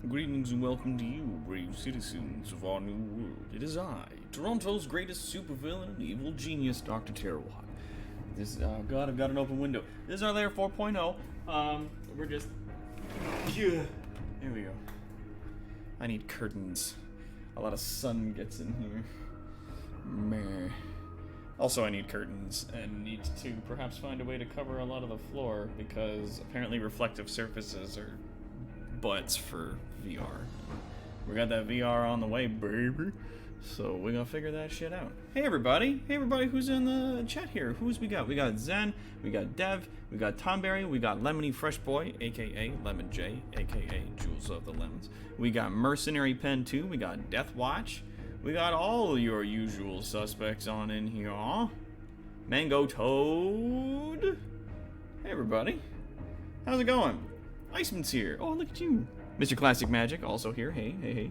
Greetings and welcome to you, brave citizens of our new world. It is I, Toronto's greatest supervillain and evil genius, Dr. Terrawat. God, I've got an open window. This is our layer 4.0. We're just... Yeah. There we go. I need curtains. A lot of sun gets in here. Meh. Also, I need curtains, and need to perhaps find a way to cover a lot of the floor, because apparently reflective surfaces are butts for VR. We got that VR on the way, baby. So we're gonna figure that shit out. Hey everybody! Hey everybody who's in the chat here. Who's we got? We got Zen, we got Dev, we got Tomberry, we got Lemony Fresh Boy, aka Lemon J, aka Jules of the Lemons. We got Mercenary Pen 2, we got Death Watch. We got all your usual suspects on in here. Mango Toad. Hey everybody. How's it going? Iceman's here. Oh, look at you. Mr. Classic Magic also here. Hey, hey,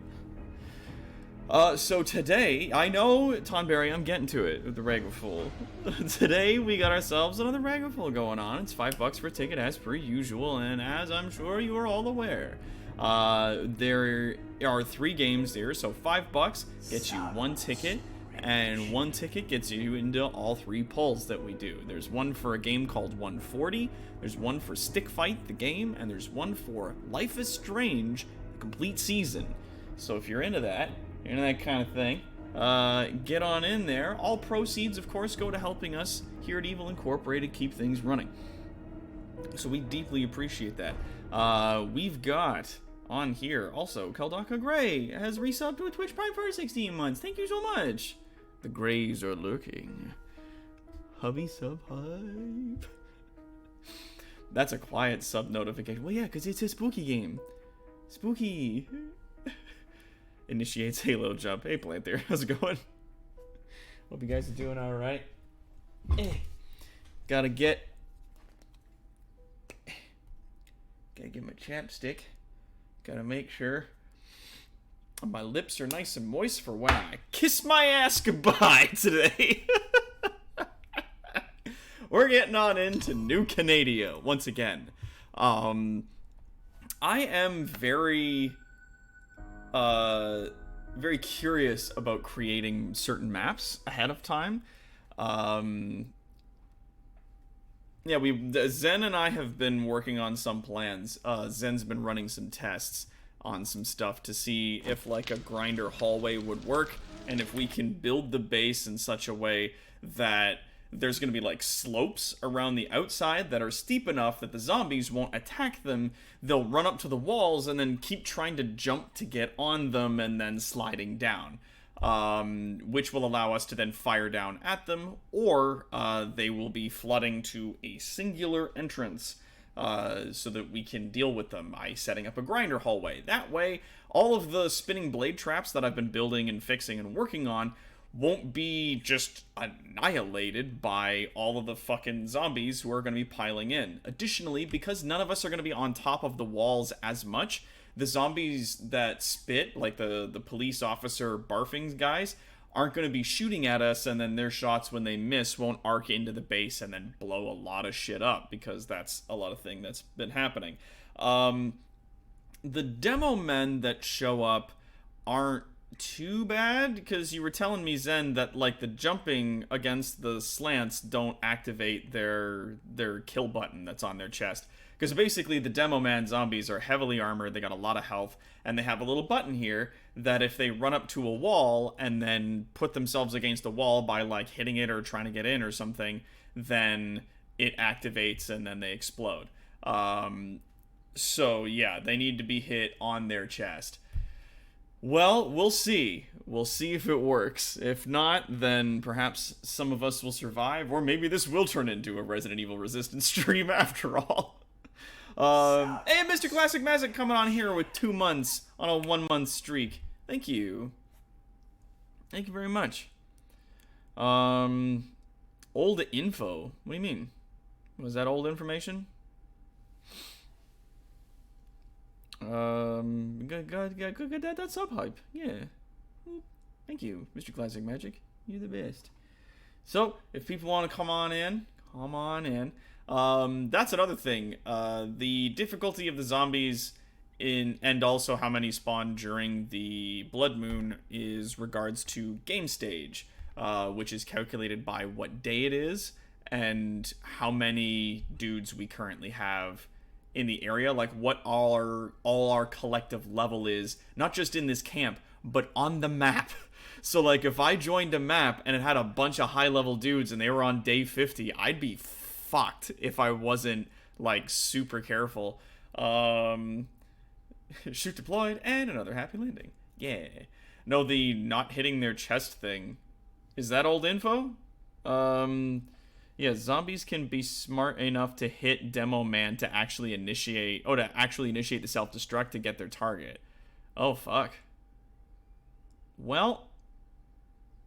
hey. So today, I know, Tonberry, I'm getting to it with the Ragaful. Today, we got ourselves another Ragaful going on. It's $5 for a ticket as per usual, and as I'm sure you are all aware, there are 3 games there, so $5 gets you 1 ticket, and 1 ticket gets you into all 3 polls that we do. There's one for a game called 140, there's one for Stick Fight, the game, and there's one for Life is Strange, the complete season. So if you're into that kind of thing, get on in there. All proceeds, of course, go to helping us here at Evil Incorporated keep things running. So we deeply appreciate that. We've got on here also Keldaka Gray has resubbed to a Twitch Prime for 16 months. Thank you so much. The Grays are lurking. Hubby sub hype. That's a quiet sub notification. Well, yeah, because it's a spooky game. Spooky. Initiates Halo jump. Hey, Plant there. How's it going? Hope you guys are doing alright. Gotta get my chapstick. Gotta make sure my lips are nice and moist for when I kiss my ass goodbye today. We're getting on into New Canadia once again. I am very curious about creating certain maps ahead of time. Yeah, Zen and I have been working on some plans. Zen's been running some tests on some stuff to see if like a grinder hallway would work, and if we can build the base in such a way that there's going to be like slopes around the outside that are steep enough that the zombies won't attack them. They'll run up to the walls and then keep trying to jump to get on them and then sliding down. Which will allow us to then fire down at them, or they will be flooding to a singular entrance so that we can deal with them by setting up a grinder hallway. That way, all of the spinning blade traps that I've been building and fixing and working on won't be just annihilated by all of the fucking zombies who are going to be piling in. Additionally, because none of us are going to be on top of the walls as much, the zombies that spit, like the police officer barfing guys, aren't going to be shooting at us, and then their shots, when they miss, won't arc into the base and then blow a lot of shit up, because that's a lot of thing that's been happening. The demo men that show up aren't too bad, because you were telling me, Zen, that like the jumping against the slants don't activate their kill button that's on their chest. Because basically the demo man zombies are heavily armored, they got a lot of health, and they have a little button here that if they run up to a wall and then put themselves against a wall by like hitting it or trying to get in or something, then it activates and then they explode. So yeah, they need to be hit on their chest. Well, we'll see. We'll see if it works. If not, then perhaps some of us will survive, or maybe this will turn into a Resident Evil Resistance stream after all. Hey, Mr. Classic Magic coming on here with 2 months on a 1-month streak. Thank you. Thank you very much. Old info. What do you mean? Was that old information? That's sub hype. Yeah. Thank you, Mr. Classic Magic. You're the best. So, if people want to come on in, come on in. That's another thing. The difficulty of the zombies and also how many spawn during the blood moon is regards to game stage, which is calculated by what day it is and how many dudes we currently have in the area, like what all our collective level is, not just in this camp, but on the map. So like if I joined a map and it had a bunch of high level dudes and they were on day 50, I'd be fucked if I wasn't like super careful. Shoot deployed and another happy landing. Yeah. No, the not hitting their chest thing. Is that old info? Yeah, zombies can be smart enough to hit Demo Man to actually initiate the self-destruct to get their target. Oh, fuck. Well,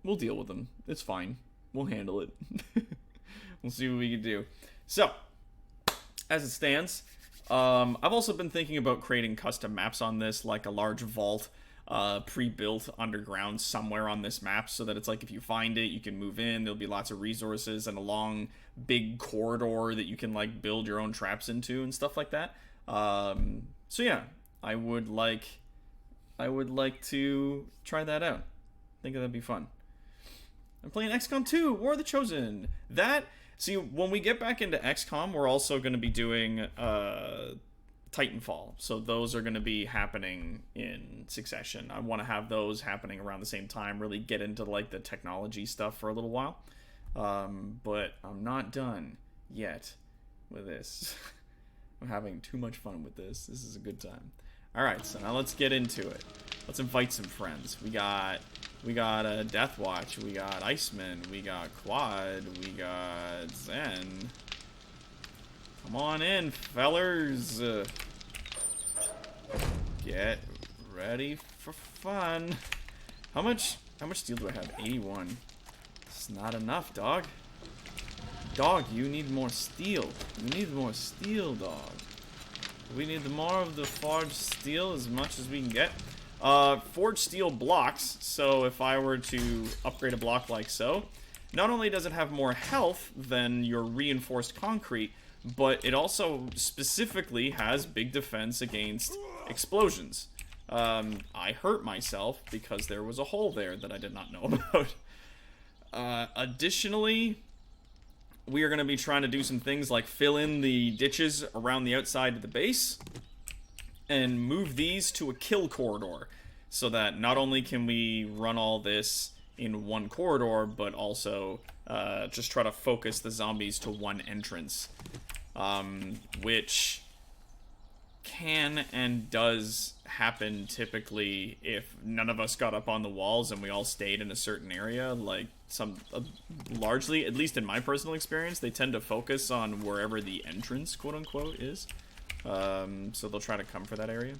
we'll deal with them. It's fine. We'll handle it. We'll see what we can do. So, as it stands, I've also been thinking about creating custom maps on this, like a large vault pre-built underground somewhere on this map, so that it's like if you find it, you can move in, there'll be lots of resources, and a long, big corridor that you can like build your own traps into and stuff like that. So yeah, I would like to try that out. I think that'd be fun. I'm playing XCOM 2, War of the Chosen. See, when we get back into XCOM, we're also going to be doing Titanfall. So those are going to be happening in succession. I want to have those happening around the same time, really get into like the technology stuff for a little while. But I'm not done yet with this. I'm having too much fun with this. This is a good time. Alright, so now let's get into it. Let's invite some friends. We got Deathwatch, we got Iceman, we got Quad, we got Zen. Come on in, fellers. Get ready for fun. How much steel do I have? 81. It's not enough, dog. Dog, you need more steel. You need more steel, dog. We need more of the forged steel as much as we can get. Forged steel blocks, so if I were to upgrade a block like so, not only does it have more health than your reinforced concrete, but it also specifically has big defense against explosions. I hurt myself because there was a hole there that I did not know about. Additionally, we are going to be trying to do some things like fill in the ditches around the outside of the base and move these to a kill corridor, so that not only can we run all this in one corridor, but also just try to focus the zombies to one entrance, which can and does happen typically if none of us got up on the walls and we all stayed in a certain area. Like largely, at least in my personal experience, they tend to focus on wherever the entrance, quote unquote, is. So they'll try to come for that area.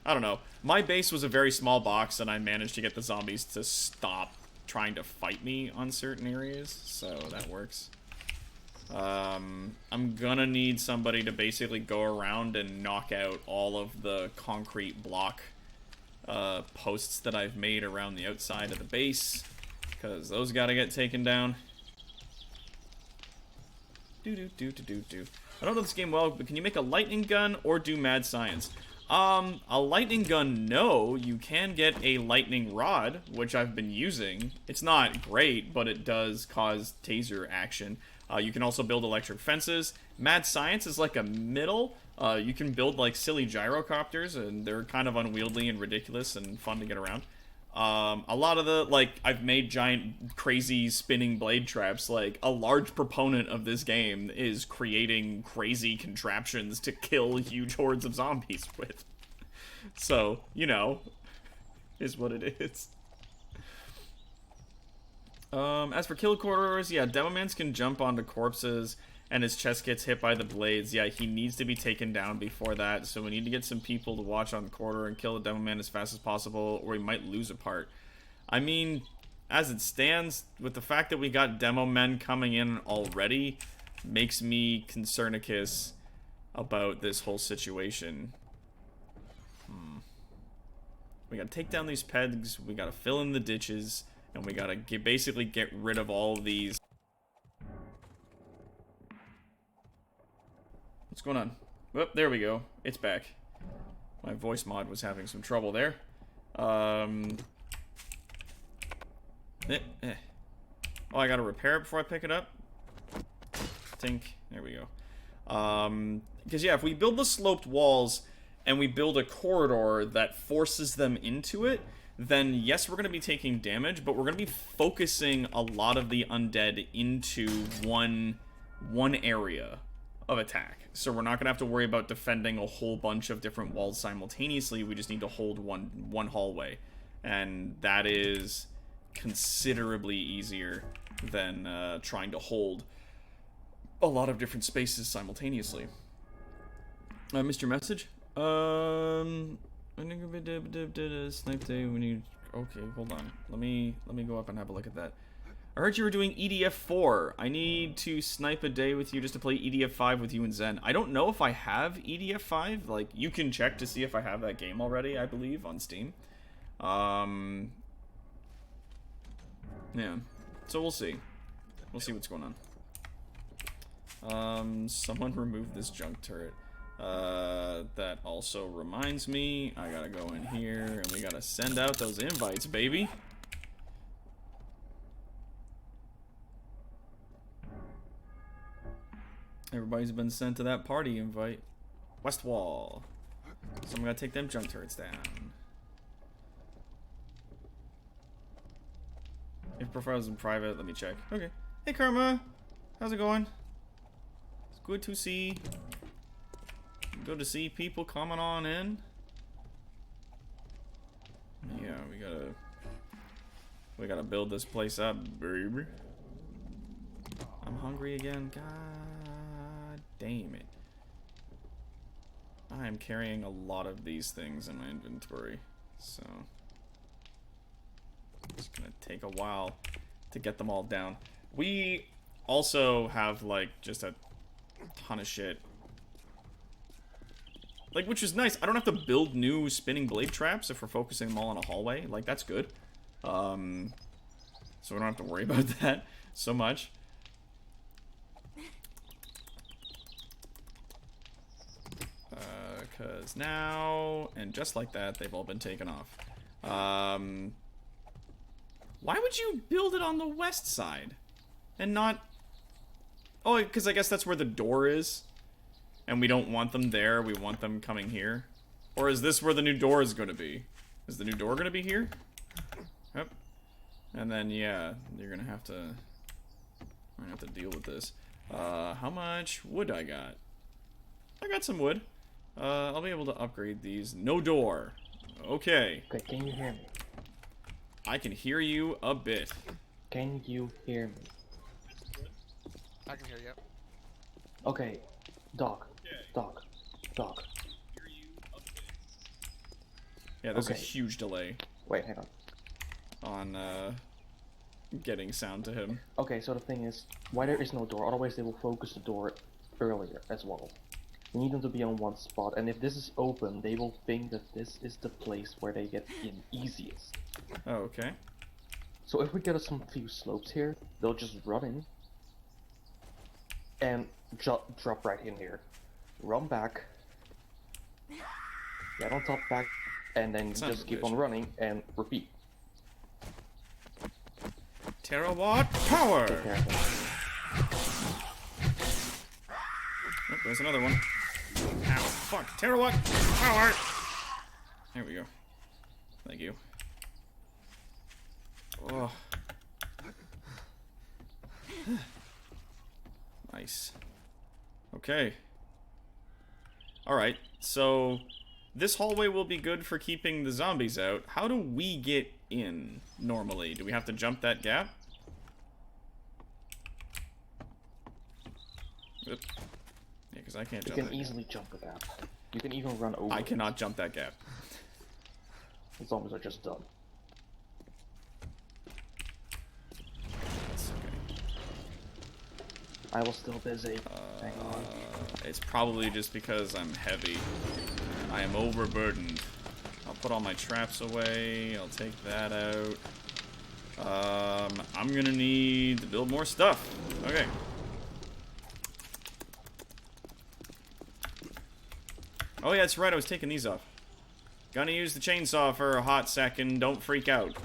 I don't know. My base was a very small box, and I managed to get the zombies to stop trying to fight me on certain areas, so that works. I'm gonna need somebody to basically go around and knock out all of the concrete block posts that I've made around the outside of the base, because those gotta get taken down. I don't know this game well, but can you make a lightning gun or do mad science? A lightning gun, no. You can get a lightning rod, which I've been using. It's not great, but it does cause taser action. You can also build electric fences. Mad science is like a middle. You can build like silly gyrocopters, and they're kind of unwieldy and ridiculous and fun to get around. A lot of the, like, I've made giant, crazy spinning blade traps. Like, a large proponent of this game is creating crazy contraptions to kill huge hordes of zombies with. So, you know, is what it is. As for kill corridors, yeah, Devilmans can jump onto corpses, and his chest gets hit by the blades. Yeah, he needs to be taken down before that, so we need to get some people to watch on the corridor and kill the Devilman as fast as possible, or we might lose a part. I mean, as it stands, with the fact that we got demo men coming in already, makes me concernicus about this whole situation. We gotta take down these pegs, we gotta fill in the ditches, and we gotta basically get rid of all of these. What's going on? Oh, there we go. It's back. My voice mod was having some trouble there. Oh, I gotta repair it before I pick it up? Tink. There we go. Because, yeah, if we build the sloped walls and we build a corridor that forces them into it, then yes, we're going to be taking damage, but we're going to be focusing a lot of the undead into one area of attack. So we're not going to have to worry about defending a whole bunch of different walls simultaneously. We just need to hold one hallway. And that is considerably easier than trying to hold a lot of different spaces simultaneously. I missed your message. Snipe day when you. Okay, hold on. Let me go up and have a look at that. I heard you were doing EDF 4. I need to snipe a day with you just to play EDF 5 with you and Zen. I don't know if I have EDF 5. Like, you can check to see if I have that game already, I believe, on Steam. Yeah. So we'll see. We'll see what's going on. Someone removed this junk turret. That also reminds me, I gotta go in here, and we gotta send out those invites, baby. Everybody's been sent to that party invite. West wall. So I'm gonna take them junk turrets down. If profiles in private, let me check. Okay. Hey Karma! How's it going? It's good to see. Good to see people coming on in. Yeah, we gotta build this place up, baby. I'm hungry again. God damn it. I am carrying a lot of these things in my inventory, so it's gonna take a while to get them all down. We also have like just a ton of shit. Like, which is nice. I don't have to build new spinning blade traps if we're focusing them all in a hallway. Like, that's good. So we don't have to worry about that so much. Because now, and just like that, they've all been taken off. Why would you build it on the west side? And not... Oh, because I guess that's where the door is. And we don't want them there, we want them coming here. Or is this where the new door is going to be? Is the new door going to be here? Yep. And then, yeah, you're going to have to deal with this. How much wood I got? I got some wood. I'll be able to upgrade these. No door. Okay. Okay, can you hear me? I can hear you a bit. Can you hear me? I can hear you. Okay, Doc. Doc. Doc. Yeah, there's a Okay. huge delay Wait, hang on. on getting sound to him. Okay, so the thing is, why there is no door, otherwise they will focus the door earlier as well. We need them to be on one spot, and if this is open, they will think that this is the place where they get in easiest. Oh, okay. So if we get some few slopes here, they'll just run in and drop right in here. Run back, get on top back, and then Son of just a keep bitch. on running and repeat. Terawatt power! Take care of them. Oh, there's another one. Ow, fuck. Terawatt power! There we go. Thank you. Oh. Nice. Okay. Alright, so this hallway will be good for keeping the zombies out. How do we get in normally? Do we have to jump that gap? Oop. Yeah, because I can't You jump can that easily jump the gap. You can even run over gap. I it. cannot jump that gap. The zombies are just done. That's okay. I was still busy. Hang on. It's probably just because I'm heavy. I am overburdened. I'll put all my traps away. I'll take that out. I'm gonna need to build more stuff. Okay. Oh yeah, that's right. I was taking these off. Gonna use the chainsaw for a hot second. Don't freak out.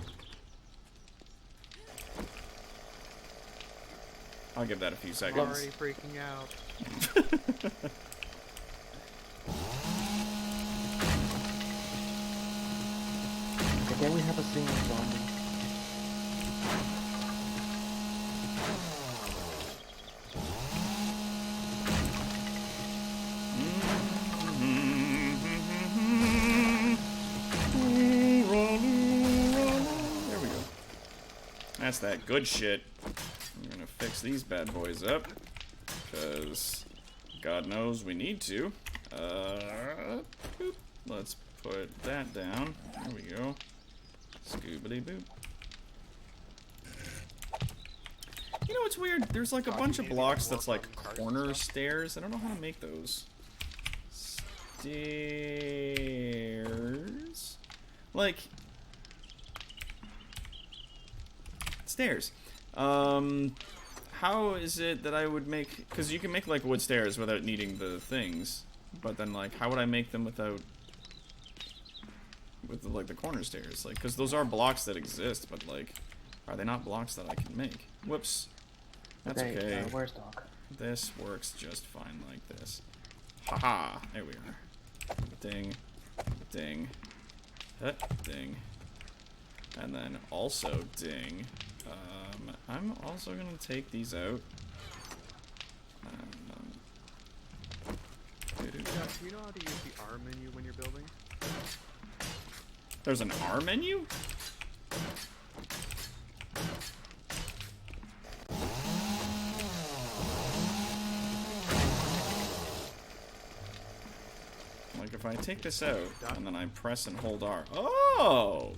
I'll give that a few I'm seconds. already freaking out. Again, we have a single zombie. There we go. That's that good shit. I'm gonna fix these bad boys up, because God knows we need to. Boop. Let's put that down. There we go. Scoobity boop. You know what's weird? There's like a bunch of blocks that's like corner stairs. I don't know how to make those. Stairs? Like... Stairs. How is it that I would make... Because you can make like wood stairs without needing the things. But then like, how would I make them without... with like the corner stairs? Like, because those are blocks that exist, but like... Are they not blocks that I can make? Whoops. That's okay. Where's Doc? This works just fine like this. Haha. There we are. Ding. Ding. Ding. And then also ding. I'm also gonna take these out. Yeah, do you know how to use the R menu when you're building? There's an R menu? Like if I take this out and then I press and hold R. Oh!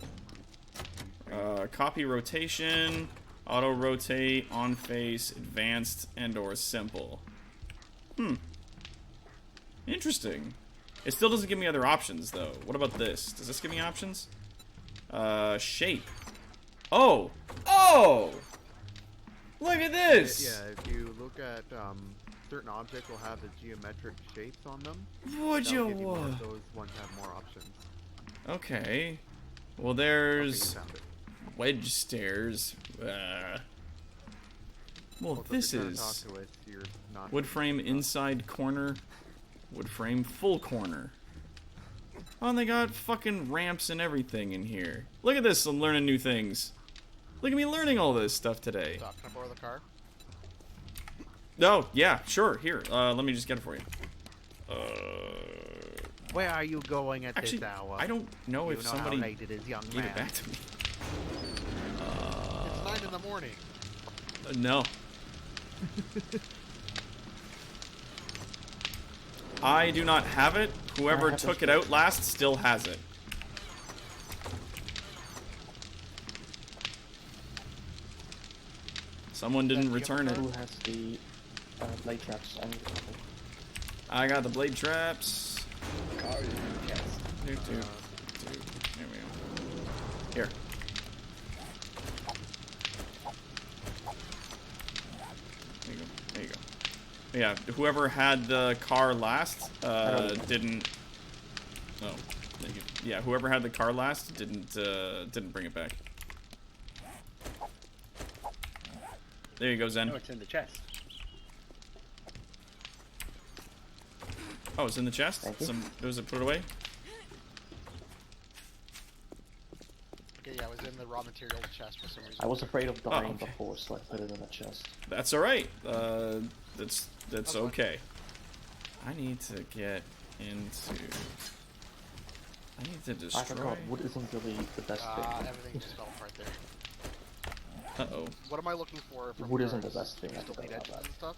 Copy rotation, auto rotate, on face, advanced, and or simple. Interesting. It still doesn't give me other options though. What about this? Does this give me options? Shape. Oh! Oh! Look at this! Yeah, if you look at certain objects will have the geometric shapes on them. Would That'll you? give you more, those ones have more options. Okay. Well, Okay, there's you found it. wedge stairs. Well, Well, if this you're trying to is talk to us, you're not wood frame inside corner, wood frame full corner. Oh, and they got fucking ramps and everything in here. Look at this, I'm learning new things. Look at me learning all this stuff today. Doc, can I borrow the car? Oh, yeah, sure. Here, let me just get it for you. Where are you going at Actually, this hour? I don't know if somebody how late it is, young gave man. it back to me. It's 9 in the morning. No. I do not have it. Whoever took it out last still has it. Someone didn't return it. Who has the blade traps? I got the blade traps. Car is in the chest. Here we go. Here. There you go. Yeah, whoever had the car last didn't. Oh, yeah. Whoever had the car last didn't bring it back. There you go, Zen. No, it's in the chest. Oh, it's in the chest. Was it put away? Okay, yeah, it was in the raw material chest for some reason. I was afraid of dying okay. before, so I put it in the chest. That's all right. That's okay. I need to get into. I need to I destroy. forgot, wood isn't really the best thing. Everything just fell apart there. Uh-oh. What am I looking for from Wood isn't the yours? best thing, You I still forgot need about edges that. and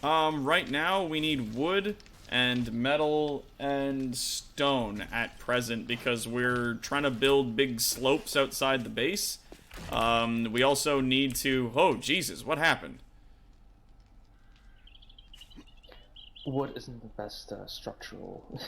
stuff? Right now we need wood and metal and stone at present because we're trying to build big slopes outside the base. We also need to. Oh Jesus! What happened? Wood isn't the best structural.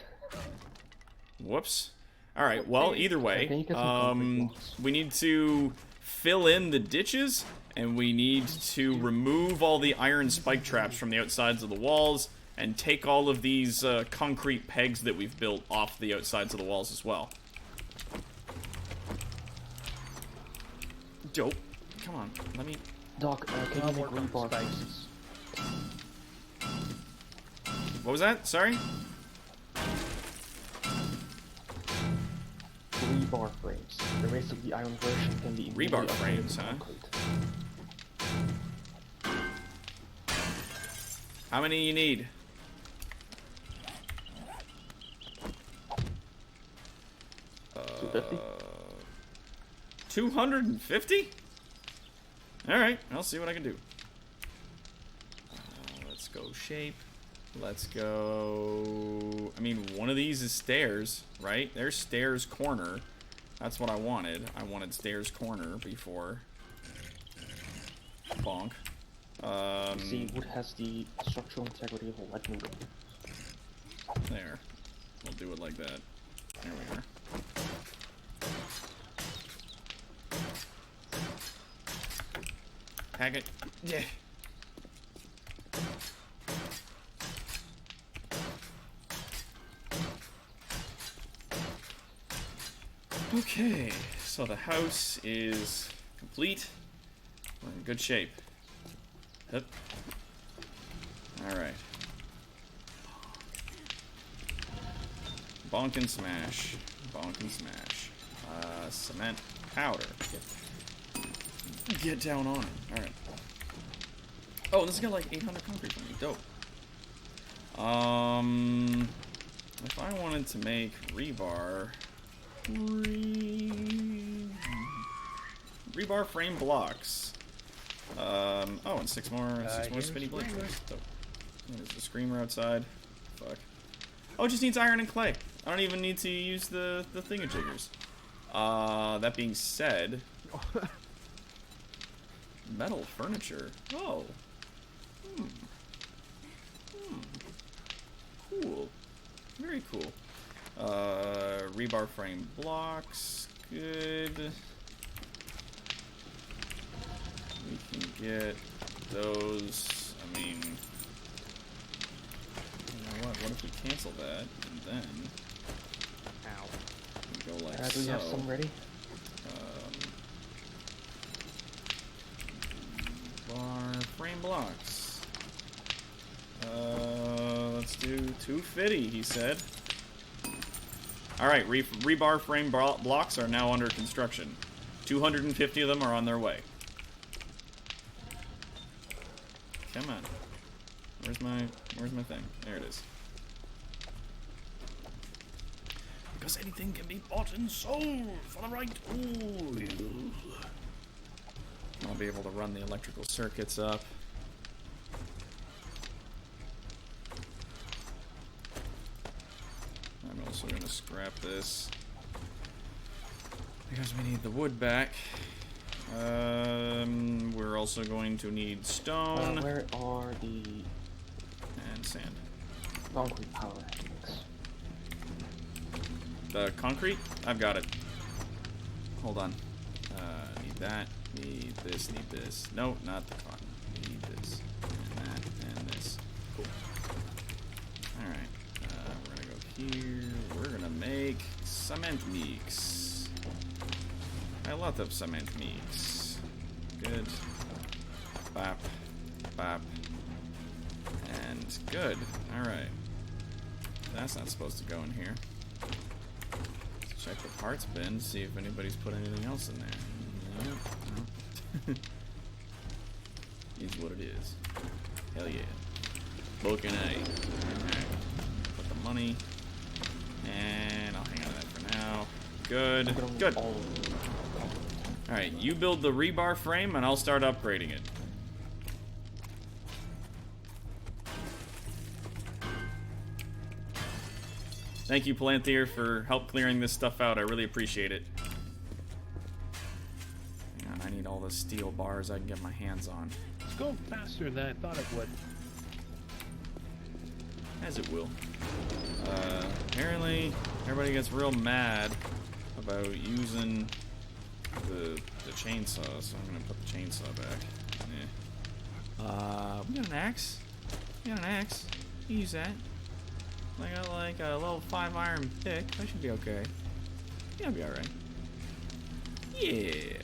Whoops. All right. Well, either Can way, you get some concrete blocks? we need to fill in the ditches, and we need to remove all the iron spike traps from the outsides of the walls, and take all of these concrete pegs that we've built off the outsides of the walls as well. Dope. Come on, let me... Doc, can I'll you make work on rebar spikes. frames? What was that? Sorry? Rebar frames. The rest of the iron version can be Rebar immediately upgraded frames, to huh? concrete. How many you need? $250? 250? Alright, I'll see what I can do. Let's go shape. Let's go... I mean, one of these is stairs, right? There's stairs corner. That's what I wanted. I wanted stairs corner before. Bonk. See, wood has the structural integrity of a lightning rod. There. We'll do it like that. There we are. Pack it. Yeah. Okay, so the house is complete. We're in good shape. Yep. Alright. Bonk and smash. Bonk and smash. Cement powder. Get down on it. Alright. Oh, this has got like 800 concrete for me. Dope. If I wanted to make rebar... Rebar frame blocks. Oh, and six more spinny blades. Dope. There's the screamer outside. Fuck. Oh, it just needs iron and clay. I don't even need to use the thingajiggers. That being said... metal furniture. Oh. Cool. Very cool. Rebar frame blocks. Good. We can get those. I mean... You know what? What if we cancel that and then... Ow. we go like Do we have some ready? Bar frame blocks. Let's do 250, he said. Alright, rebar frame blocks are now under construction. 250 of them are on their way. Come on. Where's my thing? There it is. Because anything can be bought and sold for the right oil. I'll be able to run the electrical circuits up. I'm also going to scrap this because we need the wood back. We're also going to need stone Where are the and sand. concrete power tanks? The concrete? I've got it. Hold on. Need that. Need this. Need this. No, not the cotton. Need this. And that. And this. Cool. Alright. We're gonna go here. We're gonna make cement mix. A lot of cement mix. Good. Bap. Bap. And good. Alright. That's not supposed to go in here. Let's check the parts bin, see if anybody's put anything else in there. Nope. Is what it is. Hell yeah. Looking at it. Alright. Put the money. And I'll hang on to that for now. Good. Good. Alright, you build the rebar frame and I'll start upgrading it. Thank you, Palantir, for help clearing this stuff out. I really appreciate it. Hang on, I need all the steel bars I can get my hands on. It's going faster than I thought it would. As it will. Apparently, everybody gets real mad about using the chainsaw, so I'm gonna put the chainsaw back. We got an axe. We got an axe. Use that. I got like a level 5 iron pick. That should be okay. Yeah, I'll be alright. Yeah.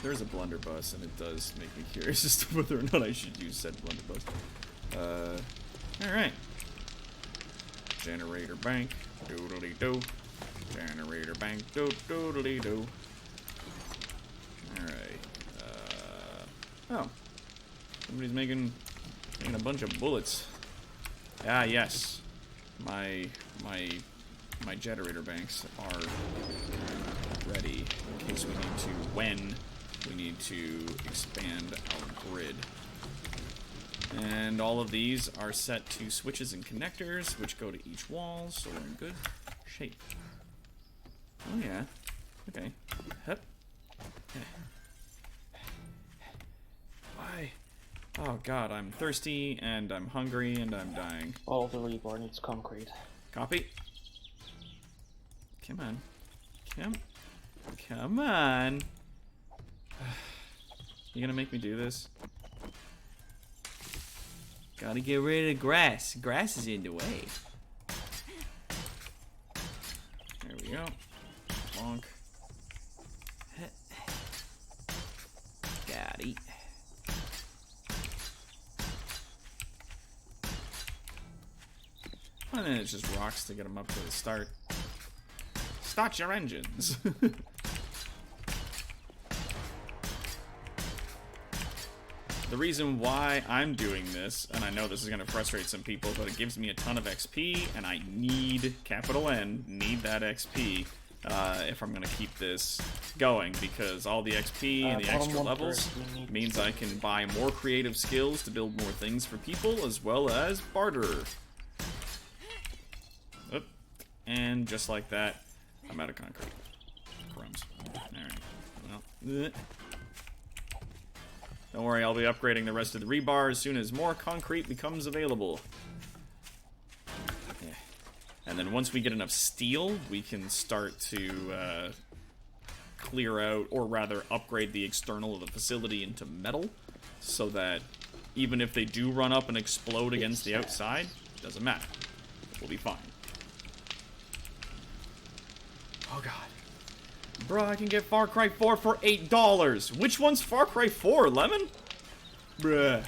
There's a blunderbuss, and it does make me curious as to whether or not I should use said blunderbuss. Alright. Generator bank. Doodly-doo. Generator bank. Doodly-doo. Alright. Oh. Somebody's making a bunch of bullets. Ah, yes. My generator banks are ready in case when we need to expand our grid. And all of these are set to switches and connectors, which go to each wall, so we're in good shape. Oh yeah. Okay. Hup. Why? Oh god, I'm thirsty, and I'm hungry, and I'm dying. All the rebar needs concrete. Copy. Come on. Come on. You gonna make me do this? Gotta get rid of grass. Grass is in the way. There we go. Bonk. Got it. And then it's just rocks to get them up to the start. Start your engines. The reason why I'm doing this, and I know this is going to frustrate some people, but it gives me a ton of XP, and I need, capital N, need that XP if I'm going to keep this going, because all the XP and the extra levels means I can buy more creative skills to build more things for people, as well as barter. Oop. And just like that, I'm out of concrete. Crumbs. Alright. Well, don't worry, I'll be upgrading the rest of the rebar as soon as more concrete becomes available. Yeah. And then once we get enough steel, we can start to clear out, or rather upgrade the external of the facility into metal, so that even if they do run up and explode against the outside, it doesn't matter. We'll be fine. Oh god. Bro, I can get Far Cry 4 for $8. Which one's Far Cry 4, Lemon? Bruh.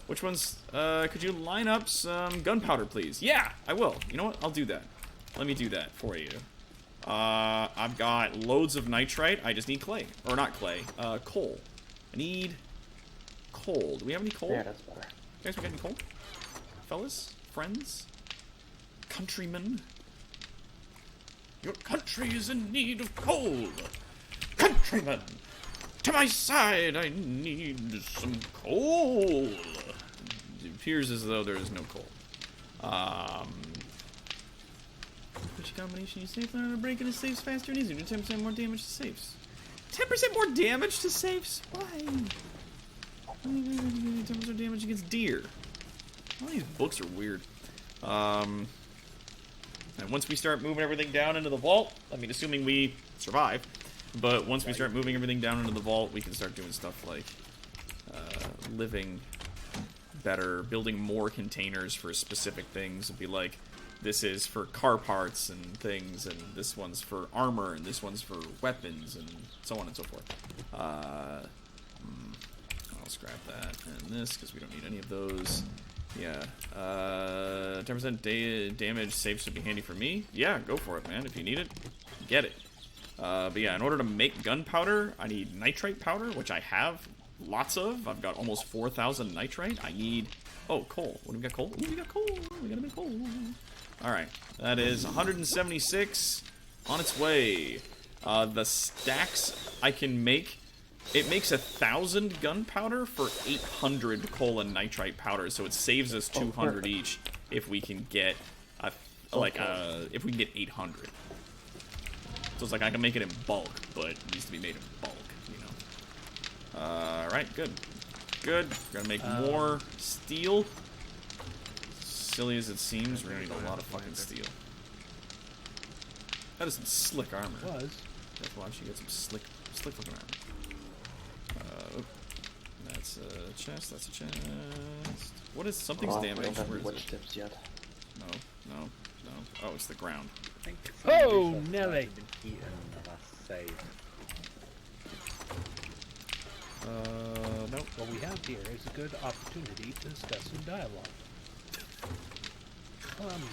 Which one's, could you line up some gunpowder, please? Yeah, I will. You know what? I'll do that. Let me do that for you. I've got loads of nitrite. I just need clay. Or not clay, coal. I need coal. Do we have any coal? Yeah, that's better. You guys, we got any coal? Fellas? Friends? Countrymen? Your country is in need of coal. Countrymen, to my side, I need some coal. It appears as though there is no coal. Which combination you safe learn to break into safes faster and easier. Do 10% more damage to safes. 10% more damage to safes? Why? 10% damage against deer. All these books are weird. And once we start moving everything down into the vault, I mean, assuming we survive, but once we start moving everything down into the vault, we can start doing stuff like living better, building more containers for specific things. It'd be like, this is for car parts and things, and this one's for armor, and this one's for weapons, and so on and so forth. I'll scrap that and this, because we don't need any of those. Yeah, 10% damage safe should be handy for me. Yeah, go for it, man. If you need it, get it. But yeah, in order to make gunpowder, I need nitrite powder, which I have lots of. I've got almost 4,000 nitrite. I need... Oh, coal. What do we got? Coal? Ooh, we got coal. We gotta make coal. Alright, that is 176 on its way. The stacks I can make... It makes 1,000 gunpowder for 800 coal and nitrite powder, so it saves us 200 each if we can get if we can get 800. So it's like I can make it in bulk, but it needs to be made in bulk, you know. Alright, good. Good. We're gonna make more steel. Silly as it seems, we're gonna need a lot of fucking steel. That is some slick armor. Was. Watch, you get some slick looking armor. That's That's a chest. That's a chest. What is something's Oh, we damaged? don't have Where the is witch it? tips yet. No. Oh, it's the ground. I think Oh, some Nelly. might have been eaten in the last save. Nope. What we have here is a good opportunity to discuss some dialogue.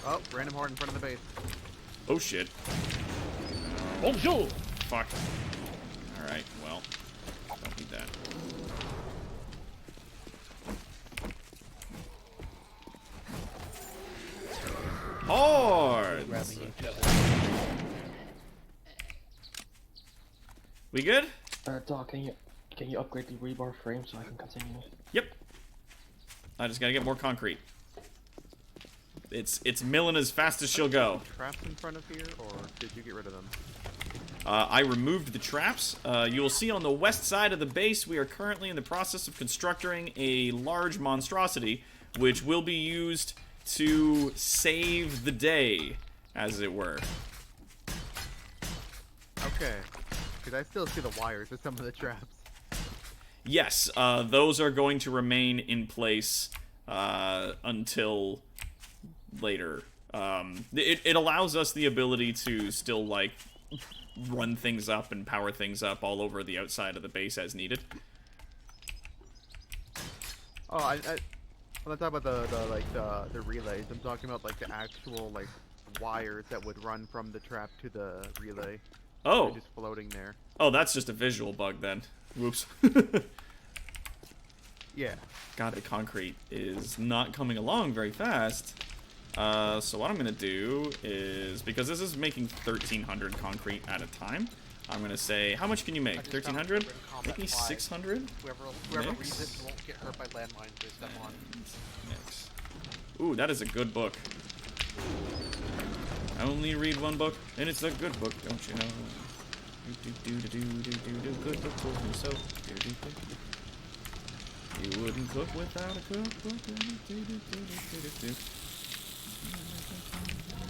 Oh, random horde in front of the base. Oh shit. Bonjour! Fuck. Alright, well. Don't need that. Hard! Grabbing each other. We good? Doc, can you upgrade the rebar frame so I can continue? Yep. I just gotta get more concrete. It's milling as fast as she'll go. Traps in front of here, or did you get rid of them? I removed the traps. You will see on the west side of the base, we are currently in the process of constructing a large monstrosity, which will be used to save the day, as it were. Okay. Because I still see the wires with some of the traps. Yes, those are going to remain in place until later. It allows us the ability to still, like, run things up and power things up all over the outside of the base as needed. Oh, I'm not talking about the relays. I'm talking about like the actual like wires that would run from the trap to the relay. Oh. They're just floating there. Oh, that's just a visual bug then. Whoops. Yeah. God, the concrete is not coming along very fast. So what I'm going to do is, because this is making 1,300 concrete at a time, I'm going to say, how much can you make? 1,300? Make me 600? Whoever Mix. reads it won't get hurt by landmines they step on. Mix. Ooh, that is a good book. I only read one book, and it's a good book, don't you know? Good book for yourself. You wouldn't cook without a cookbook.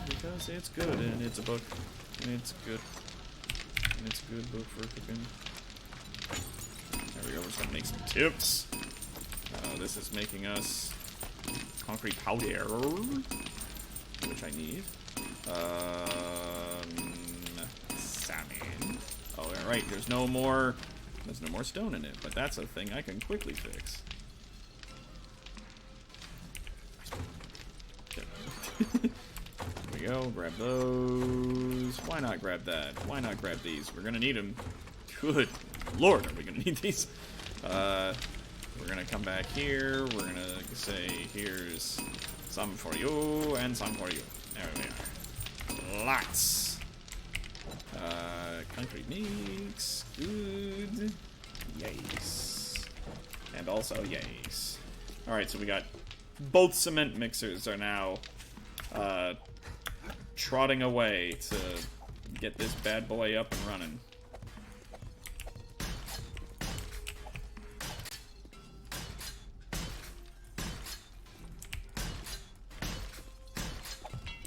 Because it's good, and it's a book, and it's good. And it's a good book for cooking. There we go, we're just gonna make some tips. This is making us concrete powder, which I need. Salmon. Oh, alright, there's no more stone in it, but that's a thing I can quickly fix. There we go, grab those. Why not grab that? Why not grab these? We're gonna need them. Good lord, are we gonna need these? We're gonna come back here. We're gonna say, here's some for you and some for you. There we are. Lots. Concrete mix. Good. Yes. And also, yes. Alright, so we got both cement mixers are now trotting away to get this bad boy up and running.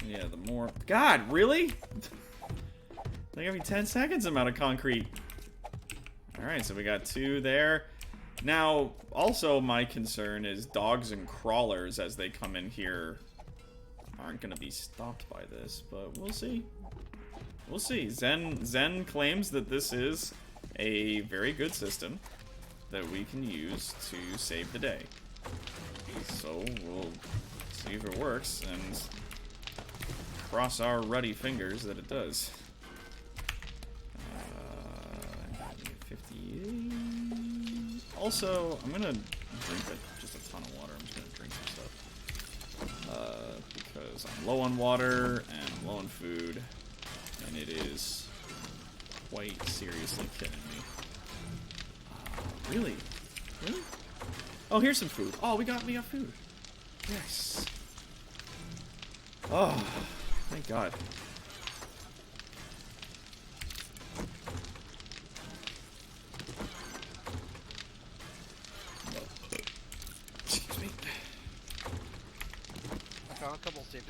Yeah, the more... God, really? Like every 10 seconds I'm out of concrete. Alright, so we got 2 there. Now, also my concern is dogs and crawlers as they come in here aren't going to be stopped by this, but we'll see. We'll see. Zen claims that this is a very good system that we can use to save the day. So we'll see if it works and cross our ruddy fingers that it does. 58. Also, I'm gonna drink just a ton of water. I'm just gonna drink some stuff. Because I'm low on water and low on food, and it is quite seriously killing me. Really? Really? Oh, here's some food. Oh, we got food. Yes. Oh, thank God. Excuse me. I found a couple saves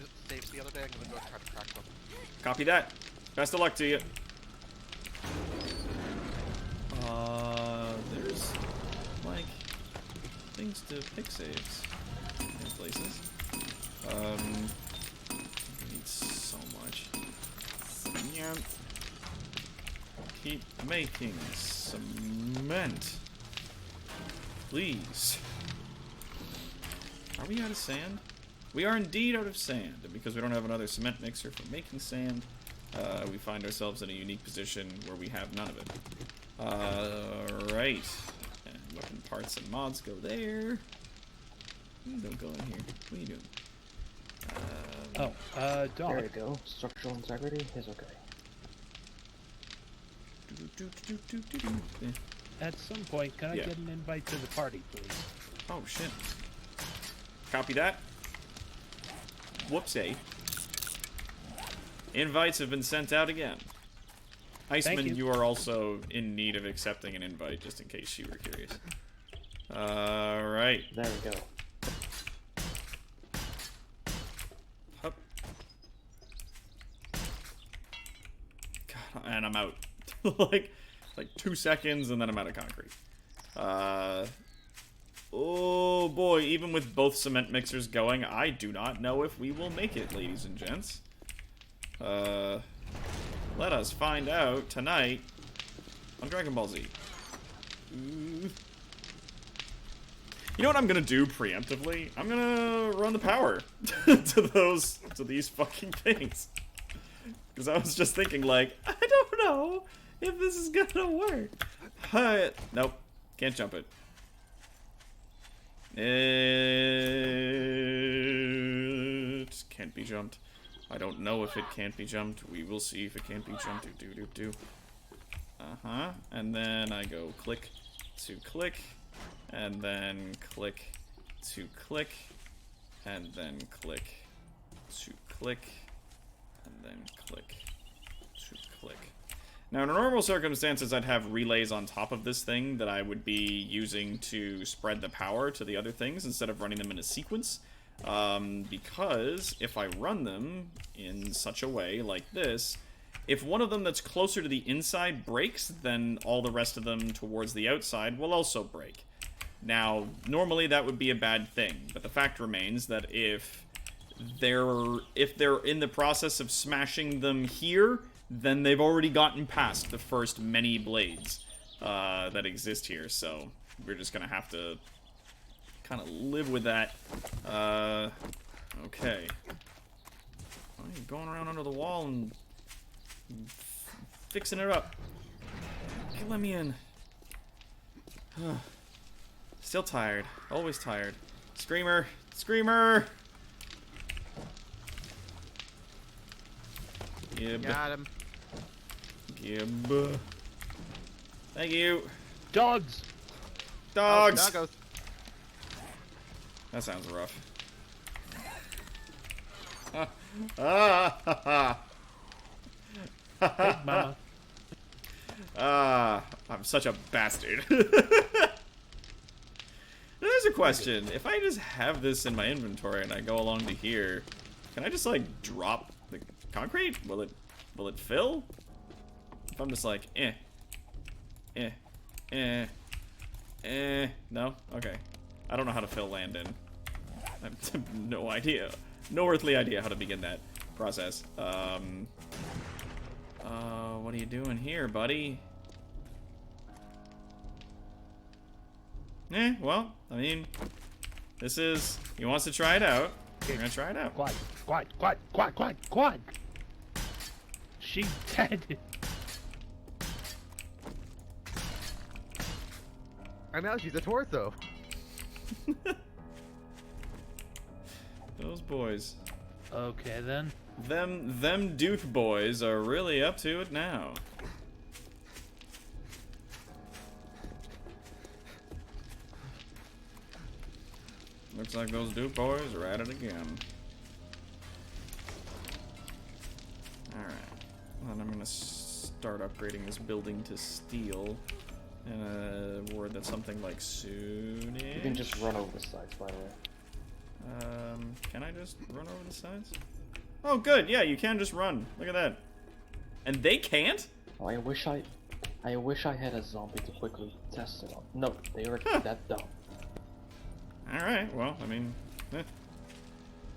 the other day. I'm gonna go try to crack them. Copy that. Best of luck to you. There's like things to pick saves in places. Need so much. Cement. Keep making cement. Please. Are we out of sand? We are indeed out of sand, and because we don't have another cement mixer for making sand, we find ourselves in a unique position where we have none of it. Right. And weapon parts and mods go there. Don't go in here. What are you doing? There Dog. you go. Structural integrity is okay. At some point, can I Yeah. get an invite to the party, please? Oh, shit. Copy that. Whoopsie. Invites have been sent out again. Iceman, you. you are also in need of accepting an invite, just in case you were curious. Alright. There we go. Hup. God, and I'm out. like 2 seconds, and then I'm out of concrete. Oh boy, even with both cement mixers going, I do not know if we will make it, ladies and gents. Let us find out tonight on Dragon Ball Z. Ooh. You know what I'm gonna do preemptively? I'm gonna run the power to these fucking things. Because I was just thinking, like, I don't know if this is gonna work. Nope, can't jump it. It can't be jumped. I don't know if it can't be jumped. We will see if it can't be jumped. Uh-huh. And then I go click to click. And then click to click. And then click to click. And then click to click. Now, in normal circumstances, I'd have relays on top of this thing that I would be using to spread the power to the other things instead of running them in a sequence. Because if I run them in such a way like this, if one of them that's closer to the inside breaks, then all the rest of them towards the outside will also break. Now, normally that would be a bad thing, but the fact remains that if they're in the process of smashing them here, then they've already gotten past the first many blades that exist here, so we're just gonna have to kind of live with that. Okay. Why are you going around under the wall and fixing it up? Okay, let me in. Still tired. Always tired. Screamer! Screamer! Gib. Got him. Gib. Thank you. Dogs! Dogs! Oh, doggos. That sounds rough. Ah, Hey, mama. I'm such a bastard. There's a question. If I just have this in my inventory and I go along to here, can I just like drop the concrete? Will it fill? If I'm just like, no? Okay. I don't know how to fill land in. I have no idea. No earthly idea how to begin that process. What are you doing here, buddy? Well, I mean, he wants to try it out. We're gonna try it out. Quad. She's dead. And now she's a torso. Those boys. Okay, then. Them Duke boys are really up to it now. Looks like those Duke boys are at it again. Alright. Well, then I'm gonna start upgrading this building to steel. In a word that's something like soon-ish. You can just run over the sides, by the way. Can I just run over the sides? Oh, good. Yeah, you can just run. Look at that. And they can't? Oh, I wish I had a zombie to quickly test it on. No, they are that dumb. Alright, well, I mean... eh.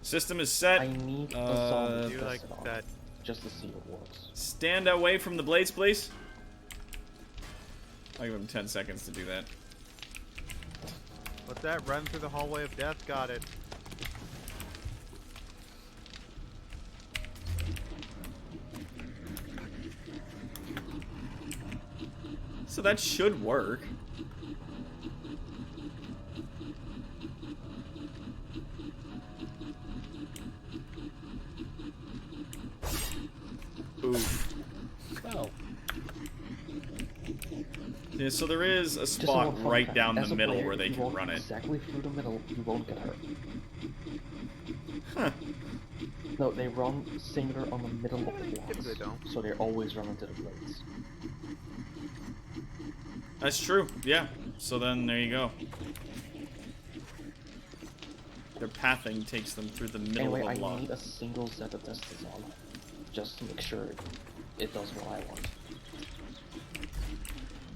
System is set. I need a Uh, zombie Do you to like test it on, that? just to see if it works. Stand away from the blades, please. I'll give him 10 seconds to do that. What's that? Run through the hallway of death. Got it. So that should work. Oof. Well, Yeah, so there is a Just a spot little fun right fact, down as the a middle player, where they if you can walk run it. exactly through the middle, you won't get hurt. Huh. No, they run singular on the middle of the Typically blocks, don't. so they always run into the blades. That's true, yeah. So then, there you go. Their pathing takes them through the middle Anyway, of I a block. need a single set of testers on, just to make sure it does what I want.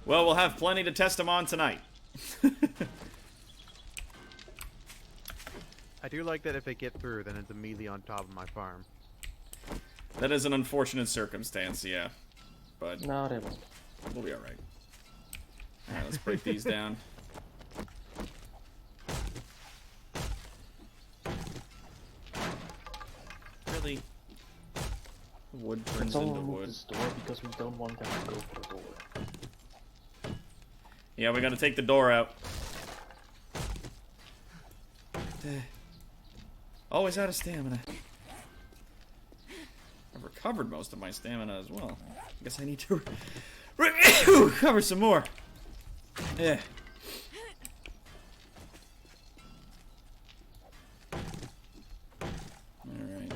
Well, we'll have plenty to test them on tonight. I do like that if they get through, then it's immediately on top of my farm. That is an unfortunate circumstance, yeah. But No, they won't. we'll be alright. Alright, let's break these down. Really? Wood turns Let's all into remove wood. this door because we don't want them to go for the door. Yeah, we gotta take the door out. Always out of stamina. I've recovered most of my stamina as well. I guess I need to recover some more. Yeah. Alright.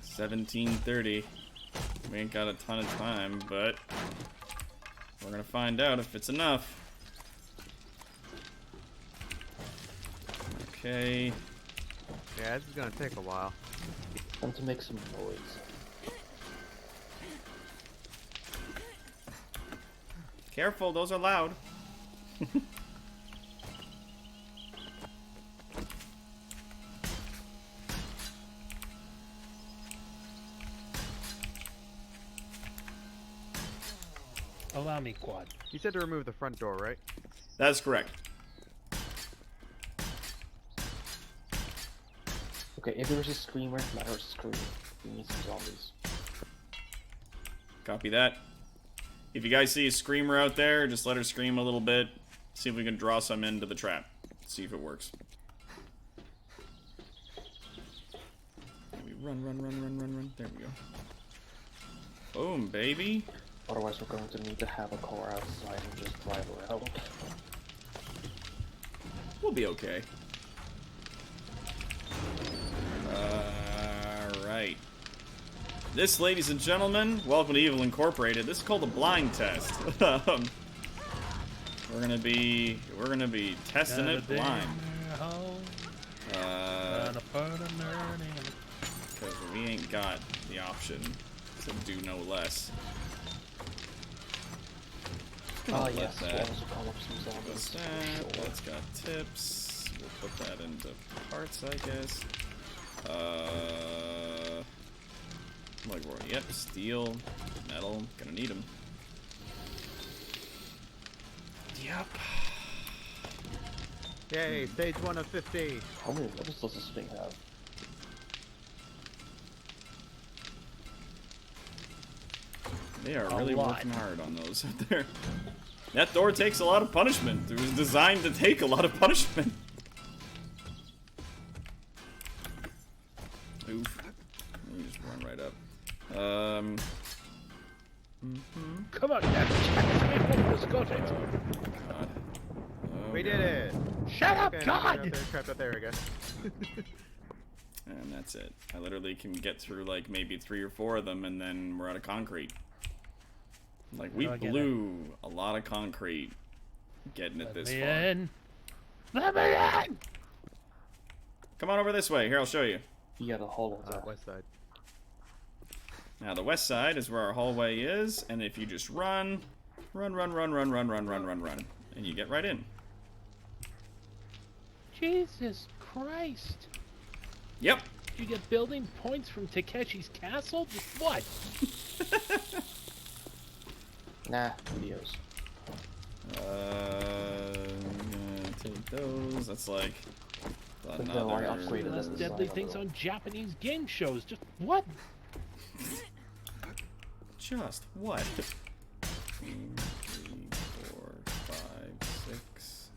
17:30. We ain't got a ton of time, but we're gonna find out if it's enough. Okay. Yeah, this is gonna take a while. Time to make some noise. Careful, those are loud. allow me, Quad. You said to remove the front door, right? That's correct. Okay, if there's a screamer, let her scream. We need some zombies. Copy that. If you guys see a screamer out there, just let her scream a little bit. See if we can draw some into the trap. See if it works. And we run. There we go. Boom, baby. Otherwise, we're going to need to have a car outside and just drive around. We'll be okay. Alright. This, ladies and gentlemen, welcome to Evil Incorporated. This is called a blind test. We're gonna be testing it blind. Because we ain't got the option to do no less. Ah, Let yes, that- we'll also call up some What's zombies. that? for sure. That's got tips. We'll put that into parts, I guess. Like, yep, steel, metal, gonna need them. Yep. Yay, stage 1 of 50. How many levels does this thing have? They are A really lot. working hard on those out there. That door takes a lot of punishment. It was designed to take a lot of punishment. Oof. Let me just run right up. Come on, Captain. Let's go. God. We did it. Shut up, Okay, God! trapped up there, I guess. And that's it. I literally can get through like maybe 3 or 4 of them, and then we're out of concrete. Like we I'll get blew a lot of concrete getting it this far. in. Let me in! Come on over this way. Here, I'll show you. Yeah, the hollow there. West side. Now the west side is where our hallway is, and if you just run, and you get right in. Jesus Christ. Yep. Did you get building points from Takeshi's castle? Just what? Nah, videos. I'm gonna take those. That's like But no, I upgraded Less this deadly design things a little. on Japanese game shows. Just what? Just what? 2, 3, 4, 5, 6,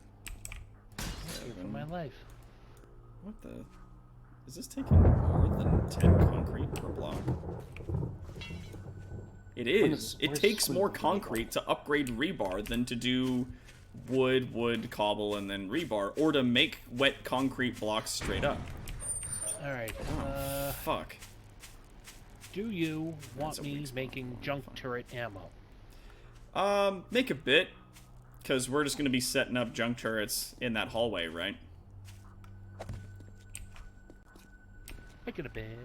Fear for 7. my life. What the? Is this taking more than 10 concrete per block? It is. It takes more concrete to upgrade rebar than to do wood, cobble, and then rebar, or to make wet concrete blocks straight up. Alright, Fuck. do you want That's a me weak spot. making junk turret ammo? Make a bit, because we're just going to be setting up junk turrets in that hallway, right? Make it a bit.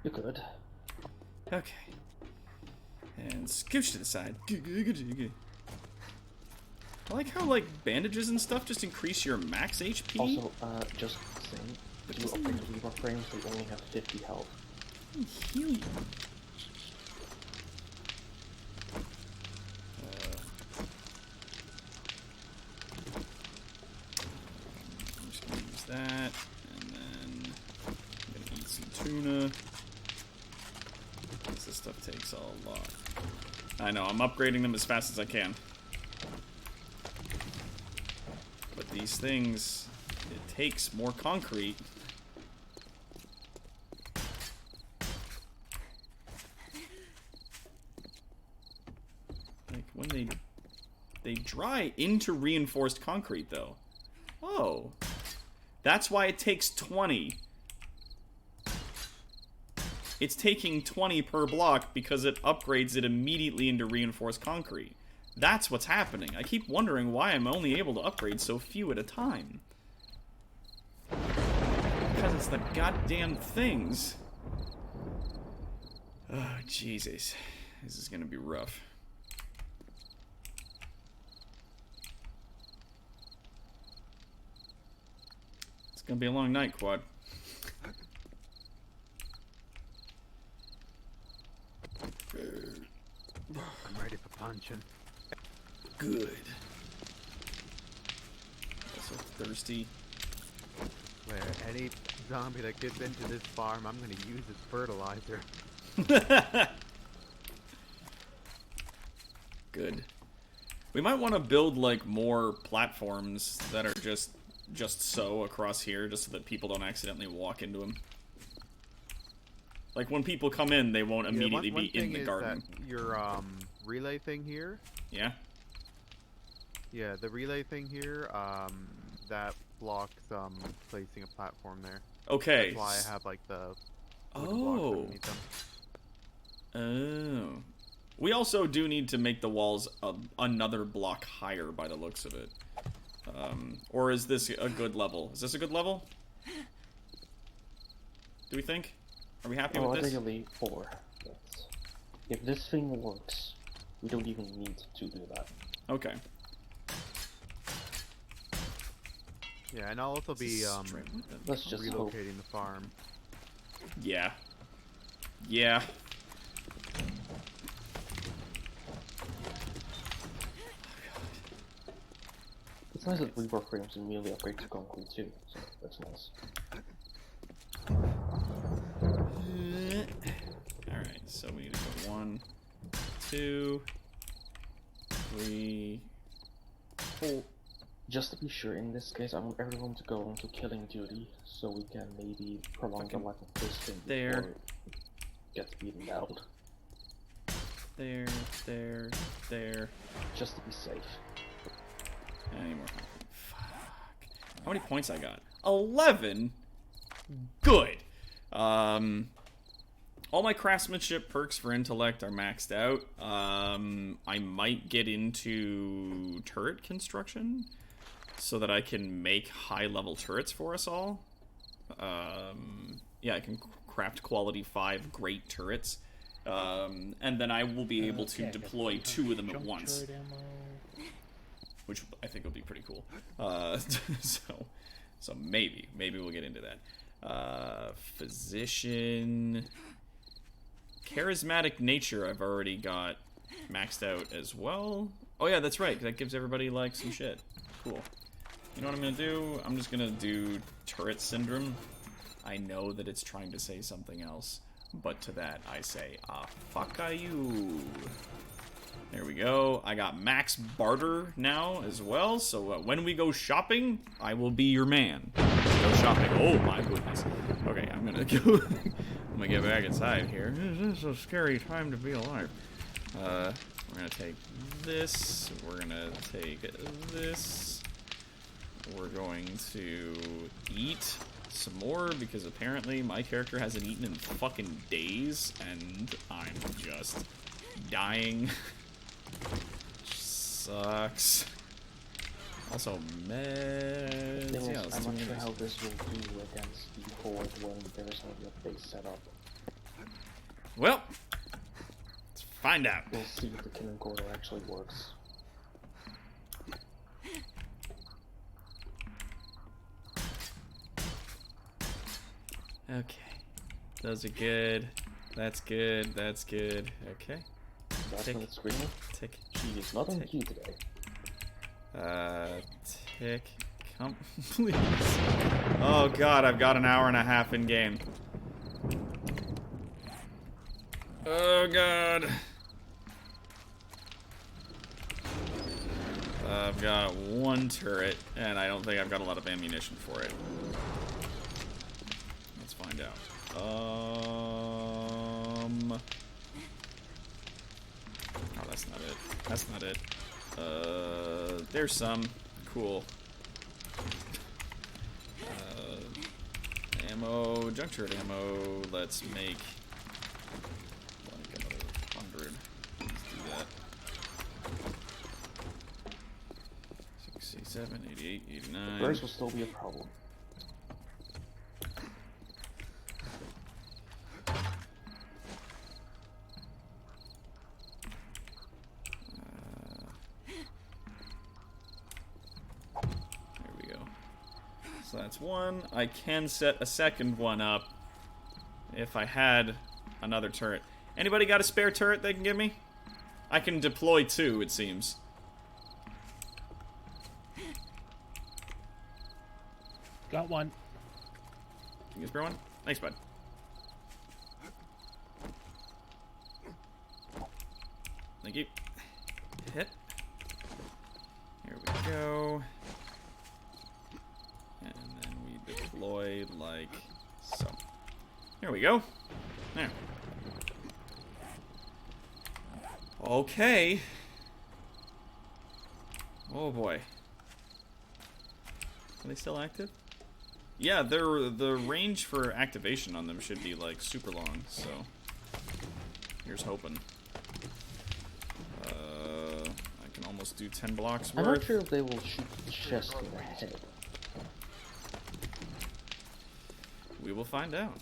You could. Okay. And scooch to the side. I like how, like, bandages and stuff just increase your max HP. Also, just saying, if you upgrade the rebar frames, they only have 50 health. Heal you. I'm just gonna use that, and then I'm gonna eat some tuna. This stuff takes a lot. I know, I'm upgrading them as fast as I can. But these things, it takes more concrete. Like, when they dry into reinforced concrete, though. Oh. That's why it takes 20. It's taking 20 per block because it upgrades it immediately into reinforced concrete. That's what's happening. I keep wondering why I'm only able to upgrade so few at a time. Because it's the goddamn things. Oh, Jesus. This is gonna be rough. It's gonna be a long night, Quad. I'm ready for punching. Good. Also thirsty. Where any zombie that gets into this farm, I'm gonna use as fertilizer. Good. We might want to build like more platforms that are just so across here, just so that people don't accidentally walk into them. Like when people come in, they won't immediately one be in thing the is garden. that your relay thing here. Yeah. Yeah, the relay thing here. That blocks placing a platform there. Okay. That's why I have like the wooden blocks Oh. underneath them. Oh. We also do need to make the walls another block higher by the looks of it. Or is this a good level? Is this a good level? Do we think? Are we happy Oh, with I this? think it'll be 4. But if this thing works, we don't even need to do that. Okay. Yeah, and I'll also be Straight- what the- Let's just hope. relocating the farm. Yeah. Yeah. It's nice that rebar frames immediately upgrade to concrete too, so that's nice. Alright, so we need to go 1, 2, 3, 4. Just to be sure, in this case, I want everyone to go onto killing duty, so we can maybe prolong the life of this thing There. before it gets beaten out. There, there, there. Just to be safe. Any more? Fuck. How many points I got? 11? Good. All my craftsmanship perks for intellect are maxed out. I might get into turret construction so that I can make high-level turrets for us all. Yeah, I can craft quality 5 great turrets. And then I will be able to Okay, I got deploy 2 of them at junk once, turret ammo. which I think will be pretty cool. So So maybe we'll get into that. Physician. Charismatic nature I've already got maxed out as well. Oh yeah, that's right. That gives everybody like some shit. Cool. You know what I'm gonna do? I'm just gonna do turret syndrome. I know that it's trying to say something else, but to that I say, fuck you. There we go. I got max barter now as well, so when we go shopping, I will be your man. Go shopping. Oh my goodness. Okay, I'm gonna go. I'm gonna get back inside here. This is a scary time to be alive. We're gonna take this. We're gonna take this. We're going to eat some more because apparently my character hasn't eaten in fucking days and I'm just dying. Sucks. Also, meds. Thing Yeah, is, I'm not sure how this will do against the horde when there's no base set up. Well, let's find out. We'll see if the killing corridor actually works. Okay. Those are good. That's good. That's good. Okay. Last Tick. minute screamer? Tick. She is not on Tick. key today. Tick. Come, please. Oh god, I've got an hour and a half in game. Oh god. I've got one turret, and I don't think I've got a lot of ammunition for it. Let's find out. Oh, that's not it. That's not it. There's some. Cool. Ammo, junk turret ammo. Let's make like another 100. Let's do that. 67, 88, 89. Burst will still be a problem. So that's one. I can set a second one up if I had another turret. Anybody got a spare turret they can give me? I can deploy two, it seems. Got one. Can you spare one? Thanks, bud. Thank you. Hit. Here we go. And then we deploy like so. Here we go. There. Okay. Oh boy. Are they still active? Yeah, the range for activation on them should be like super long, so here's hoping. I can almost do 10 blocks worth. I'm not sure if they will shoot the chest in the head. We will find out.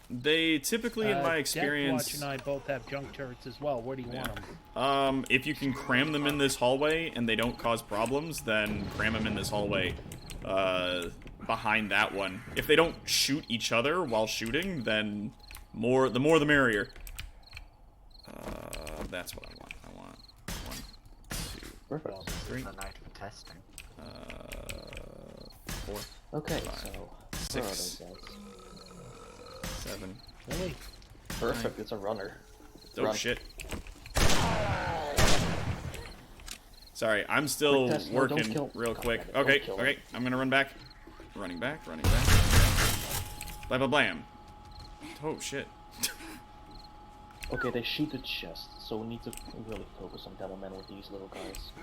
They typically, in my experience... Deathwatch and I both have junk turrets as well. Where do you want them? If you can cram them in this hallway and they don't cause problems, then cram them in this hallway behind that one. If they don't shoot each other while shooting, then the more the merrier. That's what I want. I want 1, 2, Perfect. 3, The night for testing. 4, Okay, 5, so... where are 6, those guys? 7. Really? Perfect, it's a runner. Oh Run. shit. Sorry, I'm still Quick test, no, don't working kill. real God quick. damn it, don't Okay, kill okay, him. I'm gonna run back. Running back, running back. Blah blah blam. Oh shit. Okay, they shoot the chest, so we need to really focus on Devilman with these little guys.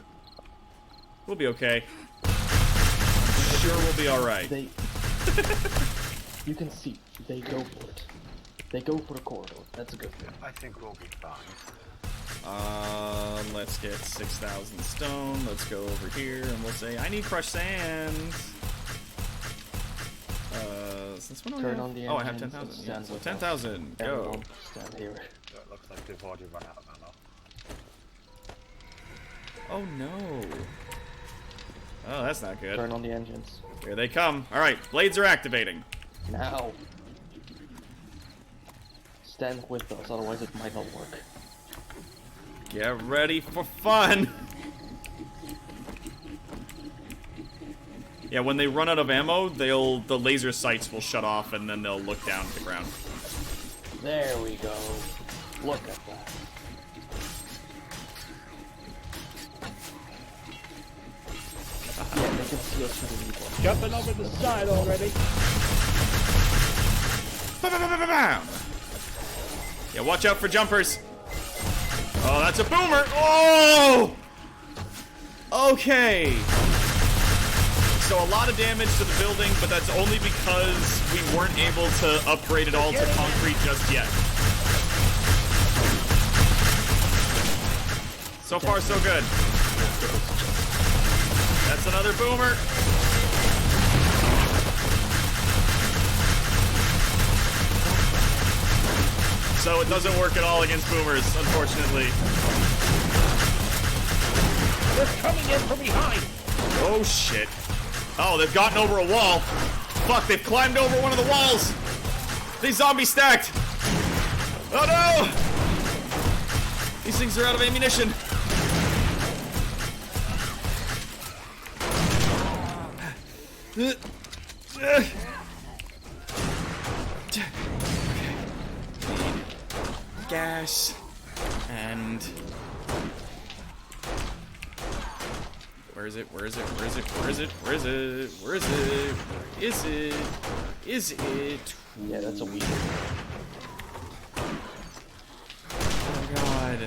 We'll be okay. Sure, we'll be alright. They... you can see, they go for it. They go for the corridor, that's a good thing. I think we'll be fine. Let's get 6,000 stone. Let's go over here and we'll say, I need crushed sand. Since when do I Turn have? on the Oh, I have engines 10,000. and Yeah, stand so with 10,000. Go. Everyone stand here. So it looks like they've already run out of ammo. Oh no. Oh, that's not good. Turn on the engines. Here they come. Alright, blades are activating. Now. Stand with us, otherwise it might not work. Get ready for fun! Yeah, when they run out of ammo, the laser sights will shut off and then they'll look down at the ground. There we go. Look at that. Yeah, they can see us from the viewport. Jumping over the side already. Ba-ba-ba-ba-bam! Yeah, watch out for jumpers. Oh, that's a boomer! Oh! Okay. So a lot of damage to the building, but that's only because we weren't able to upgrade it all to concrete just yet. So far, so good. That's another boomer. So it doesn't work at all against boomers, unfortunately. They're coming in from behind. Oh, shit. Oh, they've gotten over a wall. Fuck, they've climbed over one of the walls. These zombies stacked. Oh, no! These things are out of ammunition. Gas. And... Where is it? Where is it? Where is it? Where is it? Where is it? Where is it? Where is it? Is it? Yeah, that's a weak. Oh god.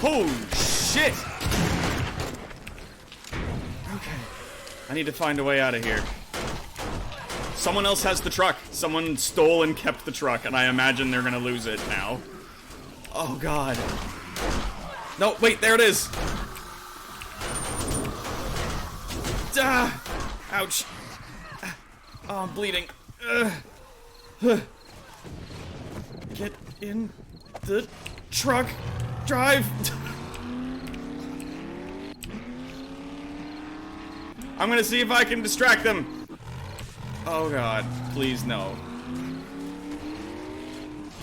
Oh shit! Okay. I need to find a way out of here. Someone else has the truck. Someone stole and kept the truck, and I imagine they're gonna lose it now. Oh god. No, wait, there it is! Ah! Ouch. Oh, I'm bleeding. Get in the truck. Drive! I'm gonna see if I can distract them. Oh god, please no.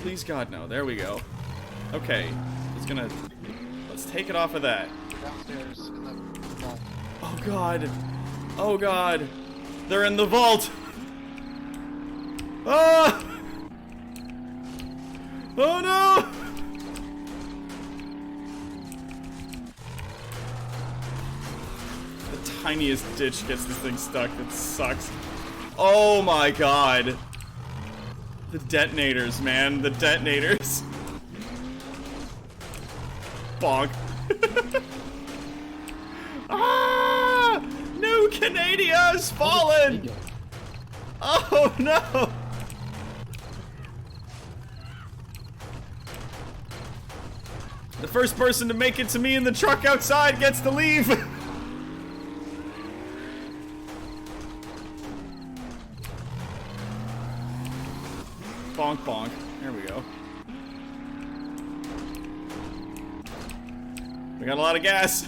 Please god no, there we go. Okay, let's take it off of that. Downstairs in the vault. Oh god. Oh god. They're in the vault. Ah! Oh no! The tiniest ditch gets this thing stuck. It sucks. Oh my god. The detonators, man. The detonators. Bonk. Ah! New Canadia's fallen! Oh no! The first person to make it to me in the truck outside gets to leave! Bonk bonk. There we go. We got a lot of gas.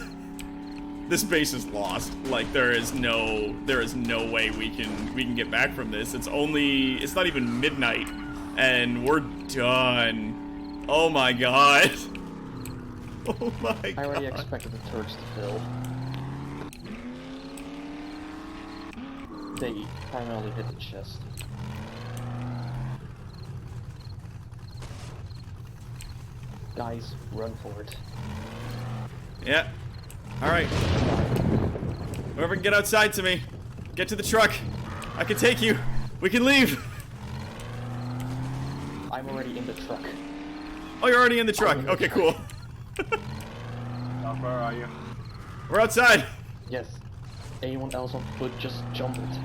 This base is lost. Like there is no way we can get back from this. It's not even midnight and we're done. Oh my god. Oh my god. I already expected the turrets to fill. They primarily hit the chest. Guys, run for it. Yeah. Alright. Whoever can get outside to me. Get to the truck. I can take you. We can leave. I'm already in the truck. Oh, you're already in the truck. Okay, cool. Where are you? We're outside. Yes. Anyone else on foot, just jump it.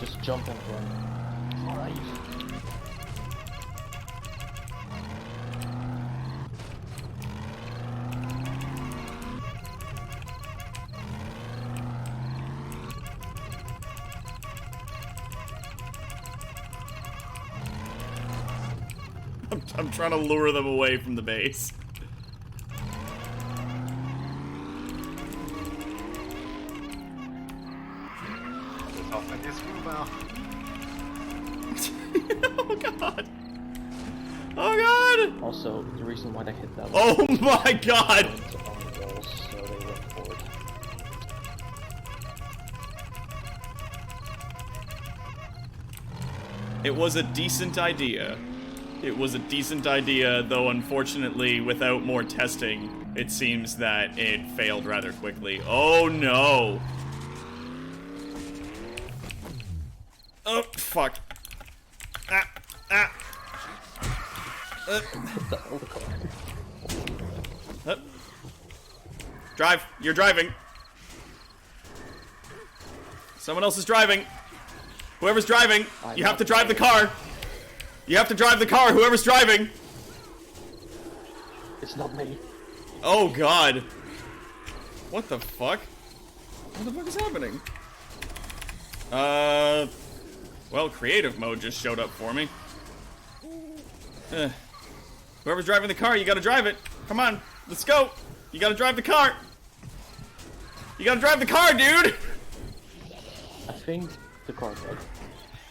Just jump and run. Alright. I'm trying to lure them away from the base. It's off in this room now. Oh god. Oh god. Also, the reason why they hit that Oh my god. was on the walls, so they went forward. It was a decent idea. It was a decent idea, though unfortunately, without more testing, it seems that it failed rather quickly. Oh no! Oh, fuck. Ah, ah. Drive. You're driving. Someone else is driving. Whoever's driving, you have to drive the car. You have to drive the car, whoever's driving. It's not me. Oh god. What the fuck? What the fuck is happening? Well, creative mode just showed up for me. Whoever's driving the car, you gotta drive it. Come on, let's go. You gotta drive the car. You gotta drive the car, dude. I think the car died.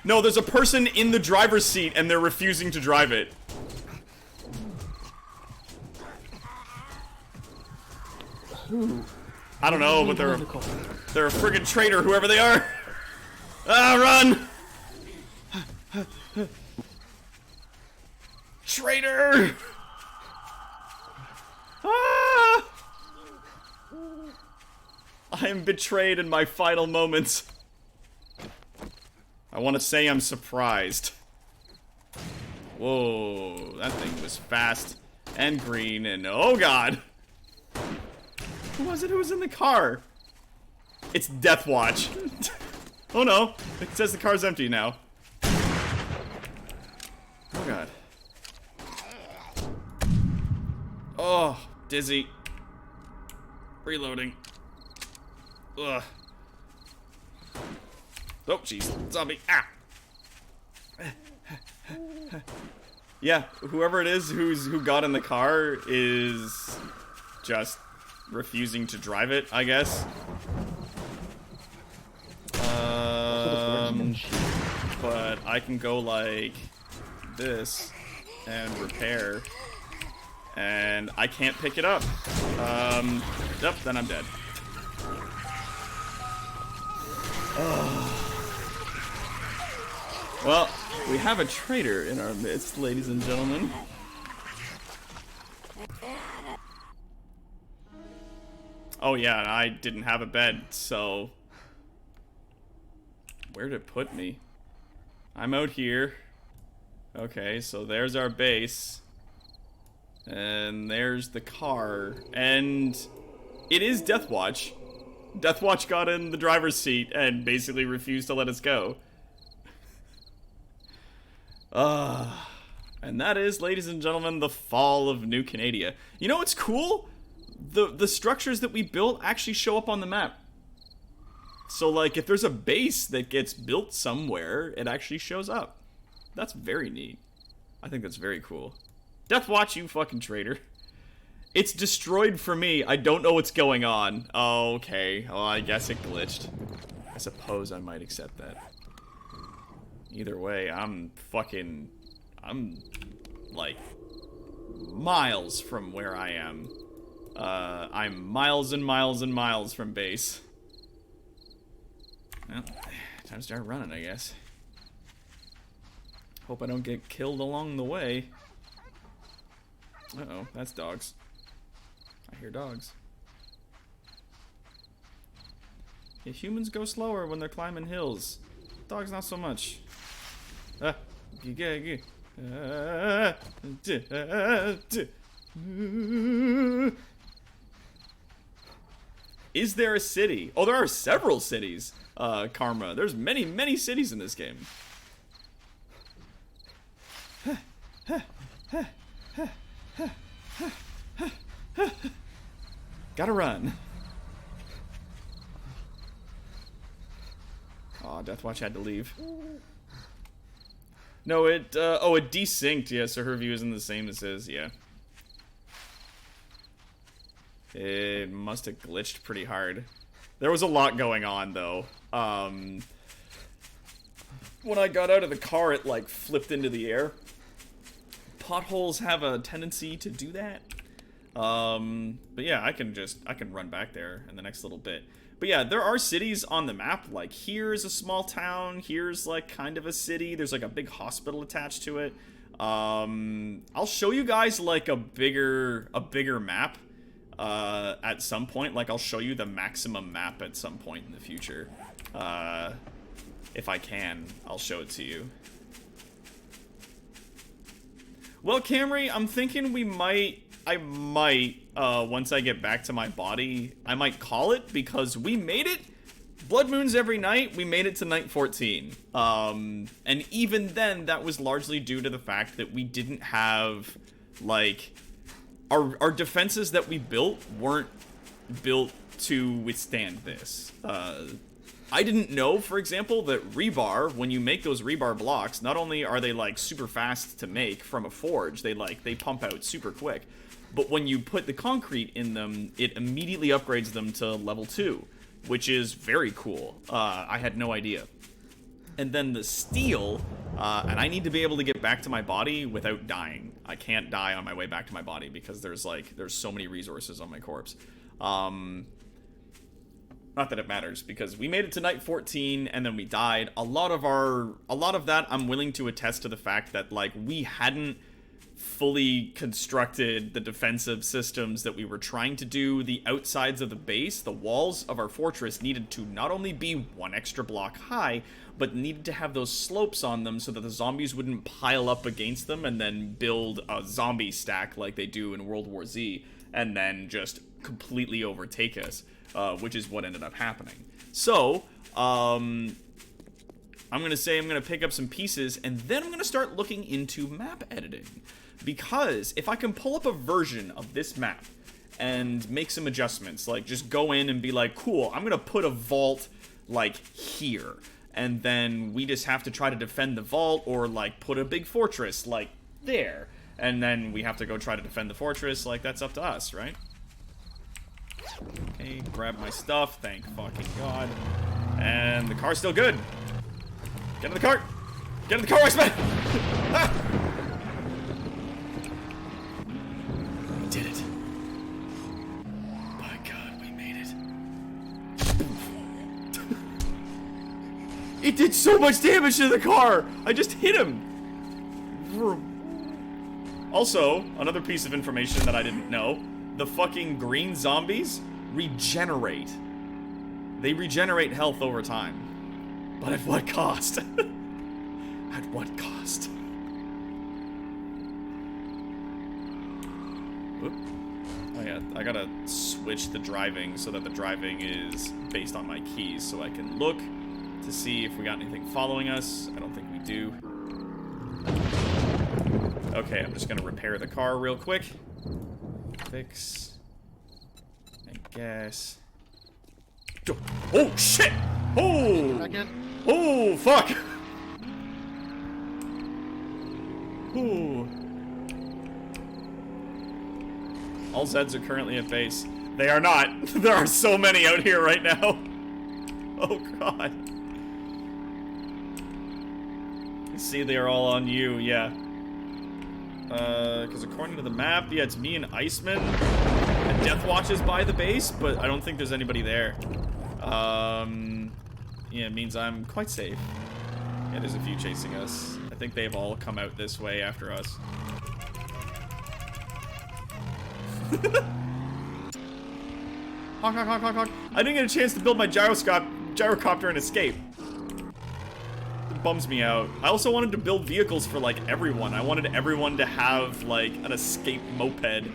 No, there's a person in the driver's seat and they're refusing to drive it. Who? I don't know, but they're The car. a friggin' traitor, whoever they are. Ah, run! Traitor! Ah! I am betrayed in my final moments. I want to say I'm surprised. Whoa, that thing was fast and green and oh god. Who was it who was in the car? It's Death Watch. Oh no, it says the car's empty now. Oh god. Oh, dizzy. Reloading. Ugh. Oh, jeez. Zombie. Ah! Yeah, whoever it is who got in the car is just refusing to drive it, I guess. But I can go like this and repair, and I can't pick it up. Yep, then I'm dead. Well, we have a traitor in our midst, ladies and gentlemen. Oh yeah, and I didn't have a bed, so... Where'd it put me? I'm out here. Okay, so there's our base. And there's the car. And it is Deathwatch. Deathwatch got in the driver's seat and basically refused to let us go. And that is, ladies and gentlemen, the fall of New Canadia. You know what's cool? The structures that we built actually show up on the map. So, like, if there's a base that gets built somewhere, it actually shows up. That's very neat. I think that's very cool. Deathwatch, you fucking traitor. It's destroyed for me. I don't know what's going on. Oh, okay. Well, I guess it glitched. I suppose I might accept that. Either way, I'm, like, miles from where I am. I'm miles and miles and miles from base. Well, time to start running, I guess. Hope I don't get killed along the way. Uh-oh, that's dogs. I hear dogs. Yeah, humans go slower when they're climbing hills. Dogs not so much. Is there a city? Oh, there are several cities, Karma. There's many, many cities in this game. Gotta run. Aw, Deathwatch had to leave. No, it, oh, it desynced, yeah, so her view isn't the same as his, yeah. It must have glitched pretty hard. There was a lot going on, though. When I got out of the car, it, like, flipped into the air. Potholes have a tendency to do that. But yeah, I can run back there in the next little bit. But yeah, there are cities on the map. Like, here's a small town. Here's, like, kind of a city. There's, like, a big hospital attached to it. I'll show you guys, like, a bigger map, at some point. Like, I'll show you the maximum map at some point in the future. If I can, I'll show it to you. Well, Camry, I'm thinking I might, once I get back to my body, I might call it, because we made it. Blood moons every night, we made it to night 14. And even then, that was largely due to the fact that we didn't have, like, our defenses that we built weren't built to withstand this. I didn't know, for example, that rebar, when you make those rebar blocks, not only are they, like, super fast to make from a forge, they pump out super quick, but when you put the concrete in them, it immediately upgrades them to level 2, which is very cool. I had no idea. And then the steel, and I need to be able to get back to my body without dying. I can't die on my way back to my body because there's so many resources on my corpse. Not that it matters, because we made it to night 14, and then we died. A lot of that, I'm willing to attest to the fact that, like, we hadn't fully constructed the defensive systems that we were trying to do. The outsides of the base, the walls of our fortress, needed to not only be one extra block high, but needed to have those slopes on them so that the zombies wouldn't pile up against them and then build a zombie stack like they do in World War Z, and then just completely overtake us. Which is what ended up happening. So, I'm gonna pick up some pieces, and then I'm gonna start looking into map editing. Because if I can pull up a version of this map and make some adjustments, like just go in and be like, cool, I'm gonna put a vault, like, here. And then we just have to try to defend the vault, or, like, put a big fortress, like, there. And then we have to go try to defend the fortress, like, that's up to us, right? Okay, grab my stuff, thank fucking God. And the car's still good. Get in the cart! Get in the car, X-Men! Ah! We did it. By God, we made it. It did so much damage to the car! I just hit him! Also, another piece of information that I didn't know. The fucking green zombies regenerate. They regenerate health over time. But at what cost? At what cost? Whoop. Oh yeah, I gotta switch the driving so that the driving is based on my keys, so I can look to see if we got anything following us. I don't think we do. Okay, I'm just gonna repair the car real quick. Fix. I guess. Oh shit! Oh! Back in. Oh fuck! Ooh. All Zeds are currently at base. They are not. There are so many out here right now. Oh god. You see, they are all on you. Yeah. Because according to the map, yeah, it's me and Iceman. And Death Watch is by the base, but I don't think there's anybody there. Yeah, it means I'm quite safe. Yeah, there's a few chasing us. I think they've all come out this way after us. Honk, honk, honk, honk, honk. I didn't get a chance to build my gyrocopter and escape. It bums me out. I also wanted to build vehicles for, like, everyone. I wanted everyone to have, like, an escape moped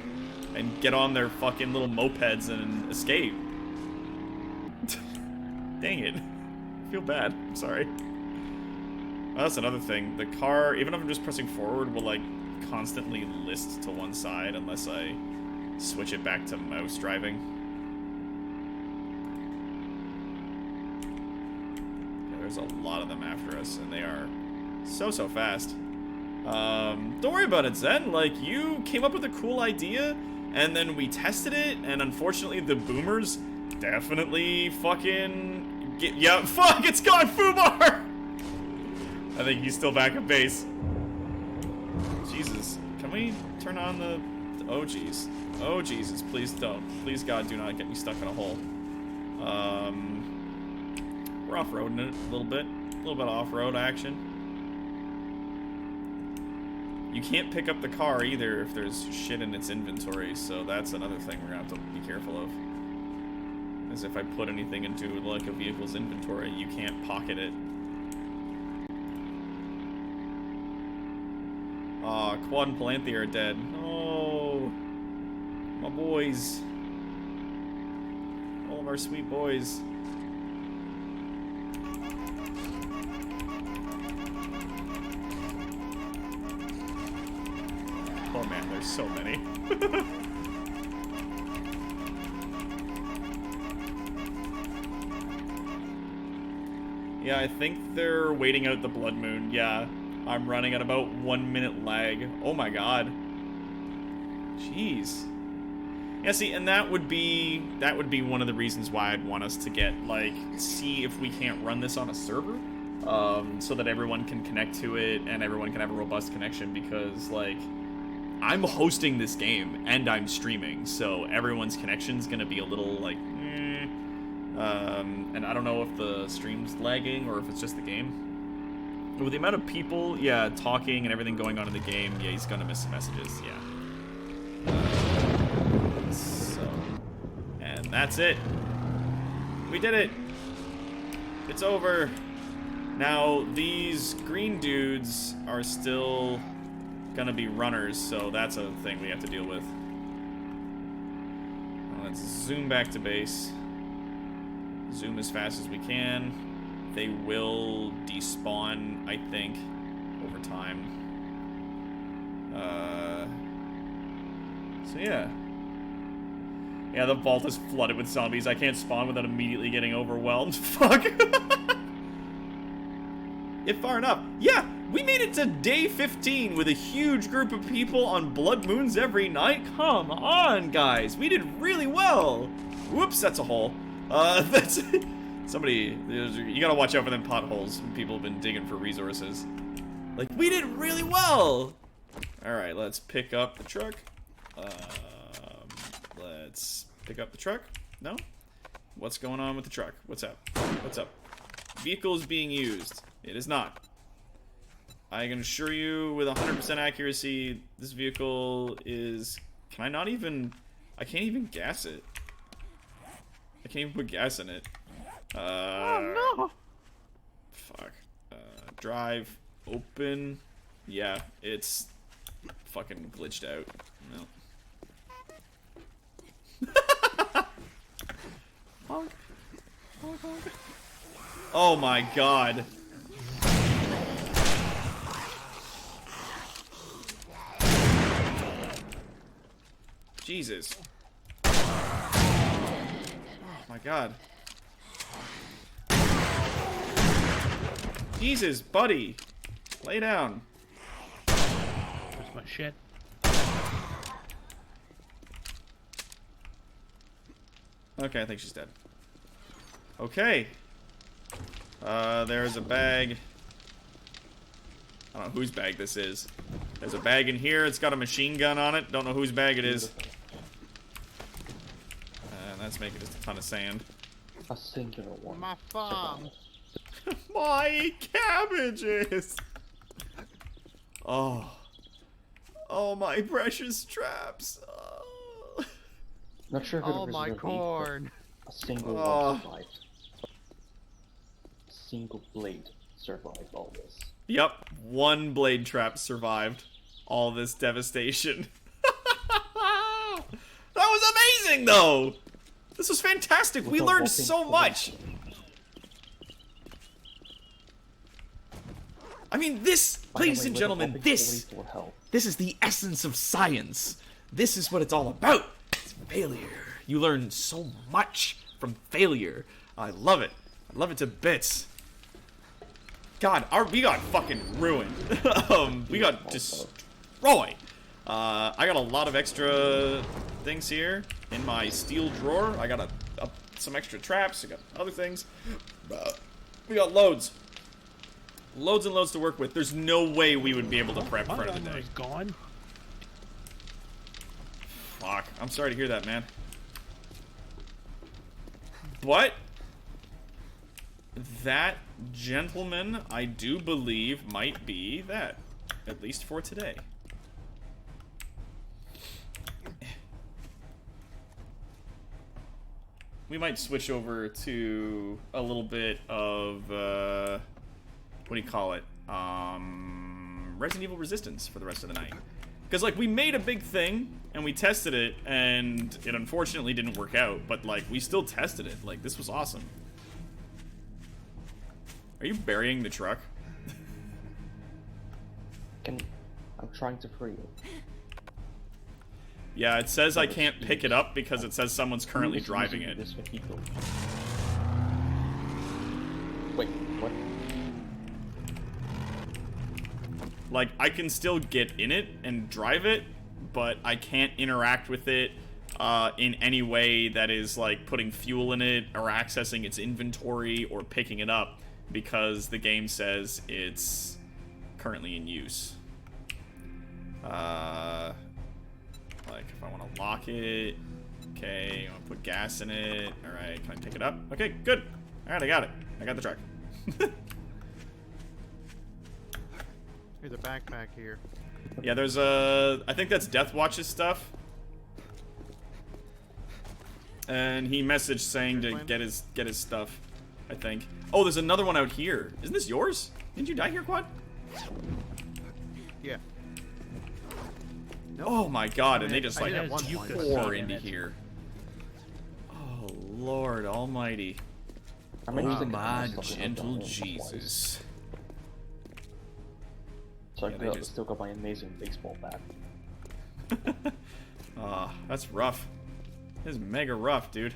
and get on their fucking little mopeds and escape. Dang it. I feel bad. I'm sorry. Well, that's another thing. The car, even if I'm just pressing forward, will, like, constantly list to one side unless I switch it back to mouse driving. Yeah, there's a lot of them after us, and they are So fast. Don't worry about it, Zen. Like, you came up with a cool idea, and then we tested it, and unfortunately the boomers definitely fucking get... Yeah, fuck, it's gone, Fubar! I think he's still back at base. Jesus, can we turn on the... Oh, jeez. Oh, Jesus, please don't. Please, God, do not get me stuck in a hole. We're off-roading it a little bit. A little bit of off-road action. You can't pick up the car either if there's shit in its inventory, so that's another thing we're gonna have to be careful of. As if I put anything into, like, a vehicle's inventory, you can't pocket it. Aw, Quad and Palanthea are dead. Oh, my boys. All of our sweet boys. Oh man, there's so many. Yeah, I think they're waiting out the blood moon. Yeah, I'm running at about 1 minute lag. Oh my god. Jeez. Yeah, see, and that would be one of the reasons why I'd want us to get, like, see if we can't run this on a server, so that everyone can connect to it and everyone can have a robust connection, because, like, I'm hosting this game and I'm streaming, so everyone's connection's gonna be a little, like, and I don't know if the stream's lagging or if it's just the game. But with the amount of people, yeah, talking and everything going on in the game, yeah, he's gonna miss some messages, yeah. And that's it. We did it. It's over. Now, these green dudes are still gonna be runners, so that's a thing we have to deal with. Let's zoom back to base. Zoom as fast as we can. They will despawn, I think, over time. So yeah. Yeah, the vault is flooded with zombies. I can't spawn without immediately getting overwhelmed. Fuck. If far enough. Yeah, we made it to day 15 with a huge group of people on blood moons every night. Come on, guys. We did really well. Whoops, that's a hole. That's... Somebody... You gotta watch out for them potholes. People have been digging for resources. Like, we did really well. Alright, let's pick up the truck. Let's pick up the truck. No? What's going on with the truck? What's up? What's up? Vehicle is being used. It is not. I can assure you with 100% accuracy, this vehicle is... Can I not even... I can't even gas it. I can't even put gas in it. Oh no! Fuck. Drive. Open. Yeah, it's fucking glitched out. No. Oh my god. Jesus. Oh my god. Jesus, buddy. Lay down. Where's my shit? Okay, I think she's dead. Okay. There's a bag. I don't know whose bag this is. There's a bag in here. It's got a machine gun on it. Don't know whose bag it is. And that's making just a ton of sand. A singular one. My farm. My cabbages! Oh. Oh, my precious traps. Oh. Not sure if it Oh was my relieved, corn. but a single one survived. A single blade survived all this. Yep, one blade trap survived all this devastation. That was amazing, though! This was fantastic. We learned so much. I mean, this, ladies and gentlemen, this is the essence of science. This is what it's all about. It's failure. You learn so much from failure. I love it. I love it to bits. God, we got fucking ruined. We got destroyed. I got a lot of extra things here in my steel drawer. I got some extra traps. I got other things. We got loads. Loads and loads to work with. There's no way we would be able to prep for the day. Gone. Fuck. I'm sorry to hear that, man. But that gentleman, I do believe, might be that. At least for today. We might switch over to a little bit of, what do you call it? Resident Evil Resistance for the rest of the night. Because, like, we made a big thing, and we tested it, and it unfortunately didn't work out, but, like, we still tested it. Like, this was awesome. Are you burying the truck? I'm trying to free it. Yeah, it says I can't pick it up because it says someone's currently Who's driving using it. This vehicle? Wait, what? Like, I can still get in it and drive it, but I can't interact with it in any way that is, like, putting fuel in it or accessing its inventory or picking it up because the game says it's currently in use. Like, if I want to lock it, okay, I want to put gas in it, alright, can I pick it up? Okay, good. Alright, I got it. I got the truck. There's a backpack here. Yeah, there's I think that's Deathwatch's stuff. And he messaged saying to get his stuff, I think. Oh, there's another one out here. Isn't this yours? Didn't you die here, Quad? Yeah. Oh my god, and they just like did at one point. pour into here. Oh Lord Almighty. I Oh managed to get my stuff in gentle the twice. Jesus. So I Yeah, they could just- still got my amazing baseball bat. Ah, that's rough. This is mega rough, dude.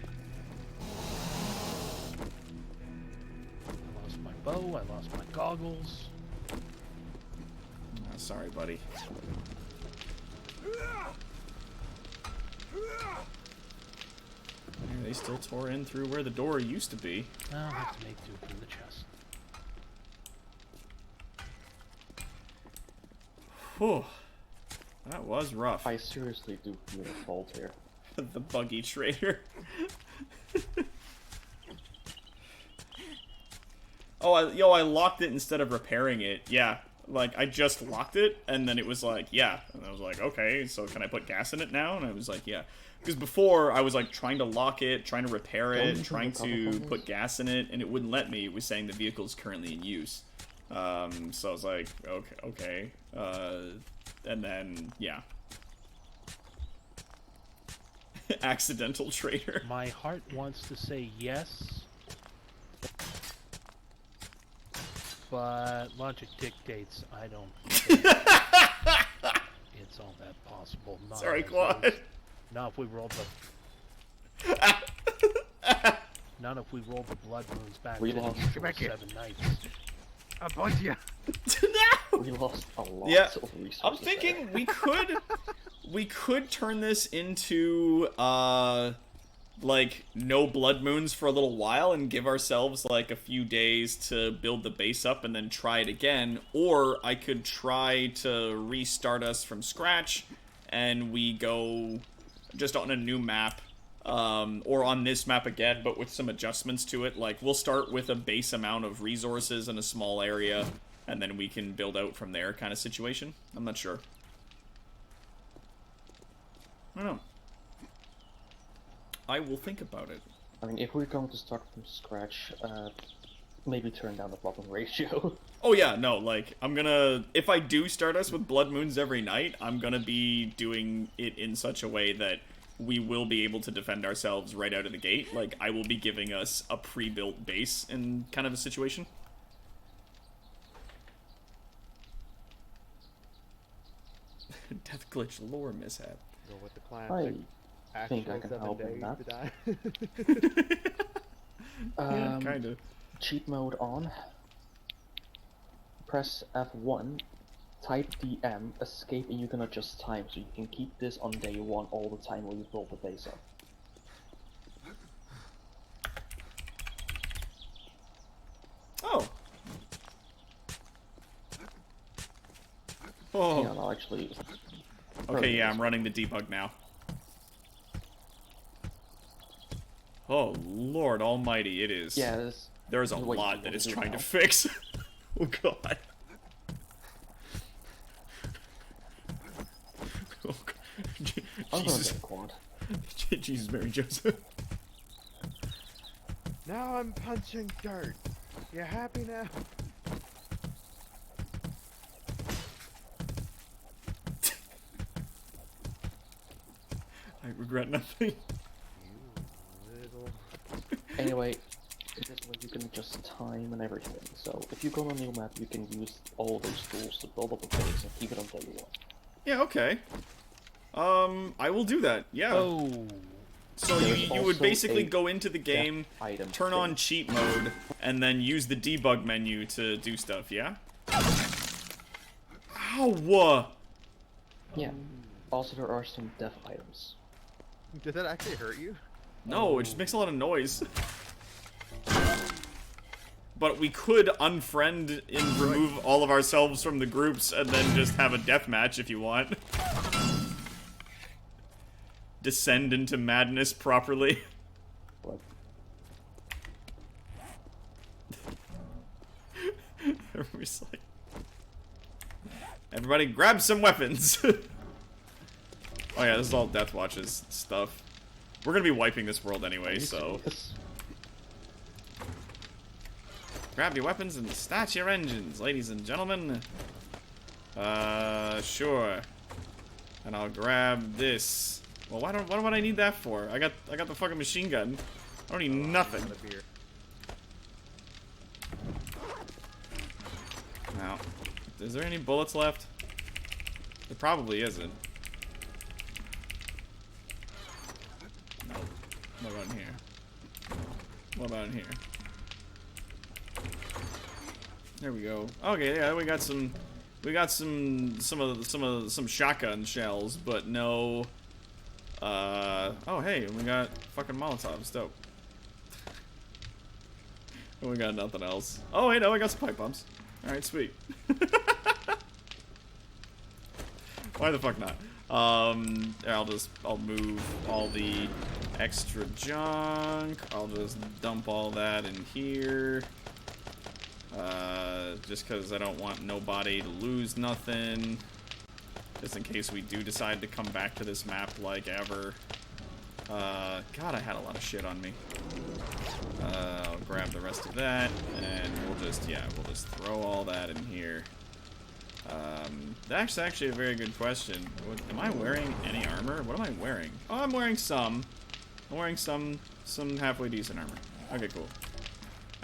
I lost my bow. I lost my goggles. Oh, sorry, buddy. Yeah, they still tore in through where the door used to be. I'll have to make do from the chest. Whew. That was rough. I seriously do feel a fault here. The buggy trader. Oh, I locked it instead of repairing it. Yeah, like, I just locked it, and then it was like, yeah. And I was like, okay, so can I put gas in it now? And I was like, yeah. Because before, I was, like, trying to lock it, trying to repair it, trying to put gas in it, and it wouldn't let me. It was saying the vehicle is currently in use. So I was like, okay. And then, yeah. Accidental trader. My heart wants to say yes, but logic dictates I don't think it's all that possible. Not Sorry, as Quad. those- Not if we rolled not if we rolled the blood moons back We to the lost. usual Get back here. 7 nights. A bunch of you. We lost a lot Yeah, of resources. I'm thinking we could turn this into like no blood moons for a little while and give ourselves like a few days to build the base up and then try it again, or I could try to restart us from scratch and we go just on a new map, or on this map again, but with some adjustments to it. Like, we'll start with a base amount of resources in a small area, and then we can build out from there kind of situation. I'm not sure. I don't know. I will think about it. I mean, if we're going to start from scratch, maybe turn down the problem ratio. Oh yeah, no, like, I'm gonna... If I do start us with blood moons every night, I'm gonna be doing it in such a way that we will be able to defend ourselves right out of the gate. Like, I will be giving us a pre-built base in kind of a situation. Death glitch lore mishap. Go with the I think I can help in that. Yeah, kind of. Cheat mode on. press F1, type DM, escape, and you can adjust time, so you can keep this on day 1 all the time while you build the base up. Oh. Oh. Yeah, no, actually. Okay, yeah, I'm running the debug now. Oh, Lord almighty, it is. Yeah, There's a wait, lot that you it's do trying now. to fix. Oh, God. Oh, God. I'm gonna Jesus. get a quad. Jesus, Mary Joseph. Now I'm punching dirt. You happy now? I regret nothing. You little... Anyway, in this way you can adjust time and everything, so if you go on a new map, you can use all those tools to build up a base and keep it on day 1. Yeah, okay. I will do that, yeah. Oh. So There's you would also basically a go into the game, item turn on thing. cheat mode, and then use the debug menu to do stuff, yeah? Ow! Yeah. Also, there are some death items. Did that actually hurt you? No, it just makes a lot of noise. But we could unfriend and remove all of ourselves from the groups and then just have a deathmatch if you want. Descend into madness properly. What? Everybody's like... Everybody grab some weapons! Oh yeah, this is all Death Watch's stuff. We're gonna be wiping this world anyway, so... Grab your weapons and start your engines, ladies and gentlemen. Sure. And I'll grab this. Well, what would I need that for? I got the fucking machine gun. I don't need nothing. Now, is there any bullets left? There probably isn't. No. What about in here? What about in here? There we go. Okay, yeah, we got some shotgun shells, but no. Oh hey, we got fucking Molotovs. Dope. And we got nothing else. Oh wait, no, we got some pipe bombs. All right, sweet. Why the fuck not? I'll move all the extra junk. I'll just dump all that in here. Just because I don't want nobody to lose nothing. Just in case we do decide to come back to this map like ever. God, I had a lot of shit on me. I'll grab the rest of that, and we'll just throw all that in here. That's actually a very good question. Am I wearing any armor? What am I wearing? Oh, I'm wearing some. I'm wearing some halfway decent armor. Okay, cool.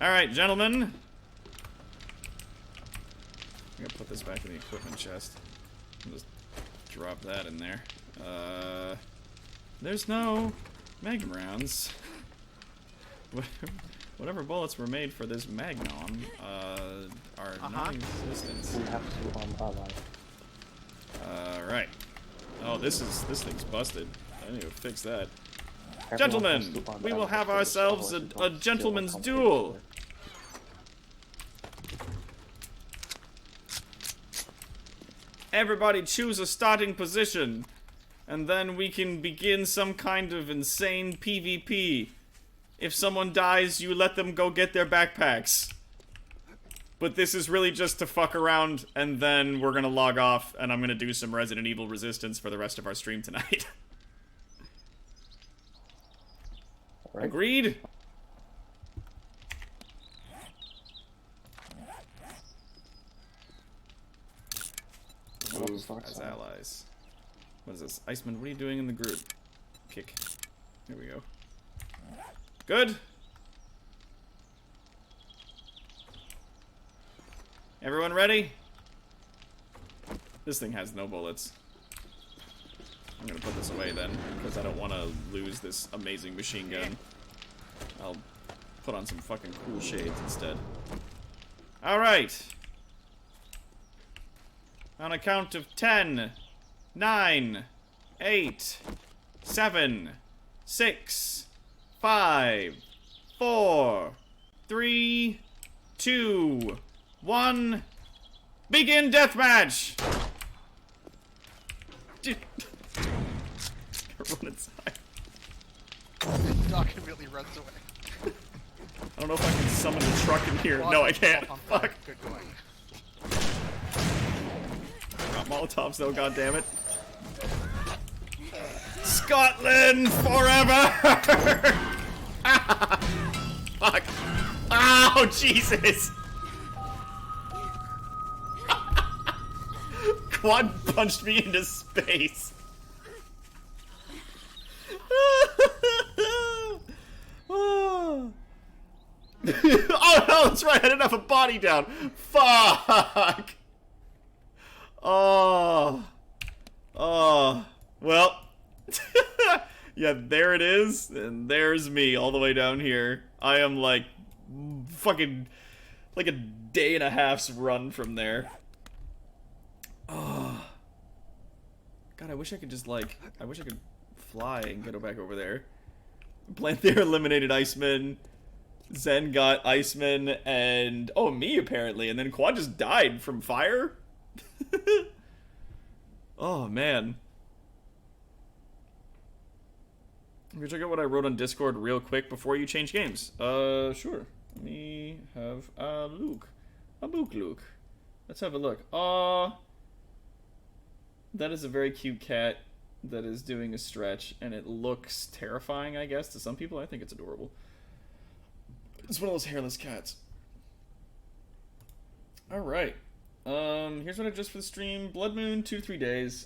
Alright, gentlemen. I'm gonna put this back in the equipment chest. I'll just drop that in there. There's no magnum rounds. Whatever bullets were made for this magnum are non-existent. We have to ally. Alright. Oh, this thing's busted. I need to fix that. Everyone has Gentlemen, to we will ally have first, ourselves otherwise we a don't steal gentleman's the duel. competition. Everybody choose a starting position, and then we can begin some kind of insane PvP. If someone dies, you let them go get their backpacks. But this is really just to fuck around, and then we're gonna log off, and I'm gonna do some Resident Evil Resistance for the rest of our stream tonight. Right. Agreed? Move as allies. What is this? Iceman, what are you doing in the group? Kick. There we go. Good! Everyone ready? This thing has no bullets. I'm gonna put this away then, because I don't want to lose this amazing machine gun. I'll put on some fucking cool shades instead. Alright! On a count of 10, 9, 8, 7, 6, 5, 4, 3, 2, 1. Begin deathmatch! Run inside. Doc immediately runs away. I don't know if I can summon the truck in here. No, I can't. Fuck. Good going. Got Molotovs though, goddammit. Scotland forever! Fuck. Oh, Jesus! Quad punched me into space. Oh no, that's right, I didn't have a body down. Fuck! Oh. Oh. Well. Yeah, there it is, and there's me all the way down here. I am like fucking like a day and a half's run from there. Oh. God, I wish I could just like, I wish I could fly and go back over there. Planthere eliminated Iceman. Zen got Iceman and, oh, me apparently, and then Quad just died from fire? Oh, man. Let me check out what I wrote on Discord real quick before you change games. Sure. Let me have a look. A book look. Let's have a look. That is a very cute cat that is doing a stretch, and it looks terrifying, I guess, to some people. I think it's adorable. It's one of those hairless cats. Alright. Here's what I just for the stream. Blood Moon, 2-3 days.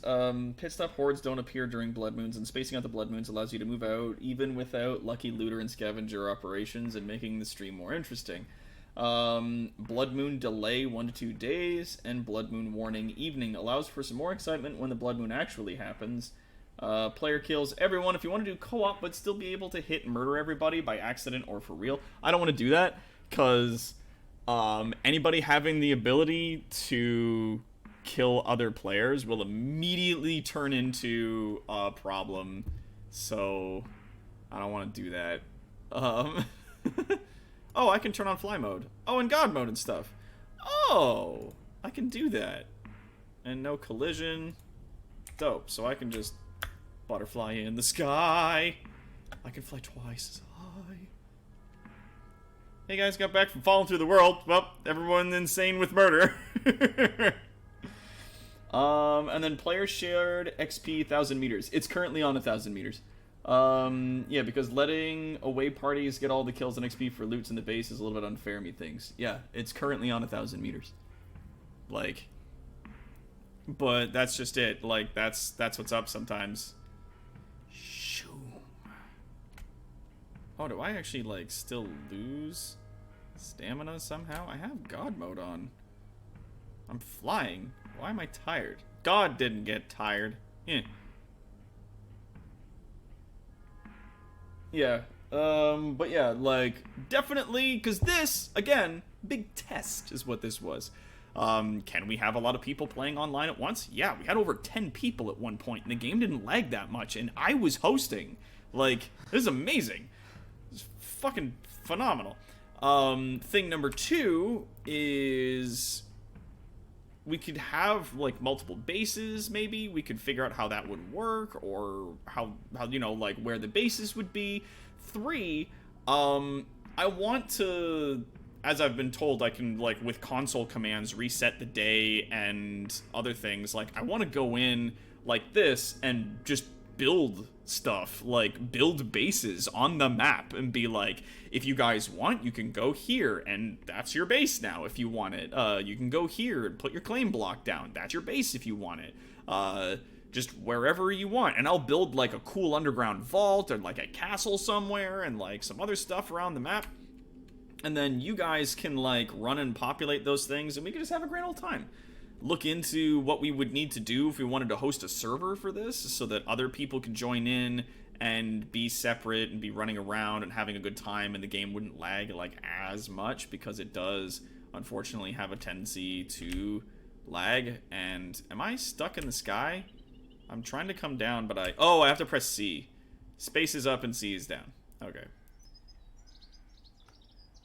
Pit stop hordes don't appear during Blood Moons, and spacing out the Blood Moons allows you to move out even without lucky looter and scavenger operations and making the stream more interesting. Blood Moon delay 1 to 2 days, and Blood Moon warning evening allows for some more excitement when the Blood Moon actually happens. Player kills everyone. If you want to do co-op but still be able to hit and murder everybody by accident or for real, I don't want to do that, because anybody having the ability to kill other players will immediately turn into a problem, so I don't want to do that. Oh, I can turn on fly mode. Oh, and god mode and stuff. Oh, I can do that. And no collision. Dope. So I can just butterfly in the sky. I can fly twice as high. Hey guys, got back from falling through the world. Well, everyone insane with murder. And then player shared XP 1,000 meters. It's currently on 1,000 meters. Yeah, because letting away parties get all the kills and XP for loots in the base is a little bit unfair, methinks. Yeah, it's currently on 1,000 meters. Like, but that's just it. Like, that's what's up sometimes. Shoo. Oh, do I actually, like, still lose stamina somehow? I have God mode on. I'm flying. Why am I tired? God didn't get tired. Eh. Yeah, but yeah, like, definitely, because this, again, big test is what this was. Can we have a lot of people playing online at once? Yeah, we had over 10 people at one point, and the game didn't lag that much, and I was hosting. Like, this is amazing. It's fucking phenomenal. Thing number 2 is we could have, like, multiple bases, maybe. We could figure out how that would work, or how you know, like, where the bases would be. 3, I want to, as I've been told, I can, like, with console commands, reset the day and other things. Like, I want to go in like this and just build stuff, like, build bases on the map and be like, if you guys want, you can go here, and that's your base now if you want it. You can go here and put your claim block down. That's your base if you want it. Just wherever you want. And I'll build, like, a cool underground vault or, like, a castle somewhere and, like, some other stuff around the map. And then you guys can, like, run and populate those things, and we can just have a grand old time. Look into what we would need to do if we wanted to host a server for this, so that other people could join in and be separate and be running around and having a good time, and the game wouldn't lag, like, as much, because it does, unfortunately, have a tendency to lag, and am I stuck in the sky? I'm trying to come down, but I have to press C. Space is up and C is down. Okay.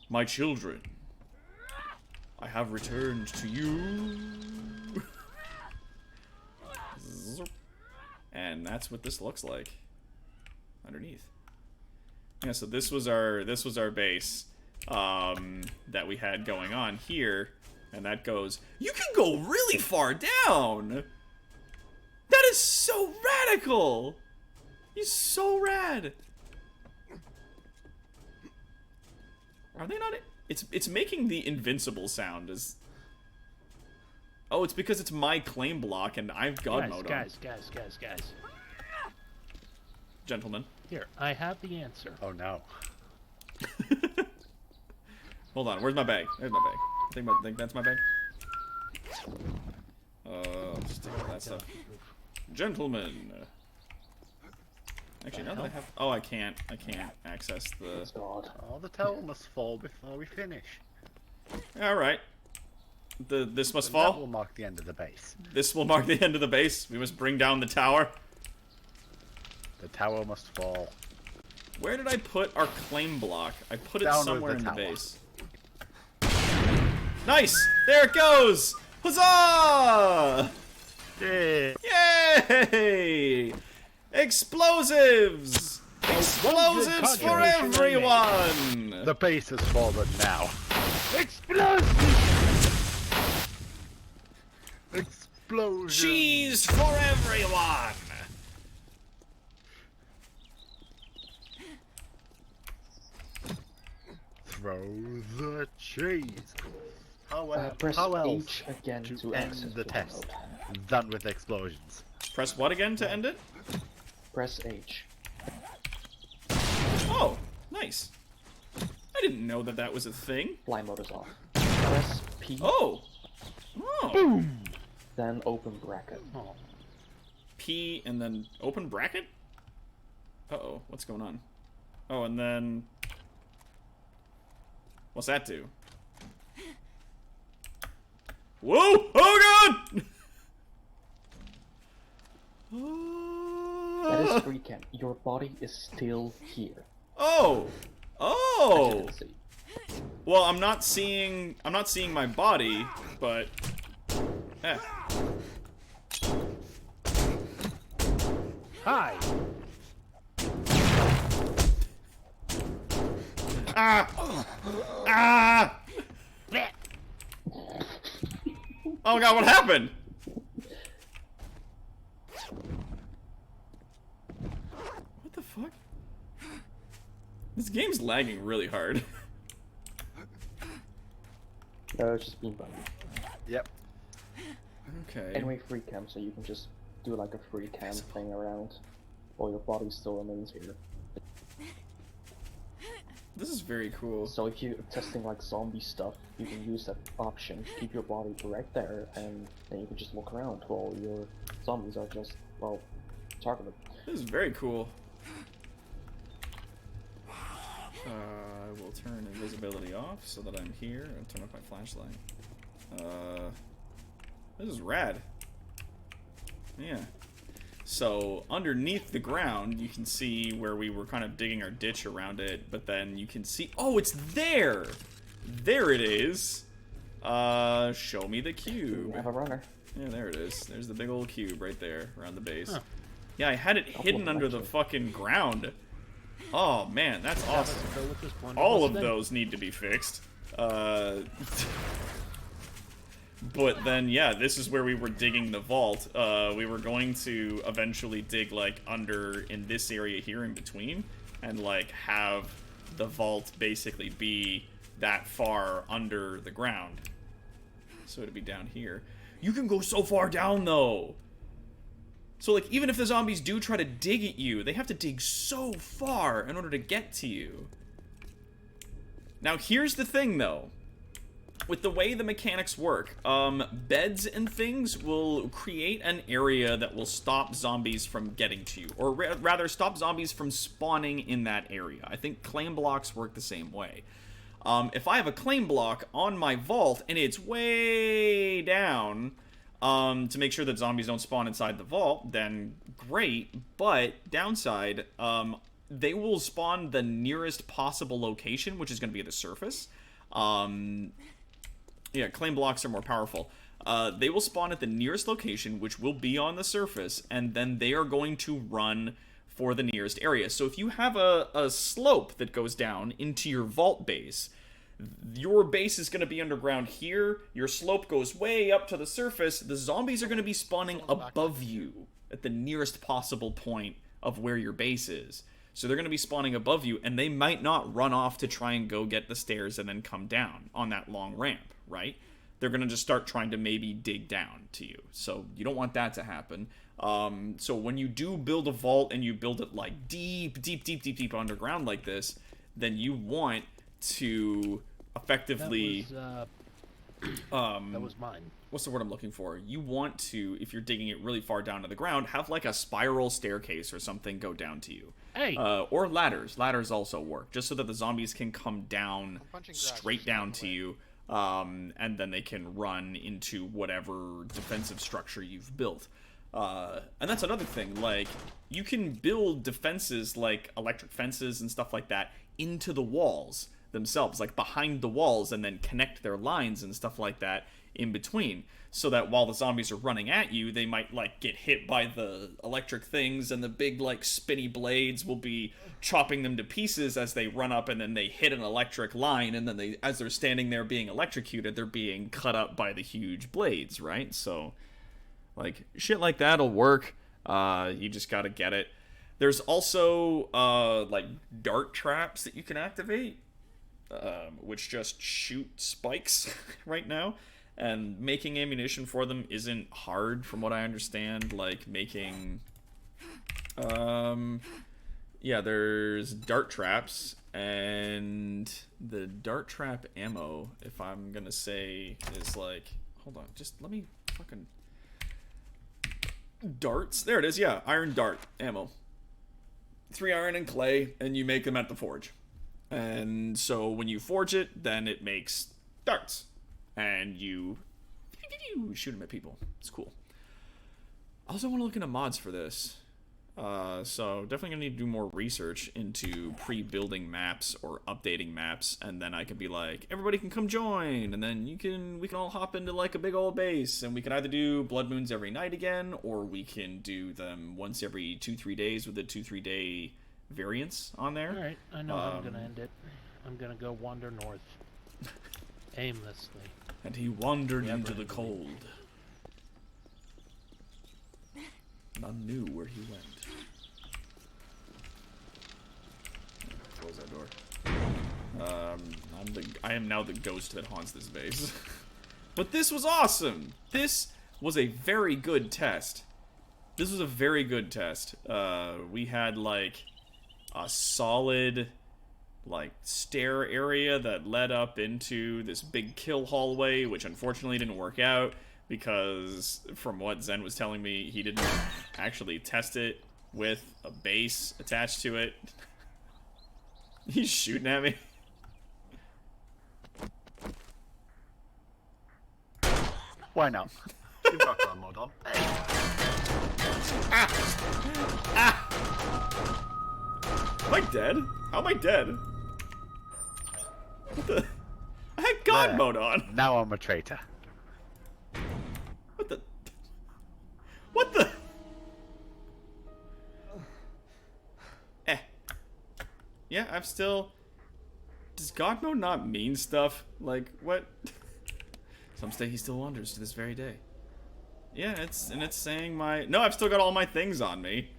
My children, I have returned to you. And that's what this looks like underneath. Yeah, so this was our base that we had going on here, and that goes. You can go really far down. That is so radical. He's so rad. Are they not? It's making the invincible sound as. Oh, it's because it's my claim block and I've God mode on. Guys. Gentlemen. Here, I have the answer. Oh no. Hold on, where's my bag? There's my bag. I think that's my bag. Just take all that stuff. Gentlemen. Actually, now that I have... Oh, I can't access the... God. Oh, the tower must fall before we finish. Alright. This must That fall? will mark the end of the base. This will mark the end of the base. We must bring down the tower. The tower must fall. Where did I put our claim block? I put it Down with somewhere the in the tower. base. Nice! There it goes! Huzzah! Yeah. Yay! Explosives! Explosives for contribution everyone! The base has fallen now. Explosion! Cheese for everyone! Throw the cheese. Press How else H again to to end access the fly test? mode. Done with explosions. Press what again to end it? Press H. Oh, nice. I didn't know that that was a thing. Fly mode is off. Press P, Oh! Oh! then open bracket. Oh. P and then open bracket? Uh-oh, what's going on? Oh, and then... What's that do? Whoa! Oh god! That is free cam. Your body is still here. Oh! As you Oh! can see. Well, I'm not seeing my body, but Hi! Ah! Ah! Oh god, what happened? What the fuck? This game's lagging really hard. No, it's just being buggy. Yep. Okay. Anyway, free cam, so you can just do like a free cam thing around, while your body still remains here. This is very cool. So if you're testing like zombie stuff, you can use that option, keep your body right there, and then you can just look around while your zombies are just, well, targeted. This is very cool. I will turn invisibility off so that I'm here and turn off my flashlight. This is rad. Yeah. So, underneath the ground, you can see where we were kind of digging our ditch around it, but then you can see... Oh, it's there! There it is! Show me the You cube. have a runner. Yeah, there it is. There's the big old cube right there, around the base. Huh. Yeah, I had it hidden under the fucking ground. Oh, man, that's awesome. All of those need to be fixed. But then, yeah, this is where we were digging the vault. We were going to eventually dig, like, under in this area here in between, and, like, have the vault basically be that far under the ground. So it'd be down here. You can go so far down, though! So, like, even if the zombies do try to dig at you, they have to dig so far in order to get to you. Now, here's the thing, though. With the way the mechanics work, beds and things will create an area that will stop zombies from getting to you. Or rather, stop zombies from spawning in that area. I think claim blocks work the same way. If I have a claim block on my vault and it's way down, to make sure that zombies don't spawn inside the vault, then great. But downside, they will spawn the nearest possible location, which is going to be the surface. Yeah, claim blocks are more powerful. They will spawn at the nearest location, which will be on the surface, and then they are going to run for the nearest area. So if you have a slope that goes down into your vault base, your base is going to be underground here, your slope goes way up to the surface, the zombies are going to be spawning above you at the nearest possible point of where your base is. So they're going to be spawning above you, and they might not run off to try and go get the stairs and then come down on that long ramp, right? They're going to just start trying to maybe dig down to you. So you don't want that to happen. So when you do build a vault and you build it like deep underground like this, then you want to effectively... That was mine. What's the word I'm looking for? You want to, if you're digging it really far down to the ground, have like a spiral staircase or something go down to you. Hey! Or ladders. Ladders also work, just so that the zombies can come down straight down to you, and then they can run into whatever defensive structure you've built. And that's another thing, like, you can build defenses like electric fences and stuff like that into the walls themselves, like behind the walls, and then connect their lines and stuff like that in between, so that while the zombies are running at you, they might like get hit by the electric things, and the big like spinny blades will be chopping them to pieces as they run up, and then they hit an electric line, and then as they're standing there being electrocuted, they're being cut up by the huge blades, right? So like shit like that'll work. You just gotta get it. There's also like dart traps that you can activate, which just shoot spikes right now, and making ammunition for them isn't hard from what I understand. Like making yeah, there's dart traps, and the dart trap ammo, if I'm gonna say, is like, hold on, just let me fucking darts, there it is, yeah, iron dart ammo, 3 iron and clay, and you make them at the forge. And so when you forge it, then it makes darts. And you shoot them at people. It's cool. I also want to look into mods for this. So definitely going to need to do more research into pre-building maps or updating maps. And then I can be like, everybody can come join. And then we can all hop into like a big old base. And we can either do blood moons every night again, or we can do them once every 2-3 days with a 2-3 day variants on there. Alright, I know how I'm gonna end it. I'm gonna go wander north. Aimlessly. And he wandered into the cold. None knew where he went. Close that door. I am now the ghost that haunts this base. But this was awesome! This was a very good test. This was a very good test. We had like a solid like stair area that led up into this big kill hallway, which unfortunately didn't work out because from what Zen was telling me, he didn't actually test it with a base attached to it. He's shooting at me. Why not? You've got that mod on. Am I dead? How am I dead? What the? I had God There. mode on. Now I'm a traitor. What the? What the? Yeah, I'm still... Does God mode not mean stuff? Like, what? Some say he still wanders to this very day. Yeah, it's saying my... No, I've still got all my things on me.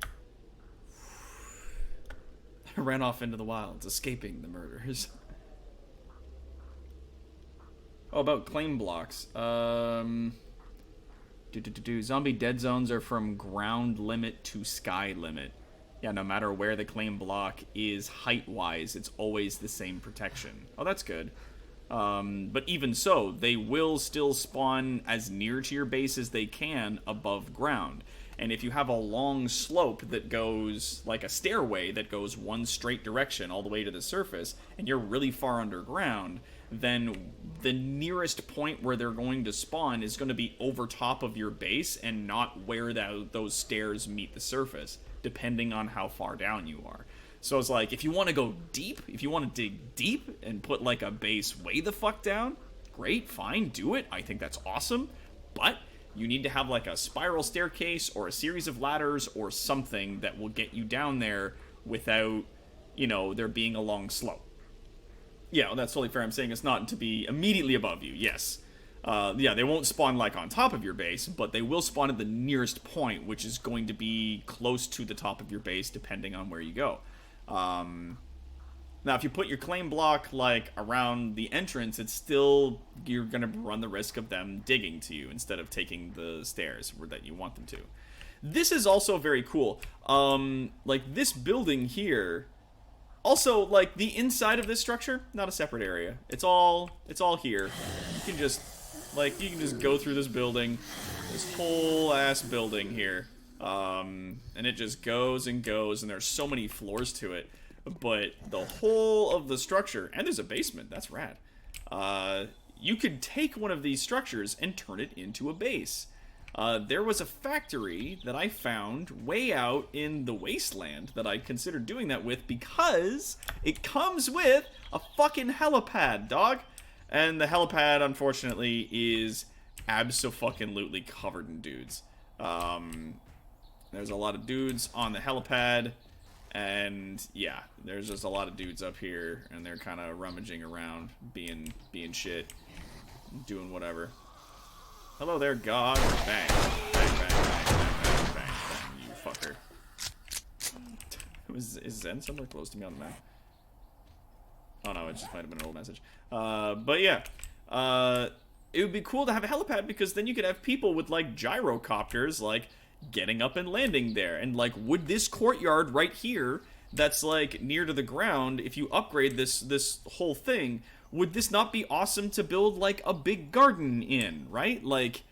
I ran off into the wilds, escaping the murders. Oh, about claim blocks. Zombie dead zones are from ground limit to sky limit. Yeah, no matter where the claim block is height-wise, it's always the same protection. Oh, that's good. But even so, they will still spawn as near to your base as they can above ground. And if you have a long slope that goes, like a stairway that goes one straight direction all the way to the surface, and you're really far underground, then the nearest point where they're going to spawn is going to be over top of your base and not where those stairs meet the surface, depending on how far down you are. So it's like, if you want to go deep, if you want to dig deep and put like a base way the fuck down, great, fine, do it. I think that's awesome. But you need to have like a spiral staircase or a series of ladders or something that will get you down there without, you know, there being a long slope. Yeah, well, that's totally fair. I'm saying it's not to be immediately above you, yes. Yeah, they won't spawn like on top of your base, but they will spawn at the nearest point, which is going to be close to the top of your base, depending on where you go. Now, if you put your claim block like around the entrance, it's still, you're going to run the risk of them digging to you instead of taking the stairs that you want them to. This is also very cool. Like this building here. Also, like, the inside of this structure, not a separate area. It's all here. You can just go through this building, this whole ass building here. And it just goes and goes, and there's so many floors to it. But the whole of the structure, and there's a basement, that's rad. You could take one of these structures and turn it into a base. There was a factory that I found way out in the wasteland that I considered doing that with because it comes with a fucking helipad, dog. And the helipad, unfortunately, is abso-fucking-lutely covered in dudes. There's a lot of dudes on the helipad, and yeah, there's just a lot of dudes up here, and they're kind of rummaging around, being shit, doing whatever. Hello there, God. Bang. Bang, bang, bang, bang, bang, bang, bang, you fucker. Is Zen somewhere close to me on the map? Oh no, it just might have been an old message. But yeah. It would be cool to have a helipad because then you could have people with, like, gyrocopters, like, getting up and landing there. And, like, would this courtyard right here that's, like, near to the ground, if you upgrade this whole thing, would this not be awesome to build, like, a big garden in, right? Like,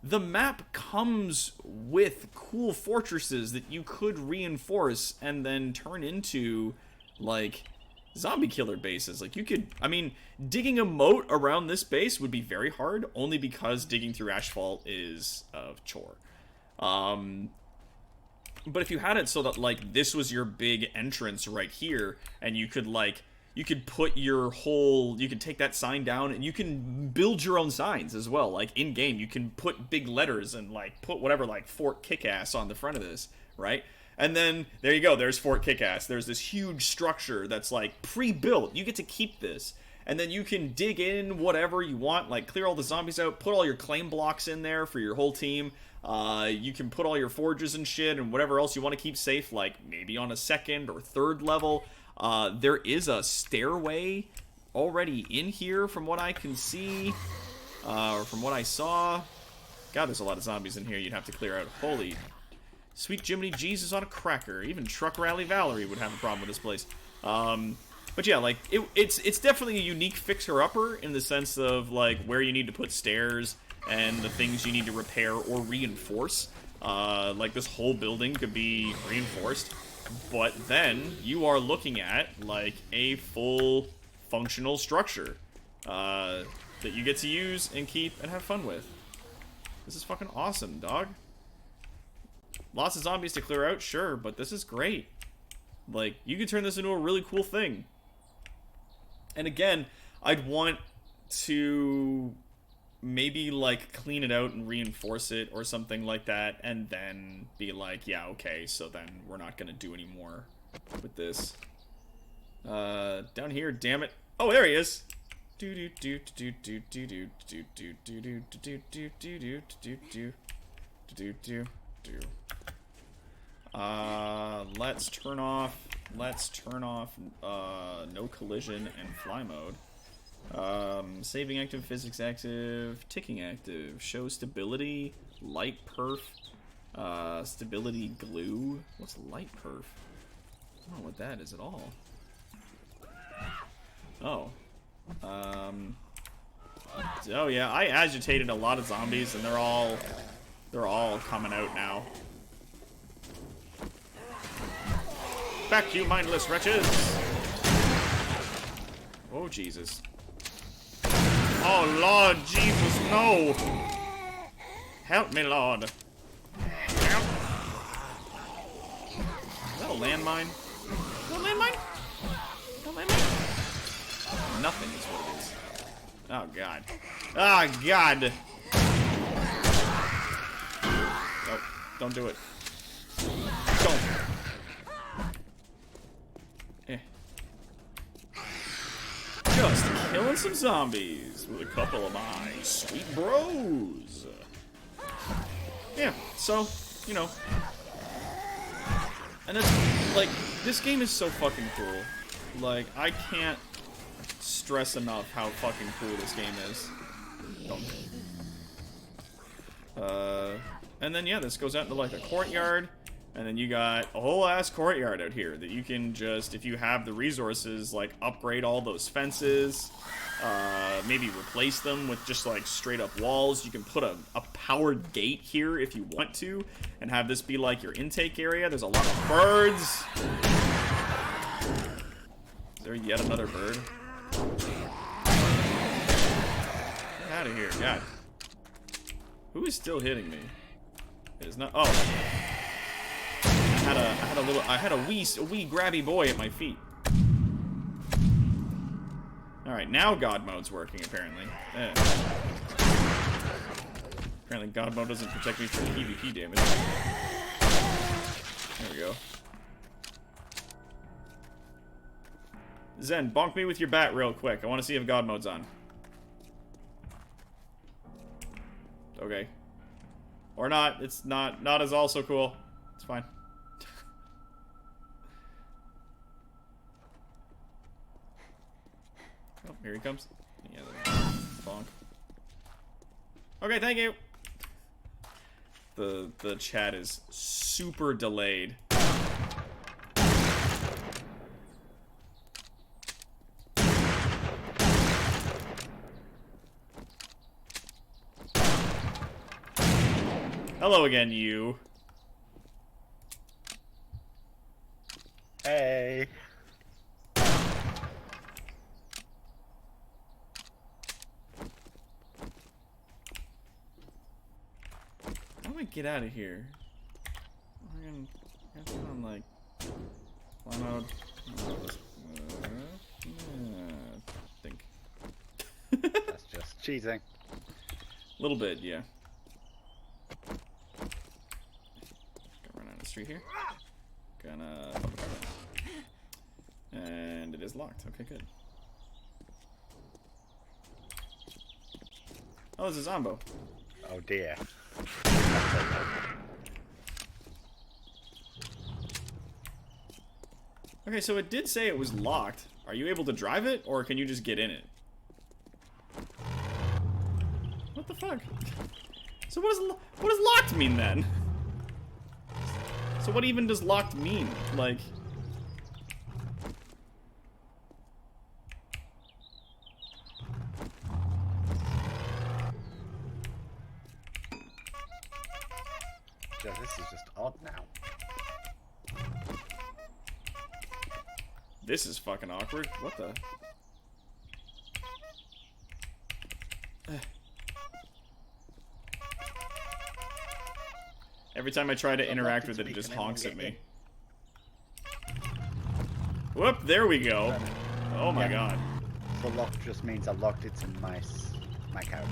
the map comes with cool fortresses that you could reinforce and then turn into, like, zombie killer bases. Like, you could, I mean, digging a moat around this base would be very hard, only because digging through asphalt is a chore. But if you had it so that, like, this was your big entrance right here, and you could, like, you could put your whole, you could take that sign down, and you can build your own signs as well. Like, in-game, you can put big letters and, like, put whatever, like, Fort Kickass on the front of this, right? And then, there you go, there's Fort Kickass. There's this huge structure that's, like, pre-built. You get to keep this. And then you can dig in whatever you want, like, clear all the zombies out, put all your claim blocks in there for your whole team. You can put all your forges and shit and whatever else you want to keep safe, like, maybe on a second or third level. There is a stairway already in here from what I can see, or from what I saw. God, there's a lot of zombies in here you'd have to clear out. Holy sweet Jiminy Jesus on a cracker. Even Truck Rally Valerie would have a problem with this place. But yeah, like, it's definitely a unique fixer-upper in the sense of, like, where you need to put stairs and the things you need to repair or reinforce. Like, this whole building could be reinforced. But then you are looking at, like, a full functional structure that you get to use and keep and have fun with. This is fucking awesome, dog. Lots of zombies to clear out, sure, but this is great. Like, you could turn this into a really cool thing. And again, I'd want to maybe, like, clean it out and reinforce it or something like that, and then be like, yeah, okay, so then we're not gonna do any more with this. Down here, damn it. Oh, there he is. Let's turn off no collision and fly mode. Saving active, physics active, ticking active, show stability, light perf, stability glue. What's light perf? I don't know what that is at all. Oh. Oh yeah, I agitated a lot of zombies and they're all coming out now. Back you mindless wretches! Oh Jesus. Oh, Lord Jesus, no! Help me, Lord. Help. Is that a landmine? Is that a landmine? Is that a landmine? Nothing is what it is. Oh, God. Oh, God! Nope, don't do it. Don't. Just killing some zombies with a couple of my sweet bros. Yeah, so, you know. And it's, like, this game is so fucking cool. Like, I can't stress enough how fucking cool this game is. And then, yeah, this goes out into, like, a courtyard. And then you got a whole ass courtyard out here that you can just, if you have the resources, like upgrade all those fences, maybe replace them with just like straight up walls. You can put a powered gate here if you want to, and have this be like your intake area. There's a lot of birds. Is there yet another bird? Get out of here, God. Who is still hitting me? It is not. Oh. I had a wee grabby boy at my feet. Alright, now God mode's working, apparently. Apparently God mode doesn't protect me from PvP damage. There we go. Zen, bonk me with your bat real quick. I want to see if God mode's on. Okay. Or not. It's not as also cool. It's fine. Oh, here he comes. Yeah, bonk. Okay, thank you. The chat is super delayed. Hello again, you. Hey. How do I get out of here? I'm gonna on like fly mode. Think. That's just cheating. A little bit, yeah. Gonna run down the street here. Gonna pop the car down. And it is locked. Okay, good. Oh, there's a Zombo. Oh dear. Okay, so it did say it was locked. Are you able to drive it, or can you just get in it? What the fuck? So what does locked mean then? So what even does locked mean? Like... Yeah, this is just odd now. This is fucking awkward. What the... Every time I try to interact with it, it just honks at me. Whoop, there we go. Oh my god. The lock just means I locked it in my couch.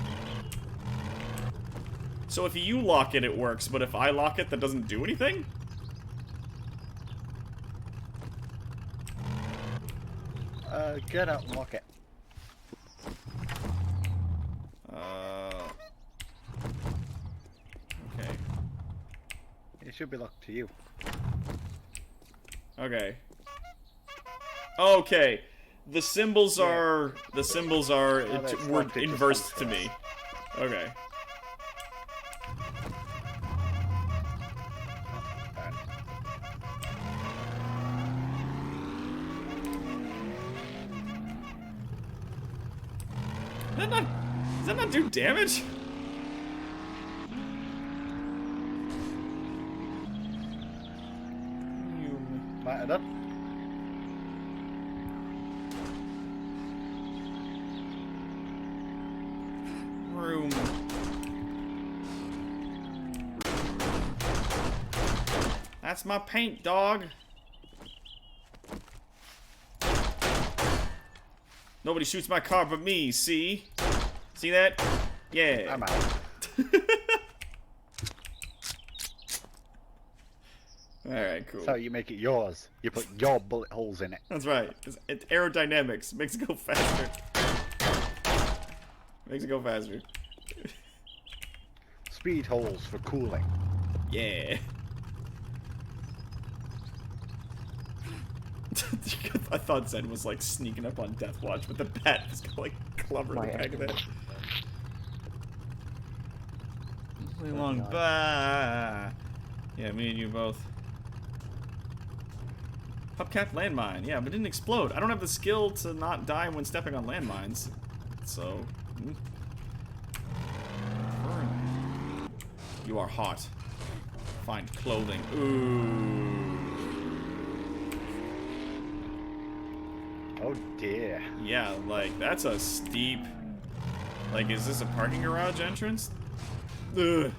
So if you lock it, it works, but if I lock it, that doesn't do anything? Get out and lock it. Okay. It should be locked to you. Okay. Okay. The symbols are were locked, it just inversed comes to me. Okay. Does that not do damage? Might have done. That's my paint, dog. Nobody shoots my car but me, see? See that? Yeah. I'm out. Alright, cool. So you make it yours. You put your bullet holes in it. That's right. It's aerodynamics. Makes it go faster. Makes it go faster. Speed holes for cooling. Yeah. I thought Zen was like sneaking up on Death Watch, but the bat was like clubbering the back of it. Play long bye. Yeah, me and you both. Hubcap landmine. Yeah, but it didn't explode. I don't have the skill to not die when stepping on landmines. So. You are hot. Find clothing. Ooh. Oh dear. Yeah, like, that's a steep... Like, is this a parking garage entrance? Ugh.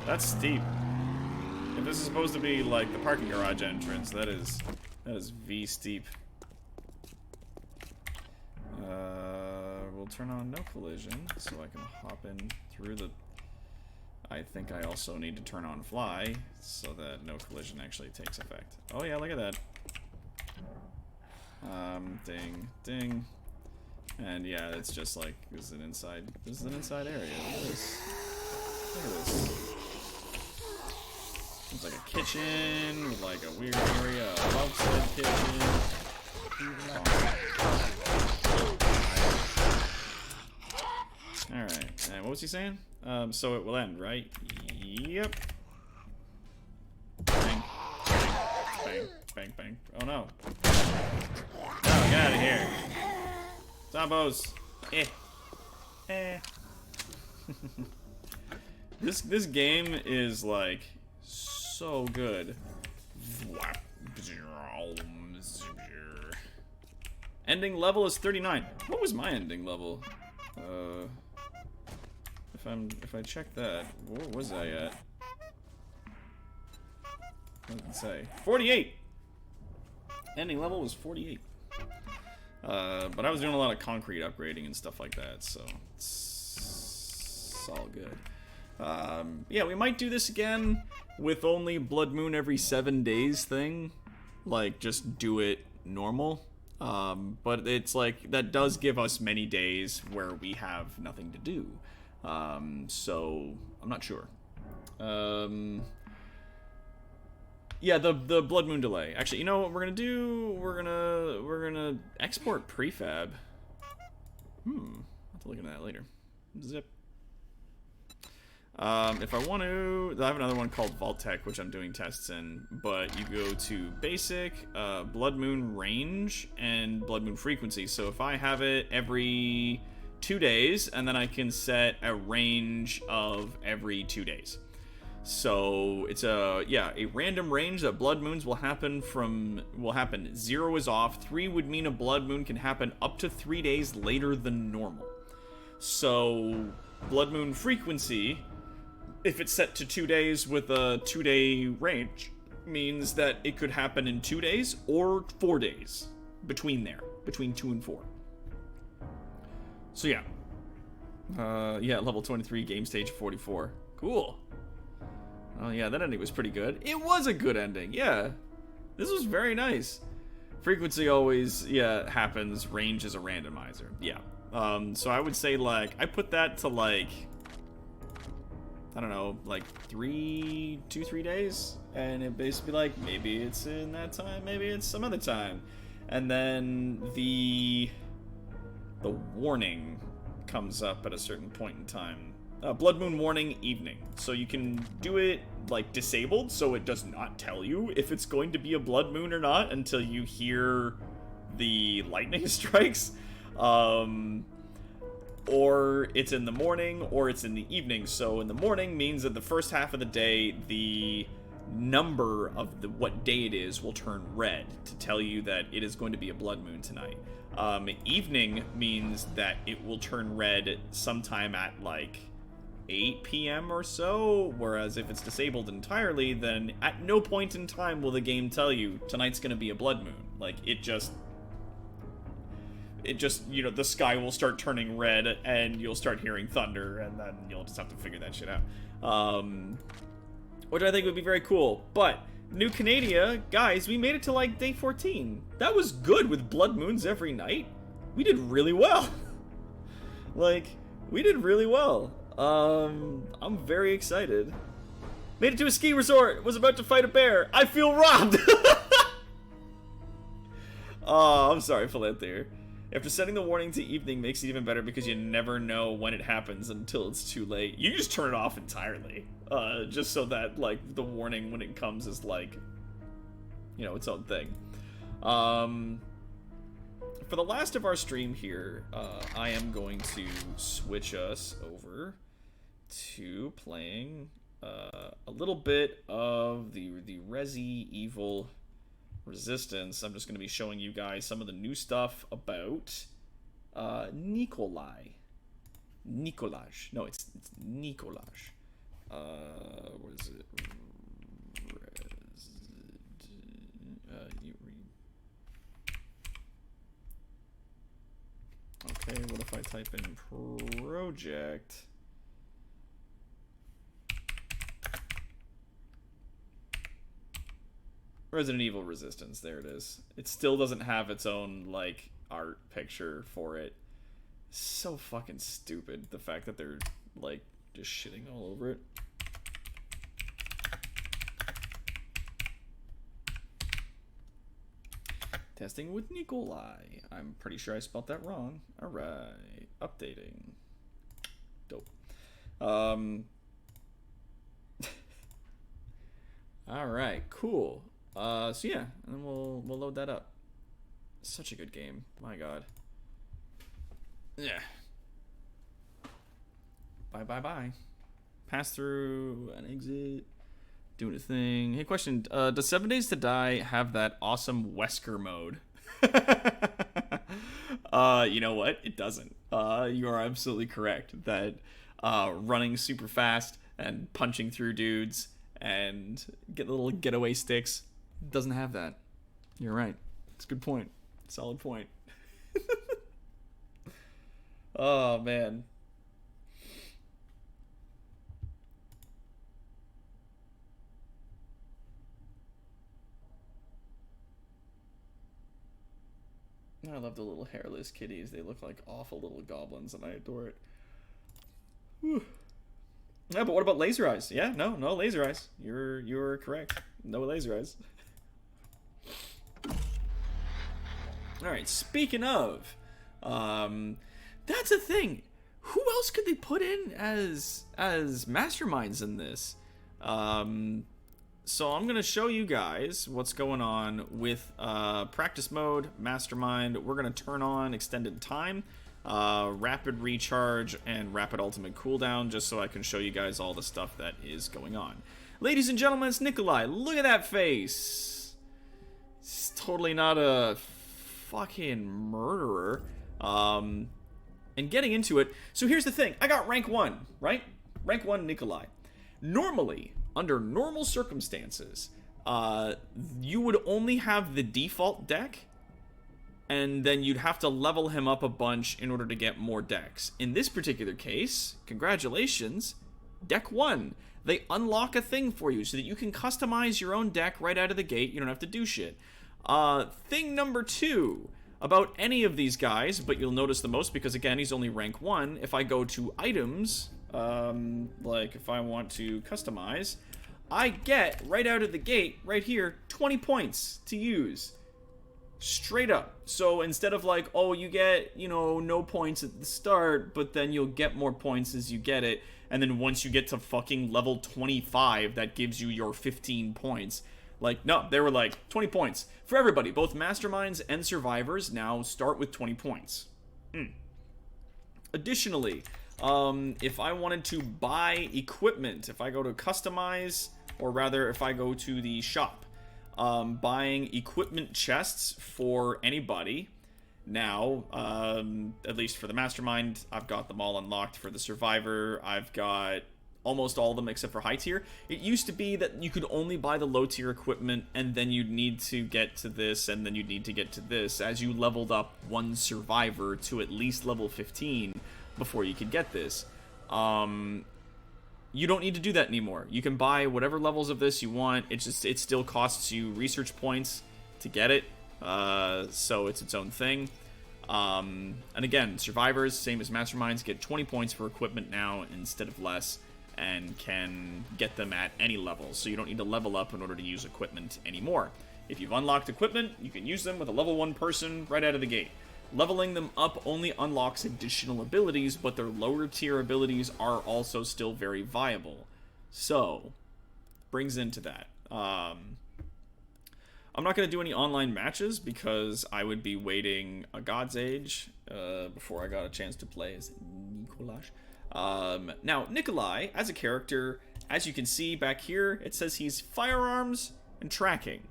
That's steep. If this is supposed to be, like, the parking garage entrance, that is V steep. We'll turn on no collision, so I can hop in through the... I think I also need to turn on fly, so that no collision actually takes effect. Oh yeah, look at that. Ding, ding. And yeah, it's just like, this is an inside area. Look at this. Look at this. It's like a kitchen with like a weird area above said kitchen. Alright, and what was he saying? So it will end, right? Yep. Bang. Bang. Bang, bang. Oh no. Oh, get out of here. Zombos. This game is like so good. Ending level is 39. What was my ending level? If I check that, where was I at? What did it say? 48. Ending level was 48. But I was doing a lot of concrete upgrading and stuff like that, so it's all good. Yeah, we might do this again with only Blood Moon every 7 days thing. Like, just do it normal. But it's like, that does give us many days where we have nothing to do. So, I'm not sure. Yeah, the Blood Moon delay. Actually, you know what we're gonna do? We're gonna export prefab. I'll have to look into that later. Zip. If I want to, I have another one called Vault-Tec, which I'm doing tests in, but you go to Basic, Blood Moon Range, and Blood Moon Frequency. So if I have it every 2 days, and then I can set a range of every 2 days. So it's a random range that blood moons will happen. 0 is off. 3 would mean a blood moon can happen up to 3 days later than normal. So blood moon frequency, if it's set to 2 days with a 2-day range, means that it could happen in 2 days or 4 days between 2 and 4. So yeah. Level 23, game stage 44. Cool. Oh yeah, that ending was pretty good. It was a good ending, yeah. This was very nice. Frequency always, happens. Range is a randomizer, yeah. So I would say, like, I put that to, like, I don't know, like 2-3 days. And it basically, like, maybe it's in that time, maybe it's some other time. And then the warning comes up at a certain point in time. Blood Moon warning evening. So you can do it, like, disabled, so it does not tell you if it's going to be a blood moon or not until you hear the lightning strikes. Or it's in the morning, or it's in the evening. So in the morning means that the first half of the day, the number of what day it is will turn red to tell you that it is going to be a blood moon tonight. Evening means that it will turn red sometime at, like, 8 p.m. or so, whereas if it's disabled entirely, then at no point in time will the game tell you tonight's gonna be a blood moon. Like, it just, you know, the sky will start turning red, and you'll start hearing thunder, and then you'll just have to figure that shit out. Which I think would be very cool. But, New Canadia, guys, we made it to, like, day 14. That was good with blood moons every night. We did really well. Like, we did really well. I'm very excited. Made it to a ski resort. Was about to fight a bear. I feel robbed. Oh, I'm sorry, Philanthir. After setting the warning to evening makes it even better because you never know when it happens until it's too late. You just turn it off entirely. Just so that, like, the warning when it comes is, like, you know, its own thing. For the last of our stream here, I am going to switch us over to playing a little bit of the Resi Evil Resistance. I'm just going to be showing you guys some of the new stuff about Nikolaj. No, it's Nikolaj. What is it? Okay, what if I type in project? Resident Evil Resistance, there it is. It still doesn't have its own, like, art picture for it. So fucking stupid, the fact that they're, like, just shitting all over it. Testing with Nikolaj. I'm pretty sure I spelled that wrong. Alright. Updating. Dope. Alright, cool. So yeah, and then we'll load that up. Such a good game. My god. Yeah. Bye. Pass through an exit. Doing a thing. Hey, question. Does 7 Days to Die have that awesome Wesker mode? You know what? It doesn't. You are absolutely correct. That running super fast and punching through dudes and get little getaway sticks doesn't have that. You're right. It's a good point. Solid point. Oh, man. I love the little hairless kitties. They look like awful little goblins, and I adore it. Whew. Yeah, but what about laser eyes? Yeah, no laser eyes. You're correct. No laser eyes. All right. Speaking of, that's a thing. Who else could they put in as masterminds in this? So I'm going to show you guys what's going on with practice mode, mastermind. We're going to turn on extended time, rapid recharge, and rapid ultimate cooldown, just so I can show you guys all the stuff that is going on. Ladies and gentlemen, it's Nikolaj. Look at that face. It's totally not a fucking murderer. And getting into it, so here's the thing. I got rank 1, right? Rank 1 Nikolaj. Normally, under normal circumstances, you would only have the default deck, and then you'd have to level him up a bunch in order to get more decks. In this particular case, congratulations, deck 1. They unlock a thing for you so that you can customize your own deck right out of the gate. You don't have to do shit. Thing number 2 about any of these guys, but you'll notice the most because, again, he's only rank 1. If I go to items, like if I want to customize, I get right out of the gate, right here, 20 points to use. Straight up. So instead of like, oh, you get, you know, no points at the start, but then you'll get more points as you get it, and then once you get to fucking level 25, that gives you your 15 points. Like, no, they were like, 20 points. For everybody, both masterminds and survivors now start with 20 points. Additionally, if I wanted to buy equipment, if I go to customize, or rather if I go to the shop, buying equipment chests for anybody, Now, at least for the Mastermind, I've got them all unlocked. For the Survivor, I've got almost all of them except for high tier. It used to be that you could only buy the low tier equipment, and then you'd need to get to this, and then you'd need to get to this, as you leveled up one Survivor to at least level 15 before you could get this. You don't need to do that anymore. You can buy whatever levels of this you want. It still costs you research points to get it, so it's its own thing. And again, Survivors, same as Masterminds, get 20 points for equipment now instead of less, and can get them at any level, so you don't need to level up in order to use equipment anymore. If you've unlocked equipment, you can use them with a level 1 person right out of the gate. Leveling them up only unlocks additional abilities, but their lower tier abilities are also still very viable. So, brings into that. I'm not going to do any online matches because I would be waiting a God's Age before I got a chance to play as Nikolaj. Now, Nikolai, as a character, as you can see back here, it says he's firearms and tracking.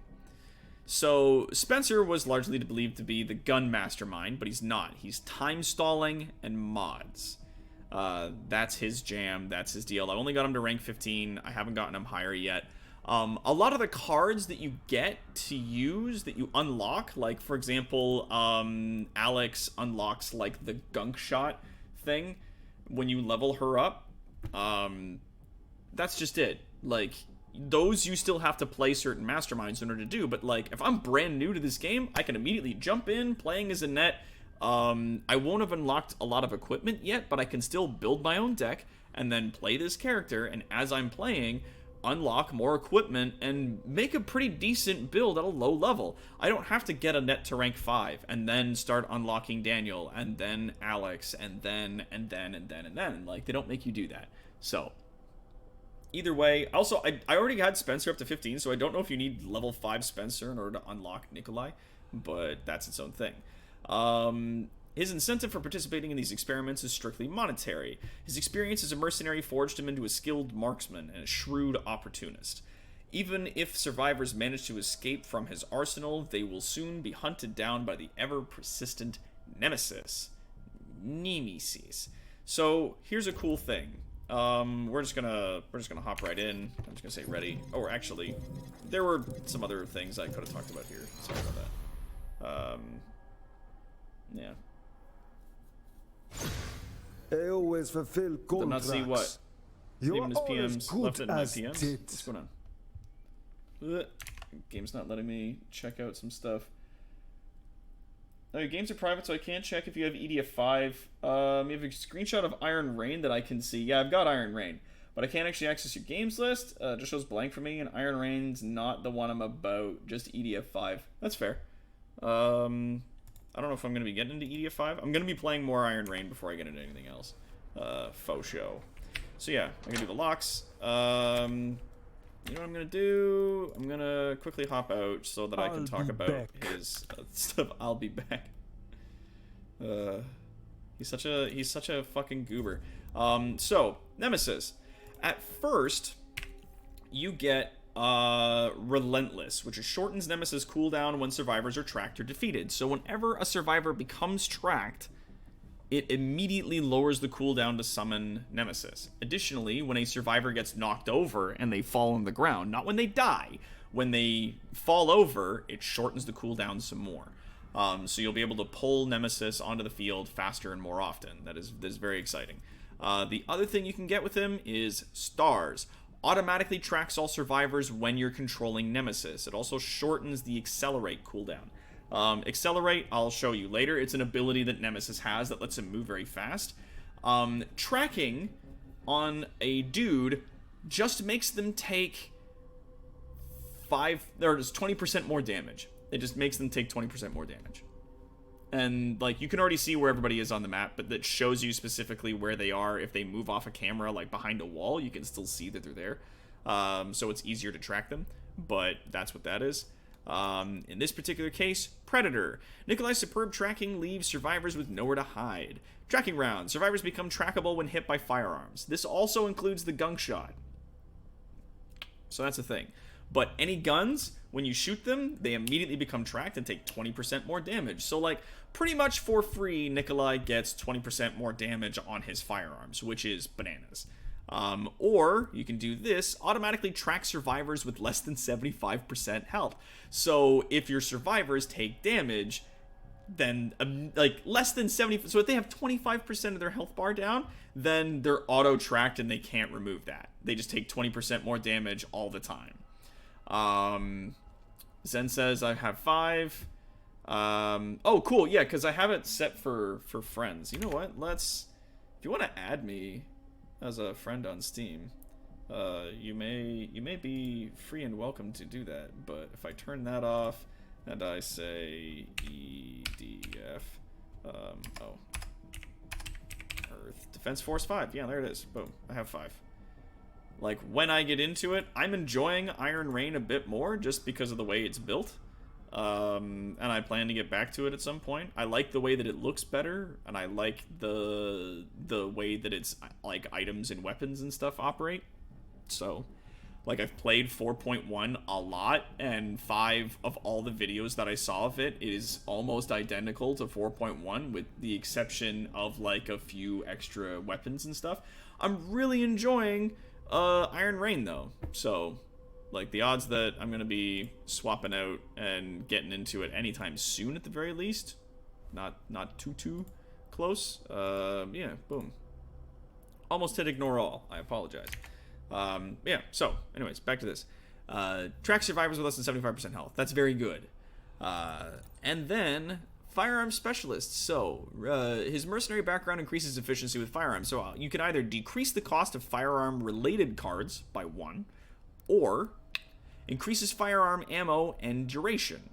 So, Spencer was largely believed to be the gun mastermind, but he's not. He's time stalling and mods. That's his jam, that's his deal. I only got him to rank 15, I haven't gotten him higher yet. A lot of the cards that you get to use, that you unlock, like, for example, Alex unlocks, like, the gunk shot thing when you level her up. That's just it. Like, those you still have to play certain masterminds in order to do, but, like, if I'm brand new to this game, I can immediately jump in, playing as a net. I won't have unlocked a lot of equipment yet, but I can still build my own deck, and then play this character, and as I'm playing, unlock more equipment and make a pretty decent build at a low level. I don't have to get a net to rank 5 and then start unlocking Daniel and then Alex and then. Like, they don't make you do that. So, either way, also, I already had Spencer up to 15, so I don't know if you need level 5 Spencer in order to unlock Nikolai, but that's its own thing. His incentive for participating in these experiments is strictly monetary. His experience as a mercenary forged him into a skilled marksman and a shrewd opportunist. Even if survivors manage to escape from his arsenal, they will soon be hunted down by the ever-persistent nemesis, Nemesis. So here's a cool thing. We're just gonna hop right in. I'm just gonna say ready. Oh, actually, there were some other things I could have talked about here. Sorry about that. Yeah. I always fulfill Did not contracts. see what. You're Leaving his always PMs good left in my as PMs. tit. What's going on? Game's not letting me check out some stuff. Games are private, so I can't check if you have EDF5. You have a screenshot of Iron Rain that I can see. Yeah, I've got Iron Rain, but I can't actually access your games list. It just shows blank for me, and Iron Rain's not the one I'm about. Just EDF5. That's fair. I don't know if I'm going to be getting into EDF5. I'm going to be playing more Iron Rain before I get into anything else. Faux show. So yeah, I'm going to do the locks. You know what I'm going to do? I'm going to quickly hop out so that I can talk about his stuff. I'll be back. He's such a fucking goober. So, Nemesis. At first, you get Relentless, which shortens Nemesis cooldown when survivors are tracked or defeated. So whenever a survivor becomes tracked, it immediately lowers the cooldown to summon Nemesis. Additionally, when a survivor gets knocked over and they fall on the ground, not when they die, when they fall over, it shortens the cooldown some more. So you'll be able to pull Nemesis onto the field faster and more often. That is very exciting. The other thing you can get with him is Stars. Automatically tracks all survivors when you're controlling Nemesis. It also shortens the Accelerate cooldown. Accelerate, I'll show you later. It's an ability that Nemesis has that lets him move very fast. Tracking on a dude just makes them take 20% more damage. It just makes them take 20% more damage. And, like, you can already see where everybody is on the map, but that shows you specifically where they are. If they move off a camera, like, behind a wall, you can still see that they're there. So it's easier to track them, but that's what that is. In this particular case, Predator. Nikolai's superb tracking leaves survivors with nowhere to hide. Tracking round. Survivors become trackable when hit by firearms. This also includes the gunk shot. So that's the thing. But any guns, when you shoot them, they immediately become tracked and take 20% more damage. So, like, pretty much for free, Nikolai gets 20% more damage on his firearms, which is bananas. Or you can do this, automatically track survivors with less than 75% health. So if your survivors take damage, then like less than 70, so if they have 25% of their health bar down, then they're auto tracked and they can't remove that. They just take 20% more damage all the time. Zen says I have 5. Oh cool, yeah, because I have it set for friends. You know what, if you want to add me as a friend on Steam, you may be free and welcome to do that. But if I turn that off and I say EDF, Earth Defense Force 5, yeah, there it is. Boom, I have 5. Like, when I get into it, I'm enjoying Iron Rain a bit more just because of the way it's built. And I plan to get back to it at some point. I like the way that it looks better, and I like the way that its like items and weapons and stuff operate. So, like, I've played 4.1 a lot, and 5 of all the videos that I saw of it is almost identical to 4.1, with the exception of like a few extra weapons and stuff. I'm really enjoying Iron Rain though, so like the odds that I'm gonna be swapping out and getting into it anytime soon, at the very least, not too close. Yeah, boom. Almost hit ignore all. I apologize. Yeah. So, anyways, back to this. Track survivors with less than 75% health. That's very good. And then firearm specialists. So, his mercenary background increases efficiency with firearms. So you can either decrease the cost of firearm-related cards by 1, or increases firearm ammo and duration.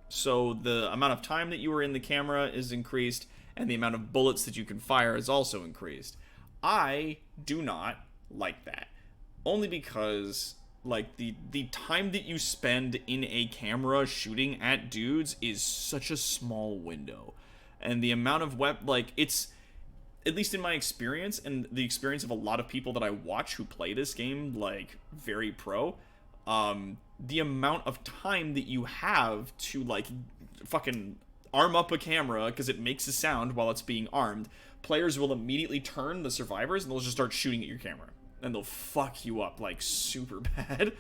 So the amount of time that you are in the camera is increased, and the amount of bullets that you can fire is also increased. I do not like that. Only because, like, the time that you spend in a camera shooting at dudes is such a small window. And the amount of it's, at least in my experience, and the experience of a lot of people that I watch who play this game, like, very pro, the amount of time that you have to, like, fucking arm up a camera because it makes a sound while it's being armed, players will immediately turn the survivors and they'll just start shooting at your camera. And they'll fuck you up, like, super bad.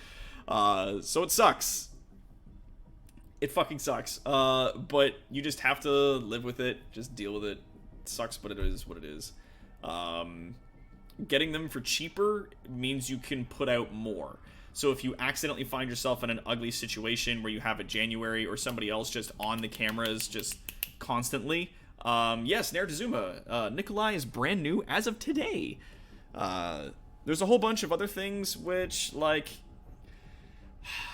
So it sucks. It fucking sucks. But you just have to live with it. Just deal with it. It sucks, but it is what it is. Getting them for cheaper means you can put out more. So if you accidentally find yourself in an ugly situation where you have a January or somebody else just on the cameras just constantly, yes, Naratazuma, Nikolai is brand new as of today. There's a whole bunch of other things which, like,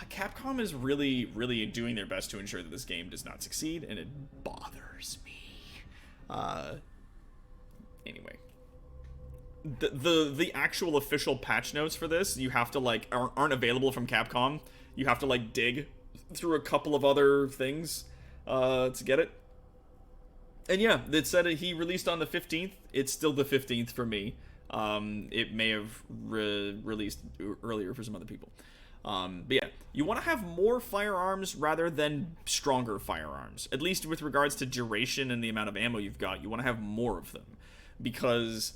Capcom is really, really doing their best to ensure that this game does not succeed, and it bothers me. Anyway. The actual official patch notes for this, you have to, like, aren't available from Capcom. You have to, like, dig through a couple of other things to get it. And yeah, it said he released on the 15th. It's still the 15th for me. It may have released earlier for some other people. But yeah, you want to have more firearms rather than stronger firearms. At least with regards to duration and the amount of ammo you've got, you want to have more of them. Because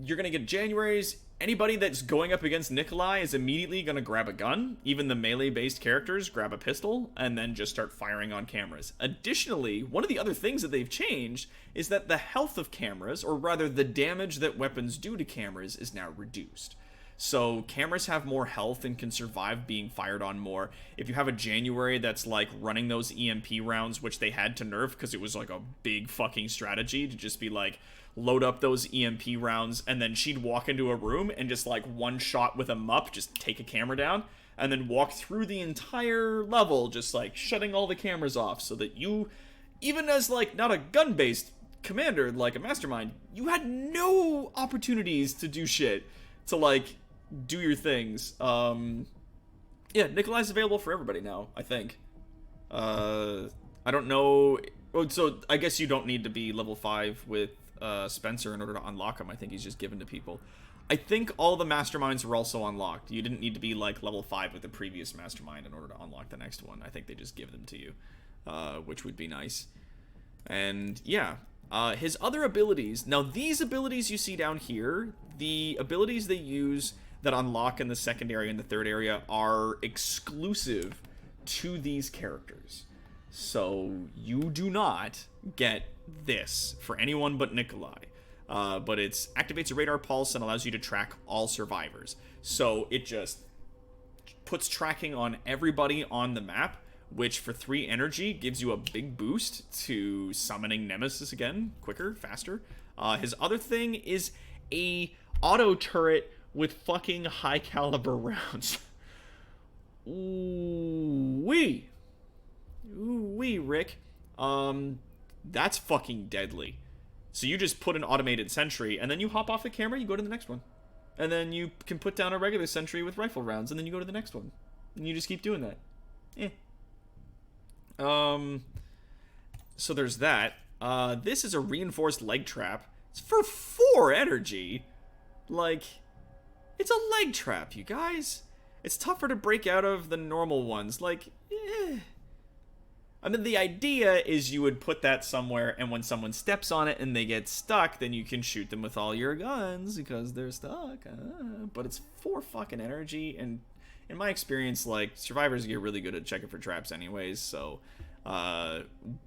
you're going to get Januaries. Anybody that's going up against Nikolai is immediately going to grab a gun. Even the melee-based characters grab a pistol and then just start firing on cameras. Additionally, one of the other things that they've changed is that the health of cameras, or rather the damage that weapons do to cameras, is now reduced. So cameras have more health and can survive being fired on more. If you have a January that's like running those EMP rounds, which they had to nerf because it was like a big fucking strategy to just be like, load up those EMP rounds, and then she'd walk into a room and just like one shot with a MUP, just take a camera down, and then walk through the entire level, just like shutting all the cameras off, so that you, even as like not a gun-based commander, like a mastermind, you had no opportunities to do shit, to like do your things. Yeah, Nikolai's available for everybody now, I think. I don't know. So I guess you don't need to be level 5 with Spencer in order to unlock him. I think he's just given to people. I think all the masterminds were also unlocked. You didn't need to be like level 5 with the previous mastermind in order to unlock the next one. I think they just give them to you, which would be nice. And yeah, his other abilities. Now these abilities you see down here, the abilities they use that unlock in the second area and the third area are exclusive to these characters. So you do not get this for anyone but Nikolai. But it activates a radar pulse and allows you to track all survivors. So it just puts tracking on everybody on the map, which for 3 energy gives you a big boost to summoning Nemesis again, quicker, faster. His other thing is a auto turret with fucking high caliber rounds. Ooh-wee. Ooh-wee, Rick. That's fucking deadly. So you just put an automated sentry, and then you hop off the camera, you go to the next one. And then you can put down a regular sentry with rifle rounds, and then you go to the next one. And you just keep doing that. So there's that. This is a reinforced leg trap. It's for 4 energy. Like, it's a leg trap, you guys. It's tougher to break out of than normal ones. Like, I mean, the idea is you would put that somewhere, and when someone steps on it and they get stuck, then you can shoot them with all your guns because they're stuck. But it's 4 fucking energy, and in my experience, like, survivors get really good at checking for traps anyways, so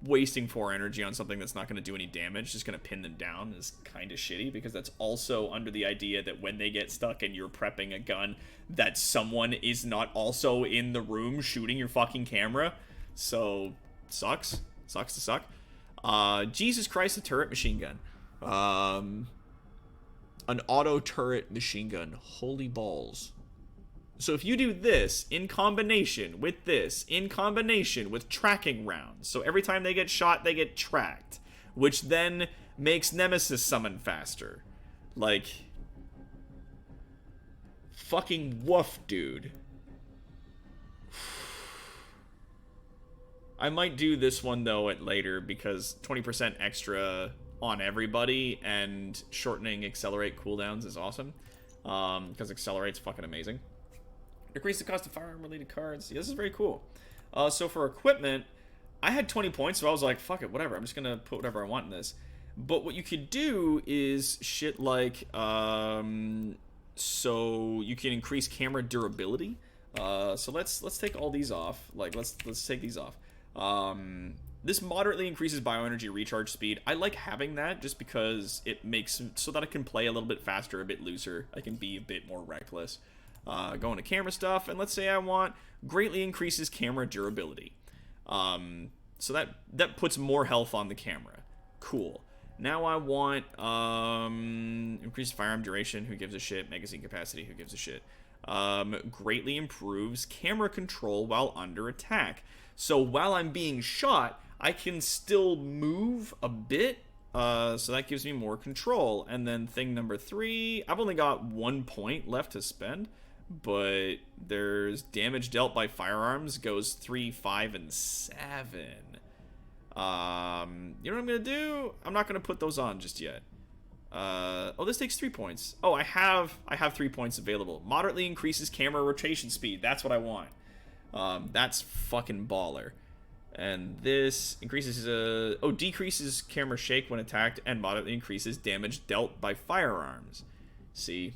wasting 4 energy on something that's not going to do any damage, just going to pin them down, is kind of shitty, because that's also under the idea that when they get stuck and you're prepping a gun, that someone is not also in the room shooting your fucking camera. So, sucks to suck. Jesus Christ, a turret machine gun. An auto turret machine gun. Holy balls. So if you do this in combination with this, in combination with tracking rounds, so every time they get shot, they get tracked, which then makes Nemesis summon faster. Like, fucking woof, dude. I might do this one, though, at later, because 20% extra on everybody, and shortening accelerate cooldowns is awesome. Because accelerate's fucking amazing. Decrease the cost of firearm-related cards. Yeah, this is very cool. So for equipment, I had 20 points, so I was like, fuck it, whatever. I'm just gonna put whatever I want in this. But what you could do is shit like, so you can increase camera durability. So let's take all these off. Like, let's take these off. This moderately increases bioenergy recharge speed. I like having that just because it makes so that I can play a little bit faster, a bit looser. I can be a bit more reckless. Going to camera stuff, and let's say I want greatly increases camera durability. So that puts more health on the camera. Cool. Now I want increased firearm duration. Who gives a shit? Magazine capacity. Who gives a shit? Greatly improves camera control while under attack. So while I'm being shot, I can still move a bit. So that gives me more control. And then thing number 3, I've only got 1 point left to spend. But there's damage dealt by firearms goes 3, 5, and 7. You know what I'm gonna do? I'm not gonna put those on just yet. Oh, this takes 3 points. Oh, I have 3 points available. Moderately increases camera rotation speed. That's what I want. That's fucking baller. And this increases decreases camera shake when attacked, and moderately increases damage dealt by firearms. See,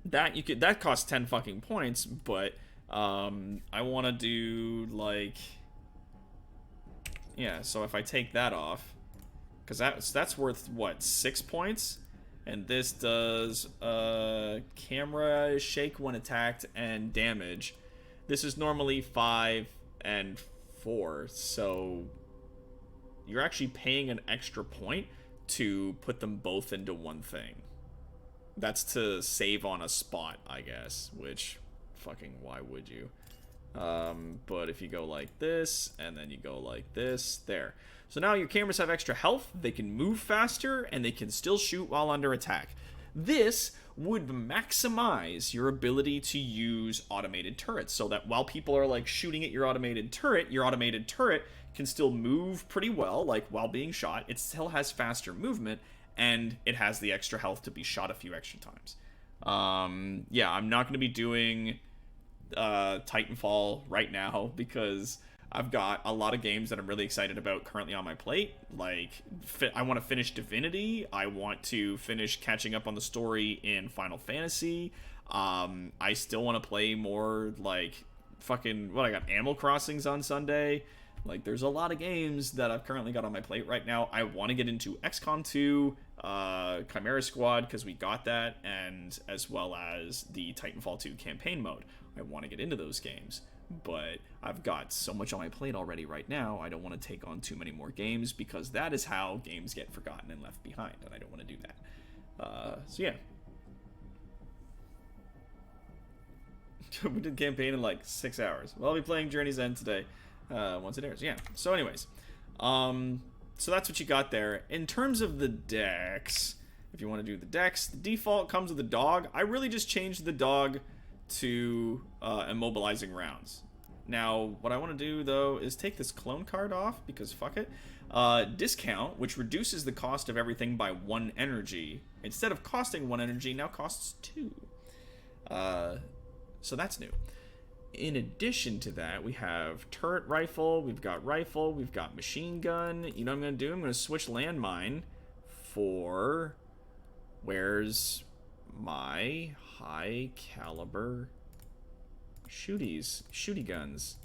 that costs 10 fucking points, but I want to do like, yeah. So if I take that off, because that's worth what, 6 points, and this does camera shake when attacked and damage. This is normally 5 and 4, so you're actually paying an extra point to put them both into one thing. That's to save on a spot, I guess, which, fucking, why would you? But if you go like this, and then you go like this, there. So now your cameras have extra health, they can move faster, and they can still shoot while under attack. This would maximize your ability to use automated turrets, so that while people are like shooting at your automated turret can still move pretty well, like while being shot. It still has faster movement, and it has the extra health to be shot a few extra times. Yeah, I'm not going to be doing Titanfall right now because I've got a lot of games that I'm really excited about currently on my plate. Like, I want to finish Divinity. I want to finish catching up on the story in Final Fantasy. I still want to play more, like, fucking, I got Animal Crossings on Sunday. Like, there's a lot of games that I've currently got on my plate right now. I want to get into XCOM 2, Chimera Squad, because we got that, and as well as the Titanfall 2 campaign mode. I want to get into those games, but I've got so much on my plate already right now, I don't want to take on too many more games, because that is how games get forgotten and left behind, and I don't want to do that. So yeah. We did campaign in like 6 hours. Well, I'll be playing Journey's End today, once it airs. Yeah. So anyways, so that's what you got there. In terms of the decks, if you want to do the decks, the default comes with a dog. I really just changed the dog to immobilizing rounds. Now, what I want to do, though, is take this clone card off, because fuck it. Discount, which reduces the cost of everything by 1 energy. Instead of costing 1 energy, now costs 2. So that's new. In addition to that, we have turret rifle, we've got machine gun. You know what I'm going to do? I'm going to switch landmine for... Where's my high caliber shooty guns?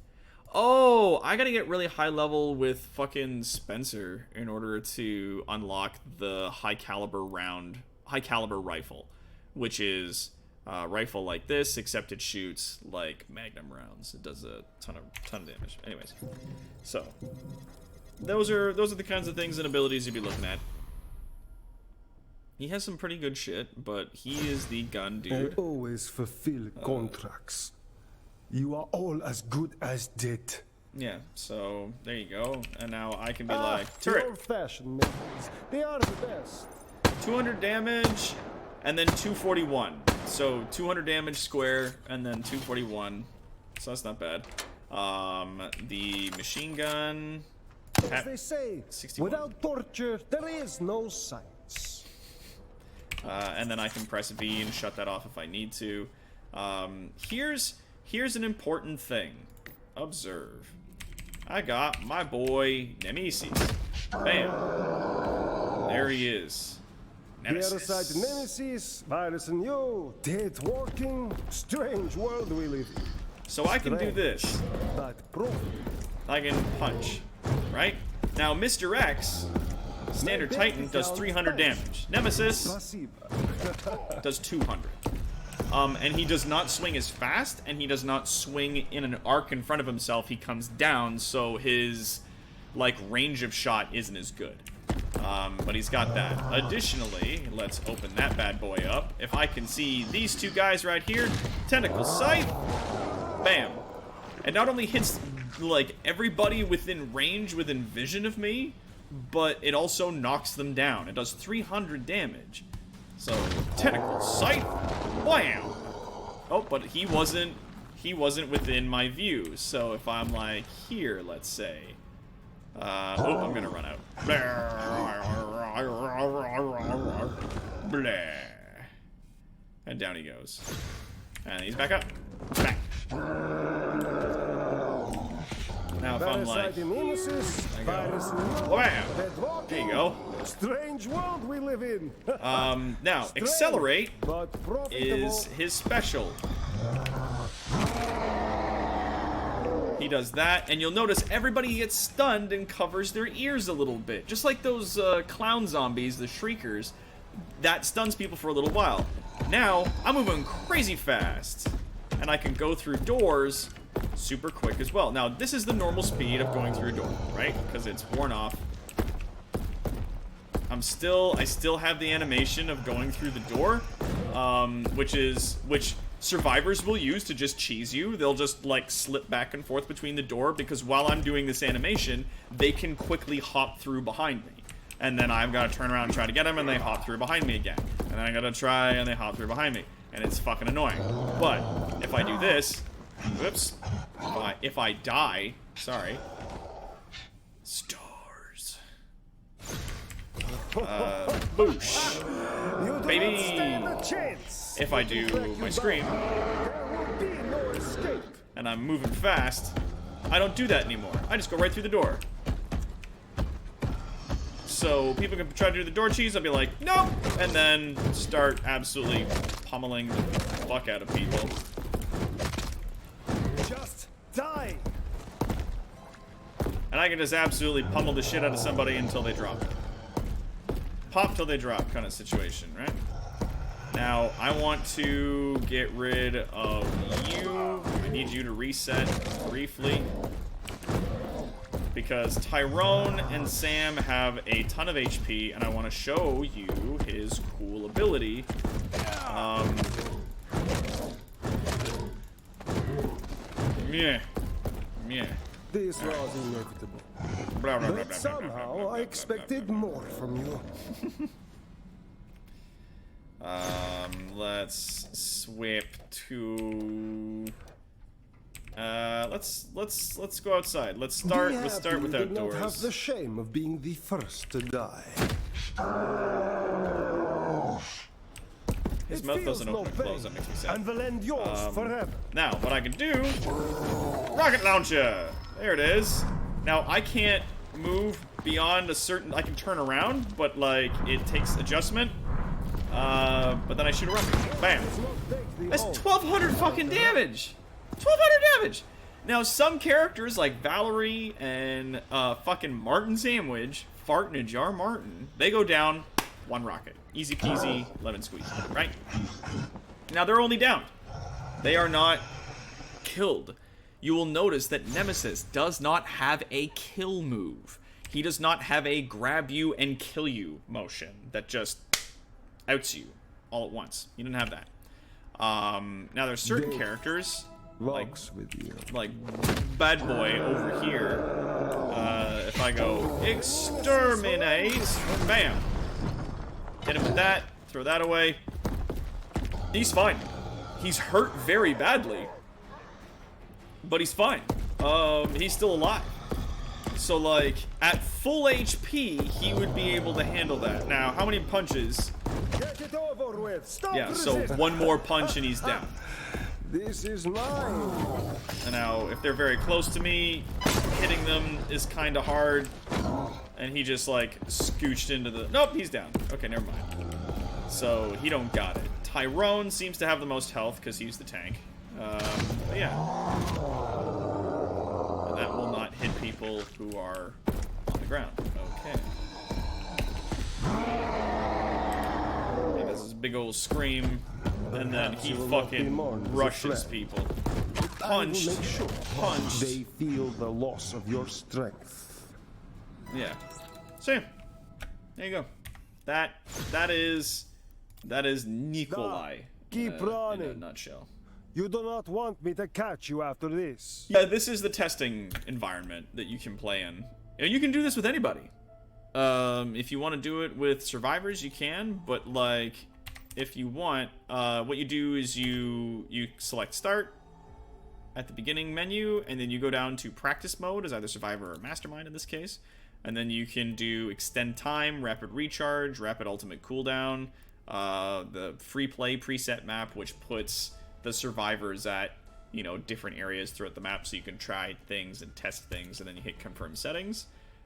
Oh, I gotta get really high level with fucking Spencer in order to unlock the high caliber rifle, which is a rifle like this, except it shoots like magnum rounds. It does a ton of damage. Anyways, so those are the kinds of things and abilities you'd be looking at. He has some pretty good shit, but he is the gun I dude. always fulfill contracts. You are all as good as dead. Yeah, so there you go. And now I can be like, The turret, old-fashioned methods. They are the best. 200 damage, and then 241. So 200 damage square, and then 241. So that's not bad. The machine gun. As they say, 61. without torture, there is no science. And then I can press V and shut that off if I need to. Here's an important thing. Observe. I got my boy Nemesis. Bam. There he is. Nemesis. The other side, Nemesis, virus and you, dead walking, strange world we live in. So I can do this. But profit. I can punch. Right? Now, Mr. X, standard Titan, does 300 damage. Nemesis does 200. And he does not swing as fast, and he does not swing in an arc in front of himself. He comes down, so his, like, range of shot isn't as good. But he's got that. Additionally, let's open that bad boy up. If I can see these two guys right here, Tentacle Scythe, bam. It not only hits, like, everybody within range, within vision of me, but it also knocks them down. It does 300 damage. So, Tentacle Scythe, wham! Oh, but he wasn't within my view. So if I'm like here, let's say, oh, I'm gonna run out. Blah. And down he goes. And he's back up. Back. Now if I'm like, wham! There you go. Strange world we live in. Now, Accelerate is his special. He does that, and you'll notice everybody gets stunned and covers their ears a little bit. Just like those clown zombies, the Shriekers, that stuns people for a little while. Now, I'm moving crazy fast, and I can go through doors super quick as well. Now, this is the normal speed of going through a door, right? Because it's worn off. I still have the animation of going through the door, which survivors will use to just cheese you. They'll just, like, slip back and forth between the door, because while I'm doing this animation, they can quickly hop through behind me. And then I've got to turn around and try to get them, and they hop through behind me again. And then I gotta try, and they hop through behind me. And it's fucking annoying. But, if I do this, whoops, if I die, sorry, stars. Boosh. You do Baby. not stand a chance. if I do my scream, There will be no escape. and I'm moving fast, I don't do that anymore. I just go right through the door. So people can try to do the door cheese, I'll be like, nope! And then start absolutely pummeling the fuck out of people. Just die. And I can just absolutely pummel the shit out of somebody until they drop. Pop till they drop kind of situation, right? Now, I want to get rid of you. I need you to reset briefly. Because Tyrone and Sam have a ton of HP, and I want to show you his cool ability. Yeah. This was inevitable. Blah, blah, blah, blah, blah, But blah, somehow blah, blah, I expected more from you. Let's swip to. Let's go outside. Let's start with You did not have outdoors. the shame of being the first to die. His It mouth feels doesn't no open and close. That pain, makes me sad. and will end yours forever. Now, what I can do... Rocket launcher! There it is. Now, I can't move beyond a certain... I can turn around, but, like, it takes adjustment. But then I shoot a rocket. Bam. That's 1,200 fucking damage! 1,200 damage! Now, some characters, like Valerie and, fucking Martin Sandwich, Fart in a Jar Martin, they go down, one rocket. Easy peasy, lemon squeezy, right? Now, they're only down. They are not killed. You will notice that Nemesis does not have a kill move. He does not have a grab you and kill you motion that just outs you all at once. He didn't have that. Now, there's certain characters... Walks with you. like bad boy over here. If I go exterminate, bam, hit him with that, throw that away. He's fine. He's hurt very badly, but he's fine. He's still alive. So like at full HP, he would be able to handle that. Now, how many punches? Get it over with. Stop Yeah, so resisting. one more punch and he's down. This is mine. And now, if they're very close to me, hitting them is kind of hard. And he just, like, scooched into the... Nope, he's down. Okay, never mind. So, he don't got it. Tyrone seems to have the most health, because he's the tank. But yeah. And that will not hit people who are on the ground. Okay. And this is a big old scream. And then he You will not be fucking mourned as a rushes flame. people. I will Punched. make sure Punched. they feel the loss of your strength. Yeah. So yeah. There you go. That is Nikolai. Keep in a running. nutshell. You do not want me to catch you after this. Yeah, this is the testing environment that you can play in. And you can do this with anybody. If you want to do it with survivors, you can, but like if you want, what you do is you select start at the beginning menu, and then you go down to practice mode as either survivor or mastermind in this case, and then you can do extend time, rapid recharge, rapid ultimate cooldown, the free play preset map, which puts the survivors at, you know, different areas throughout the map, so you can try things and test things, and then you hit confirm settings,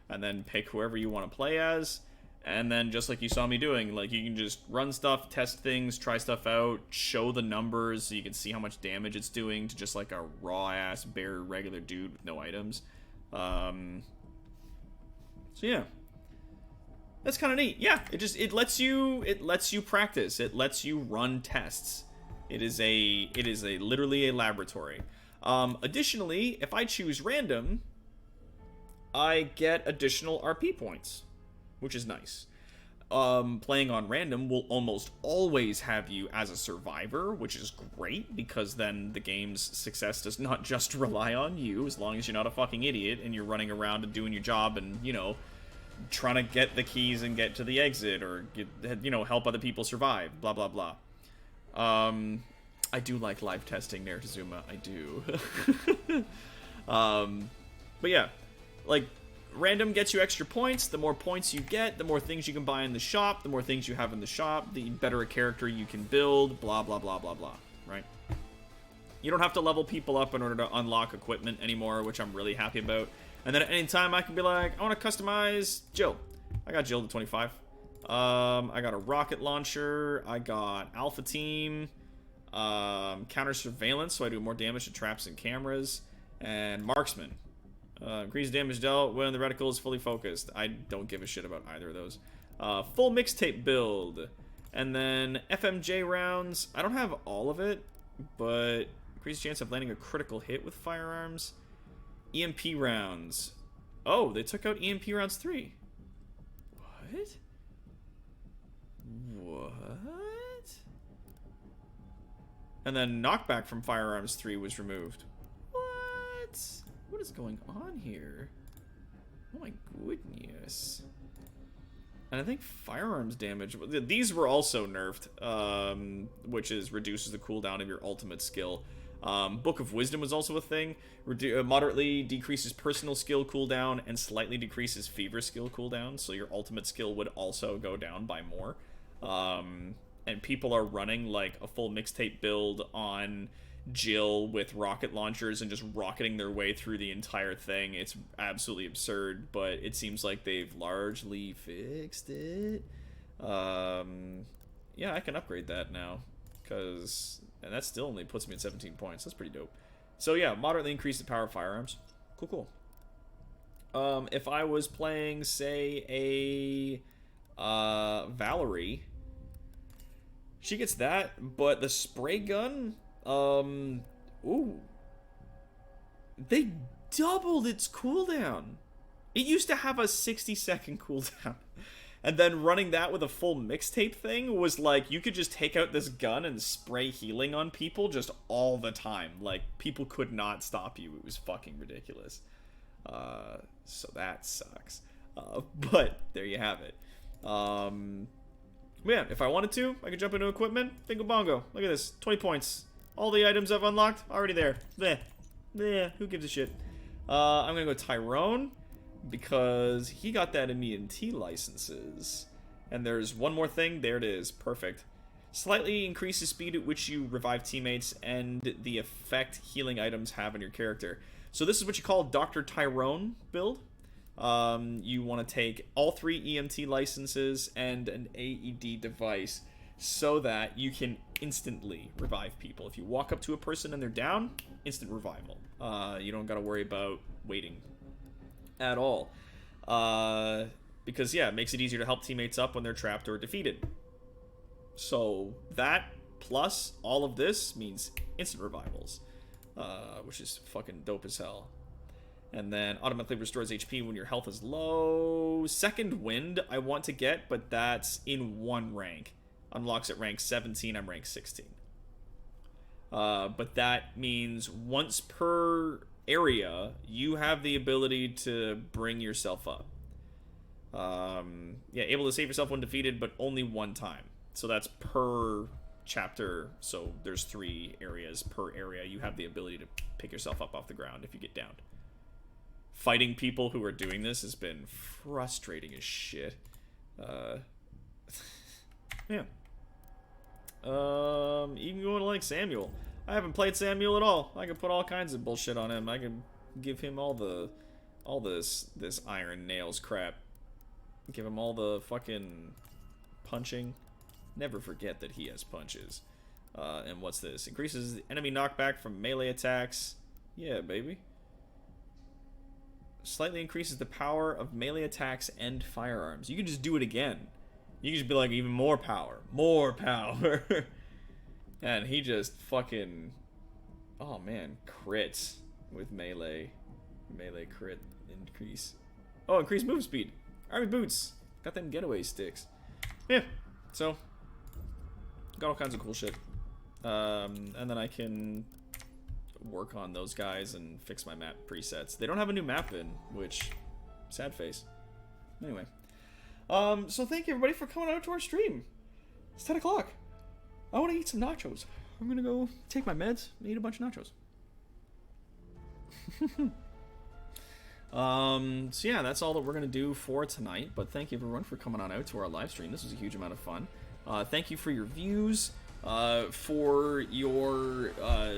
and then pick whoever you want to play as. And then, just like you saw me doing, like, you can just run stuff, test things, try stuff out, show the numbers so you can see how much damage it's doing to just, like, a raw-ass, bare, regular dude with no items. So, yeah. That's kind of neat. Yeah, it lets you practice. It lets you run tests. It is literally a laboratory. Additionally, if I choose random, I get additional RP points, which is nice. Playing on random will almost always have you as a survivor, which is great, because then the game's success does not just rely on you, as long as you're not a fucking idiot and you're running around and doing your job and, you know, trying to get the keys and get to the exit, or get, you know, help other people survive, blah blah blah. I do like live testing, Naratazuma, I do. But yeah, like, random gets you extra points. The more points you get, the more things you can buy in the shop. The more things you have in the shop, the better a character you can build. Blah, blah, blah, blah, blah. Right? You don't have to level people up in order to unlock equipment anymore, which I'm really happy about. And then at any time, I can be like, I want to customize Jill. I got Jill to 25. I got a rocket launcher. I got Alpha Team. Counter surveillance, so I do more damage to traps and cameras. And Marksman. Increased damage dealt when the reticle is fully focused. I don't give a shit about either of those. Full mixtape build. And then FMJ rounds. I don't have all of it, but increased chance of landing a critical hit with firearms. EMP rounds. Oh, they took out EMP rounds 3. What? What? And then knockback from firearms 3 was removed. What? What is going on here? Oh my goodness. And I think firearms damage, these were also nerfed, which reduces the cooldown of your ultimate skill. Book of Wisdom was also a thing. Moderately decreases personal skill cooldown and slightly decreases fever skill cooldown, so your ultimate skill would also go down by more. And people are running like a full mixtape build on Jill with rocket launchers and just rocketing their way through the entire thing. It's absolutely absurd, but it seems like they've largely fixed it. Yeah, I can upgrade that now, and that still only puts me at 17 points. That's pretty dope. So yeah, moderately increase the power of firearms. Cool. If I was playing, say, a Valerie, she gets that, but the spray gun, ooh, they doubled its cooldown. It used to have a 60-second cooldown. And then running that with a full mixtape thing was like, you could just take out this gun and spray healing on people just all the time. Like, people could not stop you. It was fucking ridiculous. So that sucks. But there you have it. Man, if I wanted to, I could jump into equipment. Bingo bongo. Look at this. 20 points. All the items I've unlocked, already there. Bleh. Who gives a shit? I'm gonna go Tyrone, because he got that immunity licenses. And there's one more thing. There it is. Perfect. Slightly increases speed at which you revive teammates and the effect healing items have on your character. So this is what you call Dr. Tyrone build. You want to take all 3 EMT licenses and an AED device so that you can instantly revive people. If you walk up to a person and they're down, instant revival. You don't got to worry about waiting at all. Because, yeah, it makes it easier to help teammates up when they're trapped or defeated. So that plus all of this means instant revivals, which is fucking dope as hell. And then automatically restores HP when your health is low. Second Wind I want to get, but that's in 1 rank. Unlocks at rank 17, I'm rank 16. But that means once per area, you have the ability to bring yourself up. Yeah, able to save yourself when defeated, but only 1 time. So that's per chapter, so there's 3 areas per area. You have the ability to pick yourself up off the ground if you get downed. Fighting people who are doing this has been frustrating as shit. Yeah. Even going to like Samuel. I haven't played Samuel at all. I could put all kinds of bullshit on him. I could give him all this iron nails crap. Give him all the fucking punching. Never forget that he has punches. And what's this? Increases the enemy knockback from melee attacks. Yeah, baby. Slightly increases the power of melee attacks and firearms. You can just do it again. You can just be like, even more power. More power. And he just fucking... Oh, man. Crits with melee. Melee crit increase. Oh, increased move speed. Army boots. Got them getaway sticks. Yeah. So, got all kinds of cool shit. And then I can work on those guys and fix my map presets. They don't have a new map in, which... Sad face. Anyway. So thank you everybody for coming out to our stream. It's 10 o'clock. I want to eat some nachos. I'm gonna go take my meds and eat a bunch of nachos. So yeah, that's all that we're going to do for tonight. But thank you everyone for coming on out to our live stream. This was a huge amount of fun. Thank you for your views, for your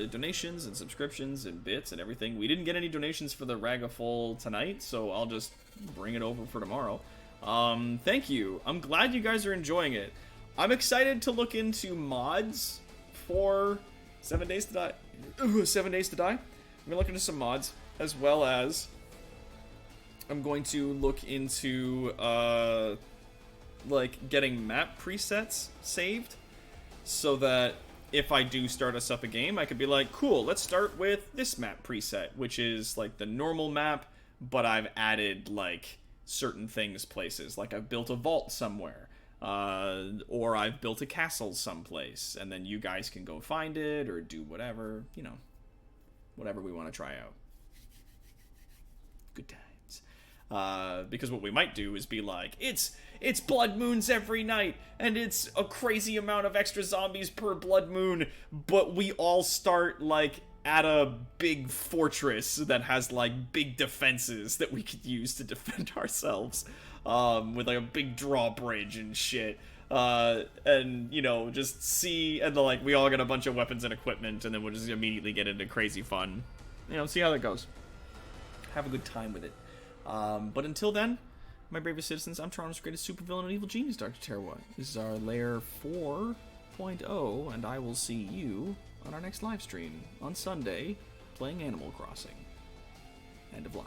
donations and subscriptions and bits and everything. We didn't get any donations for the Ragafol tonight, so I'll just bring it over for tomorrow. Thank you. I'm glad you guys are enjoying it. I'm excited to look into mods for 7 Days to Die. 7 Days to Die. I'm going to look into some mods, as well as I'm going to look into, like, getting map presets saved, so that if I do start us up a game, I could be like, cool, let's start with this map preset, which is, like, the normal map, but I've added, like, certain things places. Like, I've built a vault somewhere, or I've built a castle someplace, and then you guys can go find it, or do whatever, you know, whatever we want to try out. Good times. Because what we might do is be like, it's blood moons every night, and it's a crazy amount of extra zombies per blood moon, but we all start, like, at a big fortress that has, like, big defenses that we could use to defend ourselves, with, like, a big drawbridge and shit. And, you know, just see, and, like, we all get a bunch of weapons and equipment, and then we'll just immediately get into crazy fun. You know, see how that goes. Have a good time with it. But until then, my bravest citizens, I'm Toronto's greatest supervillain and evil genius, Dr. Terwa. This is our layer 4.0, and I will see you on our next live stream on Sunday, playing Animal Crossing. End of line.